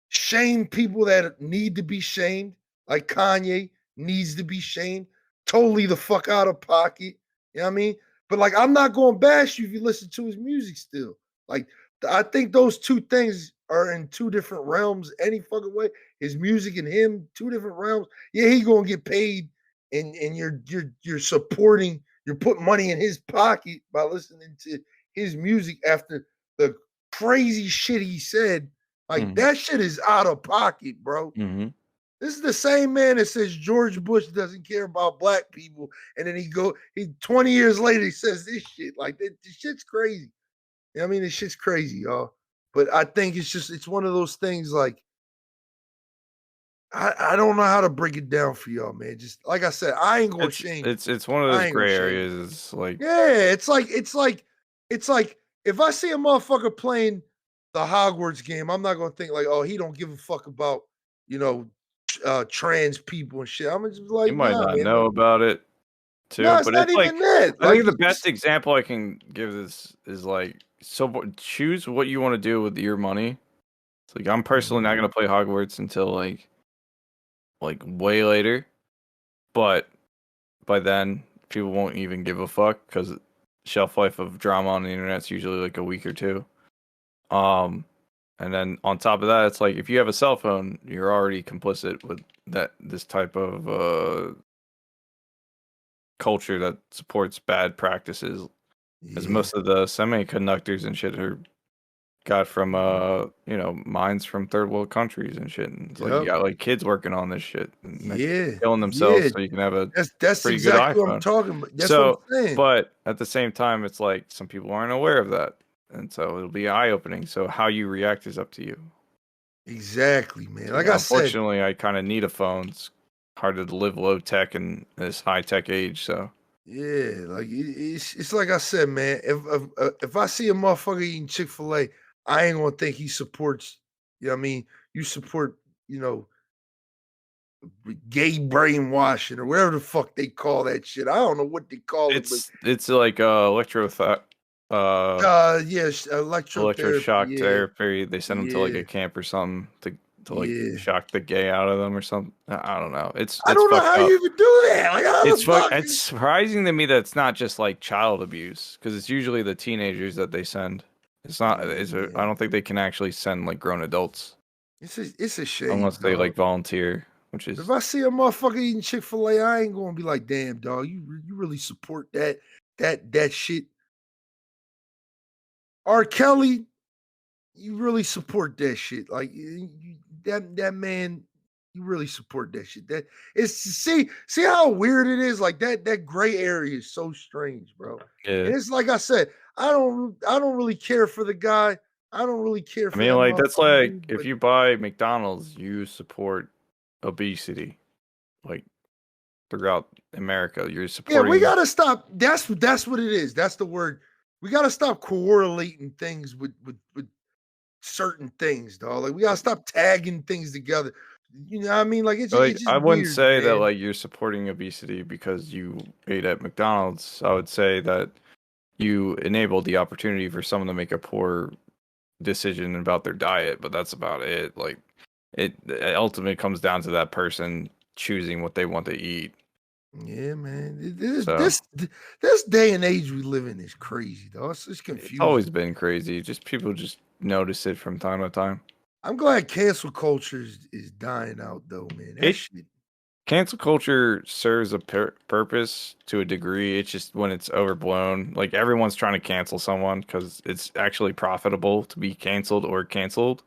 Shame people that need to be shamed, like Kanye needs to be shamed, totally the fuck out of pocket. You know what I mean? But like, I'm not going to bash you if you listen to his music still. Like, I think those two things are in two different realms any fucking way. His music and him, two different realms. Yeah, he gonna get paid, and you're supporting, you're putting money in his pocket by listening to his music after the crazy shit he said. Like Mhm. that shit is out of pocket, bro. Mhm. This is the same man that says George Bush doesn't care about black people, and then he 20 years later he says this shit. Like this shit's crazy. You know what I mean, this shit's crazy, y'all. But I think it's one of those things like I don't know how to break it down for y'all, man. Just like I said, I ain't gonna It's shame you. it's it's one of those I ain't gonna gray shame you. areas. It's like Yeah, it's like if I see a motherfucker playing the Hogwarts game, I'm not gonna think like, oh, he don't give a fuck about you know trans people and shit. I'm just you like, might nah, not man. know Like, about it no, too, it's but not it's like even that. I Like, think the best example I can give this is like choose what you want to do with your money. It's like I'm personally not gonna play Hogwarts until like way later, but by then people won't even give a fuck because shelf life of drama on the internet's usually like a week or two. Um, and then on top of that, it's like if you have a cell phone, you're already complicit with this type of culture that supports bad practices. As yeah, most of the semiconductors and shit are got from mines from third world countries and shit. And it's like you yep, got like kids working on this shit and they're yeah, killing yeah. themselves so you can have a That's pretty good exactly what I'm iPhone. talking about. That's what So, I'm saying. but at the same time, it's like some people aren't aware of that. And so it'll be eye opening. So how you react is up to you. Exactly, man. Like, Like I said, unfortunately, I kind of need a phone. It's hard to live low tech in this high tech age. So, yeah, like it's like I said, man. If I see a motherfucker eating Chick-fil-A, I ain't gonna think he supports. You know what I mean? You support, you know, gay brainwashing or whatever the fuck they call that shit. I don't know what they call it, but it's like uh yes, electrotherapy. electroshock Yeah, therapy. They send them to like yeah, a camp or something to like yeah. shock the gay out of them or something. I don't know. I It's don't know fucked how you up. even do that. Like, how the fuck? It's surprising to me that it's not just like child abuse because it's usually the teenagers that they send. It's not. I Yeah, don't think they can actually send like grown adults it's a shame, unless they dog. like volunteer, which If is I see a motherfucker eating Chick-fil-A, I ain't gonna be like, damn, dog, you really support that shit. R. Kelly, you really support that shit. Like that man, you really support that shit. That it's see how weird it is. Like that gray area is so strange, bro. yeah. And it's like I said, I don't really care for the guy. I don't really care I for mean, that like that's motherfucking like dude. if But you buy McDonald's, you support obesity, like throughout America. You're yeah, we supporting. gotta stop. That's what it is. That's the word. We gotta stop correlating things with certain things, dog. Like we gotta stop tagging things together. You know what I mean? Like Like, it's just I wouldn't weird, say that man. like you're supporting obesity because you ate at McDonald's. I would say that you enabled the opportunity for someone to make a poor decision about their diet, but that's about it. Like it ultimately comes down to that person choosing what they want to eat. Yeah, man. This So this this day and age we live in is crazy, though. It's it's confusing. always been crazy. Just people just notice it from time to time. I'm glad cancel culture is dying out, though, man. That It shit. Cancel culture serves a purpose to a degree. It's just when it's overblown. Like everyone's trying to cancel someone because it's actually profitable to be canceled or canceled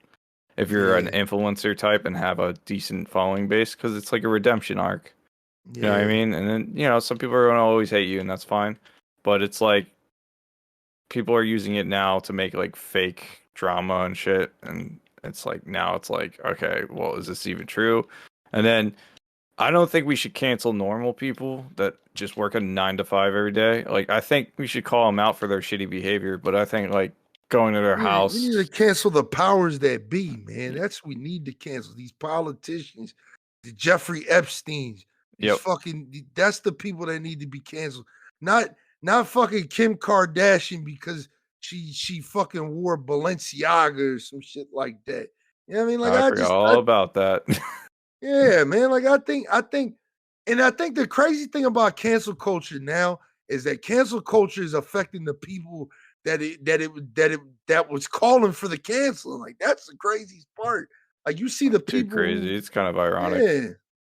if you're an Yeah, influencer type and have a decent following base because it's like a redemption arc. You know what I yeah, mean? And then, some people are going to always hate you and that's fine. But it's like people are using it now to make like fake drama and shit. And it's like, now it's like, okay, well, is this even true? And then I don't think we should cancel normal people that just work a 9 to 5 every day. Like, I think we should call them out for their shitty behavior, but I think like going to their we need to house. cancel the powers that be, man. That's what we need to cancel. These politicians, the Jeffrey Epsteins, these Yep. fucking. That's the people that need to be canceled. Not fucking Kim Kardashian because she fucking wore Balenciaga or some shit like that. You know what I mean? Like I forgot all about that. yeah, man. Like I think the crazy thing about cancel culture now is that cancel culture is affecting the people that was calling for the canceling. Like that's the craziest part. Like you see the Too people crazy. who, It's kind of ironic. yeah,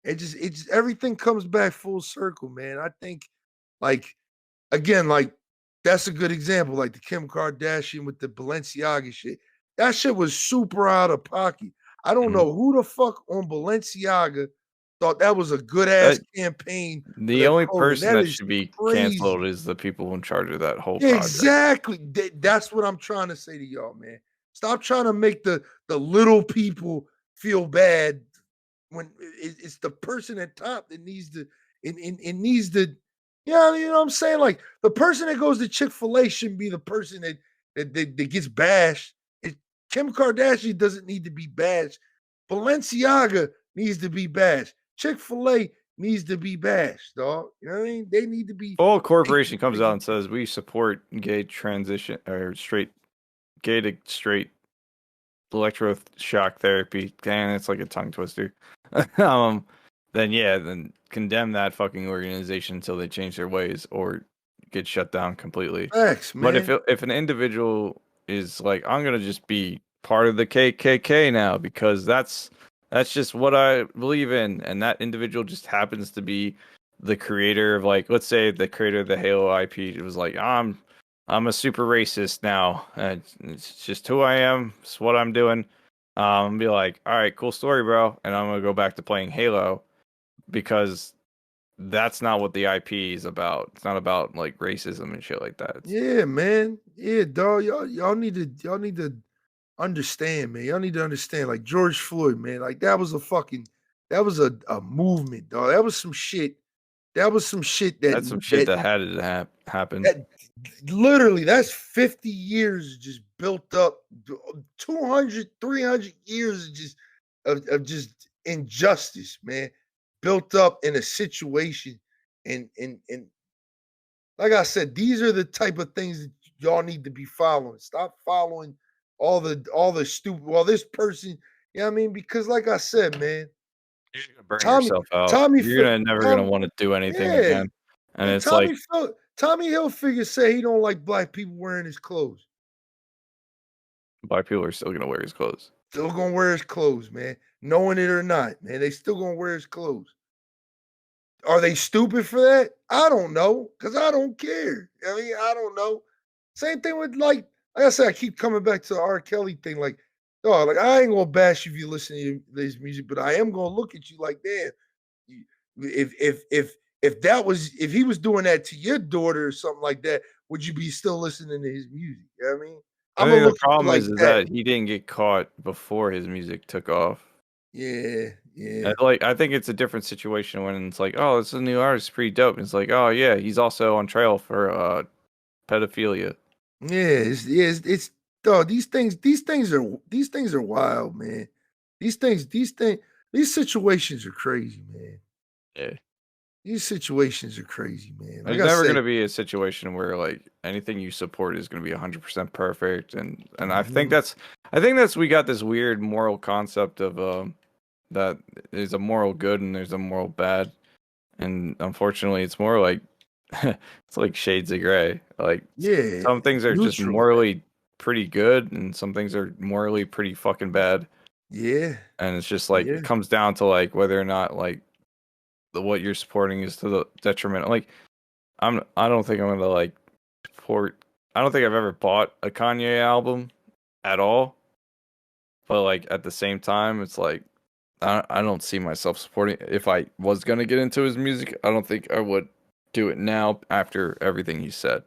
it just everything comes back full circle, man. I think like again, like that's a good example. Like the Kim Kardashian with the Balenciaga shit. That shit was super out of pocket. I don't Mhm. know who the fuck on Balenciaga thought that was a good ass That campaign for the their only clothing. person That that is should be canceled crazy. is the people in charge of that whole project. Exactly. That's what I'm trying to say to y'all, man. Stop trying to make the little people feel bad when it's the person at top that needs to it needs to yeah, you know what I'm saying? Like the person that goes to Chick-fil-A shouldn't be the person that gets bashed. Kim Kardashian doesn't need to be bashed. Balenciaga needs to be bashed. Chick-fil-A needs to be bashed, dog. You know what I mean? They need to be Full taken corporation comes out freaking and says we support gay transition or gay to straight electroshock therapy. And it's like a tongue twister. um, then condemn that fucking organization until they change their ways or get shut down completely. facts, But man. if an individual is like, I'm gonna just be part of the KKK now because that's just what I believe in, and that individual just happens to be the creator of, like, let's say the creator of the Halo IP. It was like, I'm a super racist now. It's just who I am. It's what I'm doing. Be like, all right, cool story, bro, and I'm gonna go back to playing Halo because that's not what the IP is about. It's not about like racism and shit like that. Yeah, man. Yeah, dog. Y'all need to understand, man. Y'all need to understand. Like George Floyd, man. Like that was a movement, dog. That was some shit. That was some shit That's some shit that had to happen. that literally that's 50 years just built up 200 300 years of just injustice, man, built up in a situation and like I said, these are the type of things that y'all need to be following. Stop following all the stupid. Well, this person, you know what I mean? Because like I said, man, You're gonna burn Tommy, yourself out. Tommy, You're gonna never gonna Tom, want to do anything yeah, again. And and it's like, Tommy Hilfiger say he don't like black people wearing his clothes. black people are still gonna wear his clothes. Still gonna wear his clothes, man. Knowing it or not, man, they still gonna wear his clothes. Are they stupid for that? I don't know, because I don't care. I mean, I don't know. Same thing with like I said, I keep coming back to the R. Kelly thing. Like, oh, like I ain't gonna bash you if you listen to this music, but I am gonna look at you like, damn, if he was doing that to your daughter or something like that, would you be still listening to his music? You know what I mean? I I'm gonna think the look at you problem like is that. that he didn't get caught before his music took off. Yeah, yeah, And, like, I think it's a different situation when it's like, oh, this is a new artist, pretty dope. And it's like, oh yeah, he's also on trail for pedophilia. it's dog. These things are wild, man. These situations are crazy, man. Yeah. These situations are crazy, man. Like There's I never said, gonna be a situation where like anything you support is gonna be 100% perfect, and mhm, I think that's we got this weird moral concept of that is a moral good and there's a moral bad, and unfortunately it's more like it's like shades of gray. Like yeah, some things are just neutral. morally pretty good and some things are morally pretty fucking bad, Yeah, and it's just like yeah, it comes down to like whether or not like what you're supporting is to the detriment. Like I don't think I'm gonna like support. I don't think I've ever bought a Kanye album at all. But like at the same time, it's like I don't see myself supporting. If I was gonna get into his music, I don't think I would do it now after everything he said.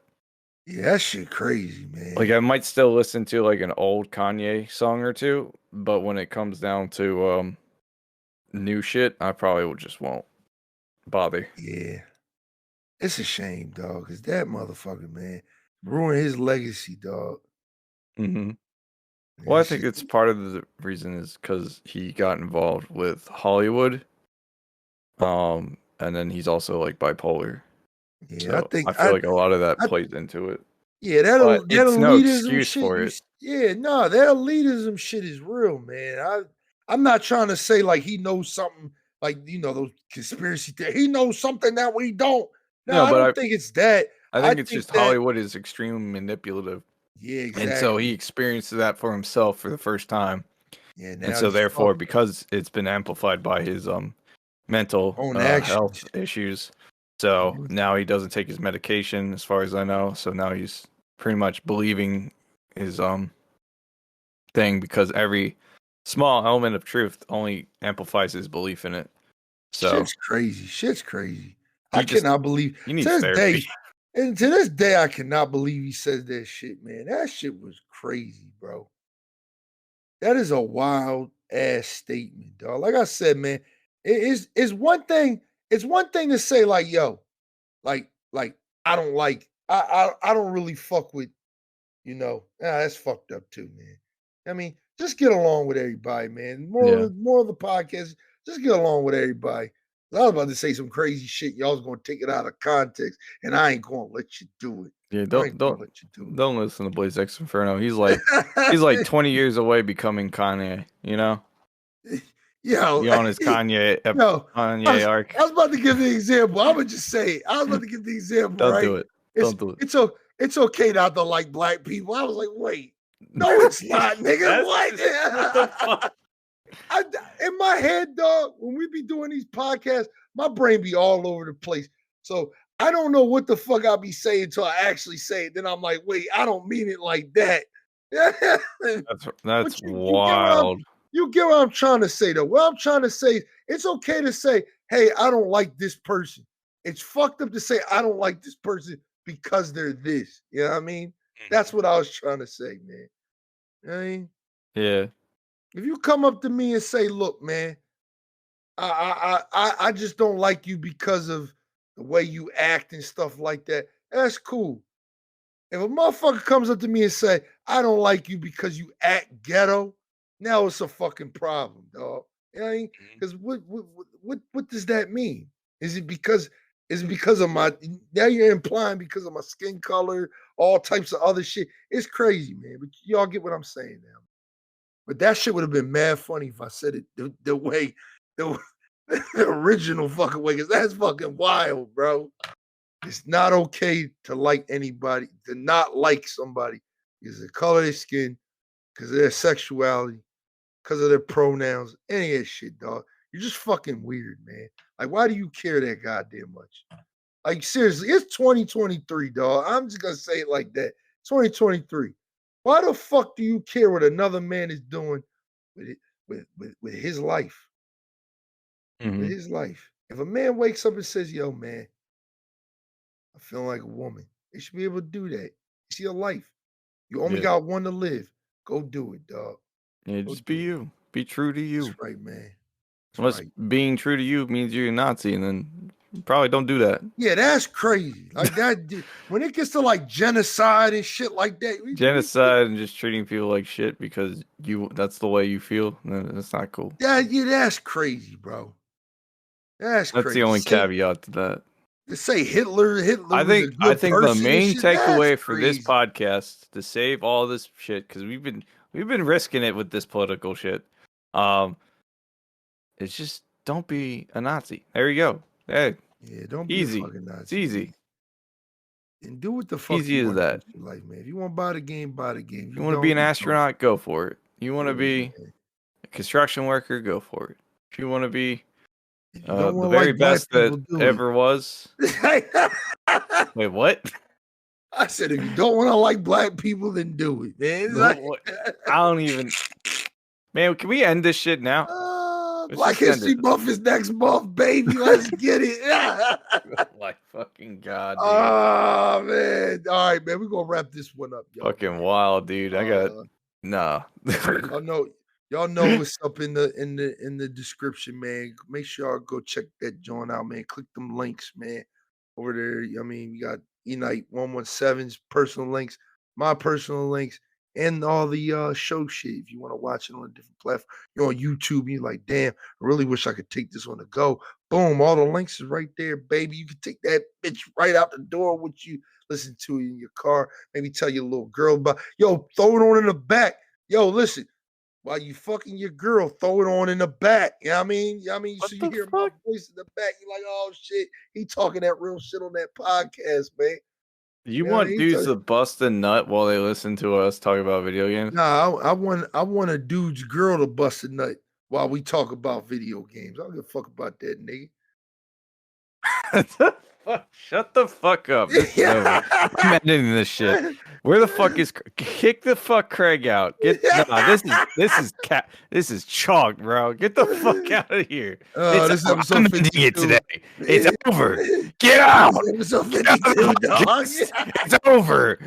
yeah. That shit crazy, Like man. I might still listen to like an old Kanye song or two, but when it comes down to new shit, I probably just won't bother. Yeah, it's a shame, dog, because that motherfucker, man, ruined his legacy, dog. hmm Well, Yeah, I that think shit. it's part of the reason is because he got involved with Hollywood. And then he's also like bipolar. Yeah, So I feel like a lot of that I plays into it. Yeah, but that it's no elitism excuse shit. for it. No, that elitism shit is real, man. I'm not trying to say like he knows something, like those conspiracy theories. He knows something that we don't. No, No, I but don't think it's that. I I think it's think just that Hollywood is extremely manipulative, yeah, and so he exactly. experienced that for himself for the first time, Yeah, and now so he's therefore, fucked. because it's been amplified by his mental Own actions. health issues, so Mhm. now he doesn't take his medication, as far as I know. So now he's pretty much believing his thing because every small element of truth only amplifies his belief in it. So Shit's crazy. Shit's crazy. I he just cannot believe he to needs this therapy. day, and to this day, I cannot believe he says that shit, man. That shit was crazy, bro. That is a wild ass statement, dog. Like I said, man, it's one thing. It's one thing to say like, yo, like I don't like I don't really fuck with that's fucked up too, man. I mean, just get along with everybody, man. Yeah, More of the podcast, just get along with everybody. I was about to say some crazy shit. Y'all was gonna take it out of context, and I ain't gonna let you do it. yeah. I ain't gonna Don't let you do don't listen to BLAZEdxENFERNO. He's like it. 20 years away becoming Kanye. You know, Yo, you on his yo, Kanye arc. I was about to give the example. I'm gonna just say, I was about to give the example, Don't right? do it. It's Don't do it. it's o- it's okay not to like black people. I was like, wait, no, it's not, nigga. That's What? just, what the fuck? In my head, dog, when we be doing these podcasts, my brain be all over the place. So I don't know what the fuck I'll be saying until I actually say it. Then I'm like, wait, I don't mean it like that. That's But you get what wild. I'm trying to say though. What I'm trying to say, it's okay to say, hey, I don't like this person. It's fucked up to say I don't like this person because they're this. You know what I mean? That's what I was trying to say, man. You know what I mean, Yeah. if you come up to me and say, look, man, I just don't like you because of the way you act and stuff like that. That's cool. If a motherfucker comes up to me and say, I don't like you because you act ghetto, now it's a fucking problem, dog. You know what I mean? Because what does that mean? Is it because of my now you're implying because of my skin color, all types of other shit? It's crazy, man. But y'all get what I'm saying now. But that shit would have been mad funny if I said it the way the, the original fucking way, because that's fucking wild, bro. It's not okay to like anybody, to not like somebody because of the color of their skin, because of their sexuality, because of their pronouns, any of that shit, dog. You're just fucking weird, man. Like, why do you care that goddamn much? Like, seriously, it's 2023, dog. I'm just gonna say it like that. 2023. Why the fuck do you care what another man is doing with it, with his life? With Hmm. his life. If a man wakes up and says, yo, man, I feel like a woman. They should be able to do that. It's your life. You only Yeah. got one to live. Go do it, dog. Yeah. Go Just be do it. you. Be true to That's you. right, man. That's Unless right. being true to you means you're a Nazi, and then probably don't do that. Yeah, that's crazy. Like that, when it gets to like genocide and shit like that, Genocide and just treating people like shit because that's the way you feel. No, that's not cool. that's crazy, bro. That's That's the crazy. only caveat to that. To say Hitler I was a think I good think the person and main shit, that's takeaway for this crazy. podcast to save all this shit, because we've been risking it with this political shit. Um, it's just don't be a Nazi. There you go. Hey, Yeah, don't be a easy. fucking It's Nazi, man. easy. And do what the fuck Easy you as want to do that. with your life, man. If you want to buy the game, buy the game. If You you want to be don't, an you don't. astronaut, go for it. You want to Yeah, be man. a construction worker, go for it. If you want to be If you don't the want to very like black best that people, do it. ever was. Wait, what? I said, if you don't want to like black people, then do it, man. It's like, What? I don't even. Man, can we end this shit now? Let's Black just end History it. Month is next month, baby. Let's get it. Like fucking god, dude. Oh man. All right, man. We're gonna wrap this one up, y'all, Fucking man. wild, dude. I got Uh nah. y'all know y'all know what's up in the description, man. Make sure y'all go check that joint out, man. Click them links, man. Over there. I mean, we got Eknight117's personal links, my personal links, and all the show shit. If you want to watch it on a different platform, you're on YouTube, and you're like, damn, I really wish I could take this on the go. Boom, all the links is right there, baby. You can take that bitch right out the door with you. Listen to it in your car. Maybe tell your little girl about, yo, throw it on in the back. Yo, listen, while you fucking your girl, throw it on in the back. You know what I mean? What So you the hear my fuck? voice in the back, you're like, oh shit, he talking that real shit on that podcast, man. You You know what I want mean? dudes to bust a nut while they listen to us talk about video games? Nah, I want a dude's girl to bust a nut while we talk about video games. I don't give a fuck about that, nigga. Shut the fuck up. This is over. I'm editing this shit. Where the fuck is kick the fuck Craig out? This is chalk, bro. Get the fuck out of here. This episode I'm ending 52. it today. It's over. Get out. This episode Get out of 52, the dog. podcast. It's over.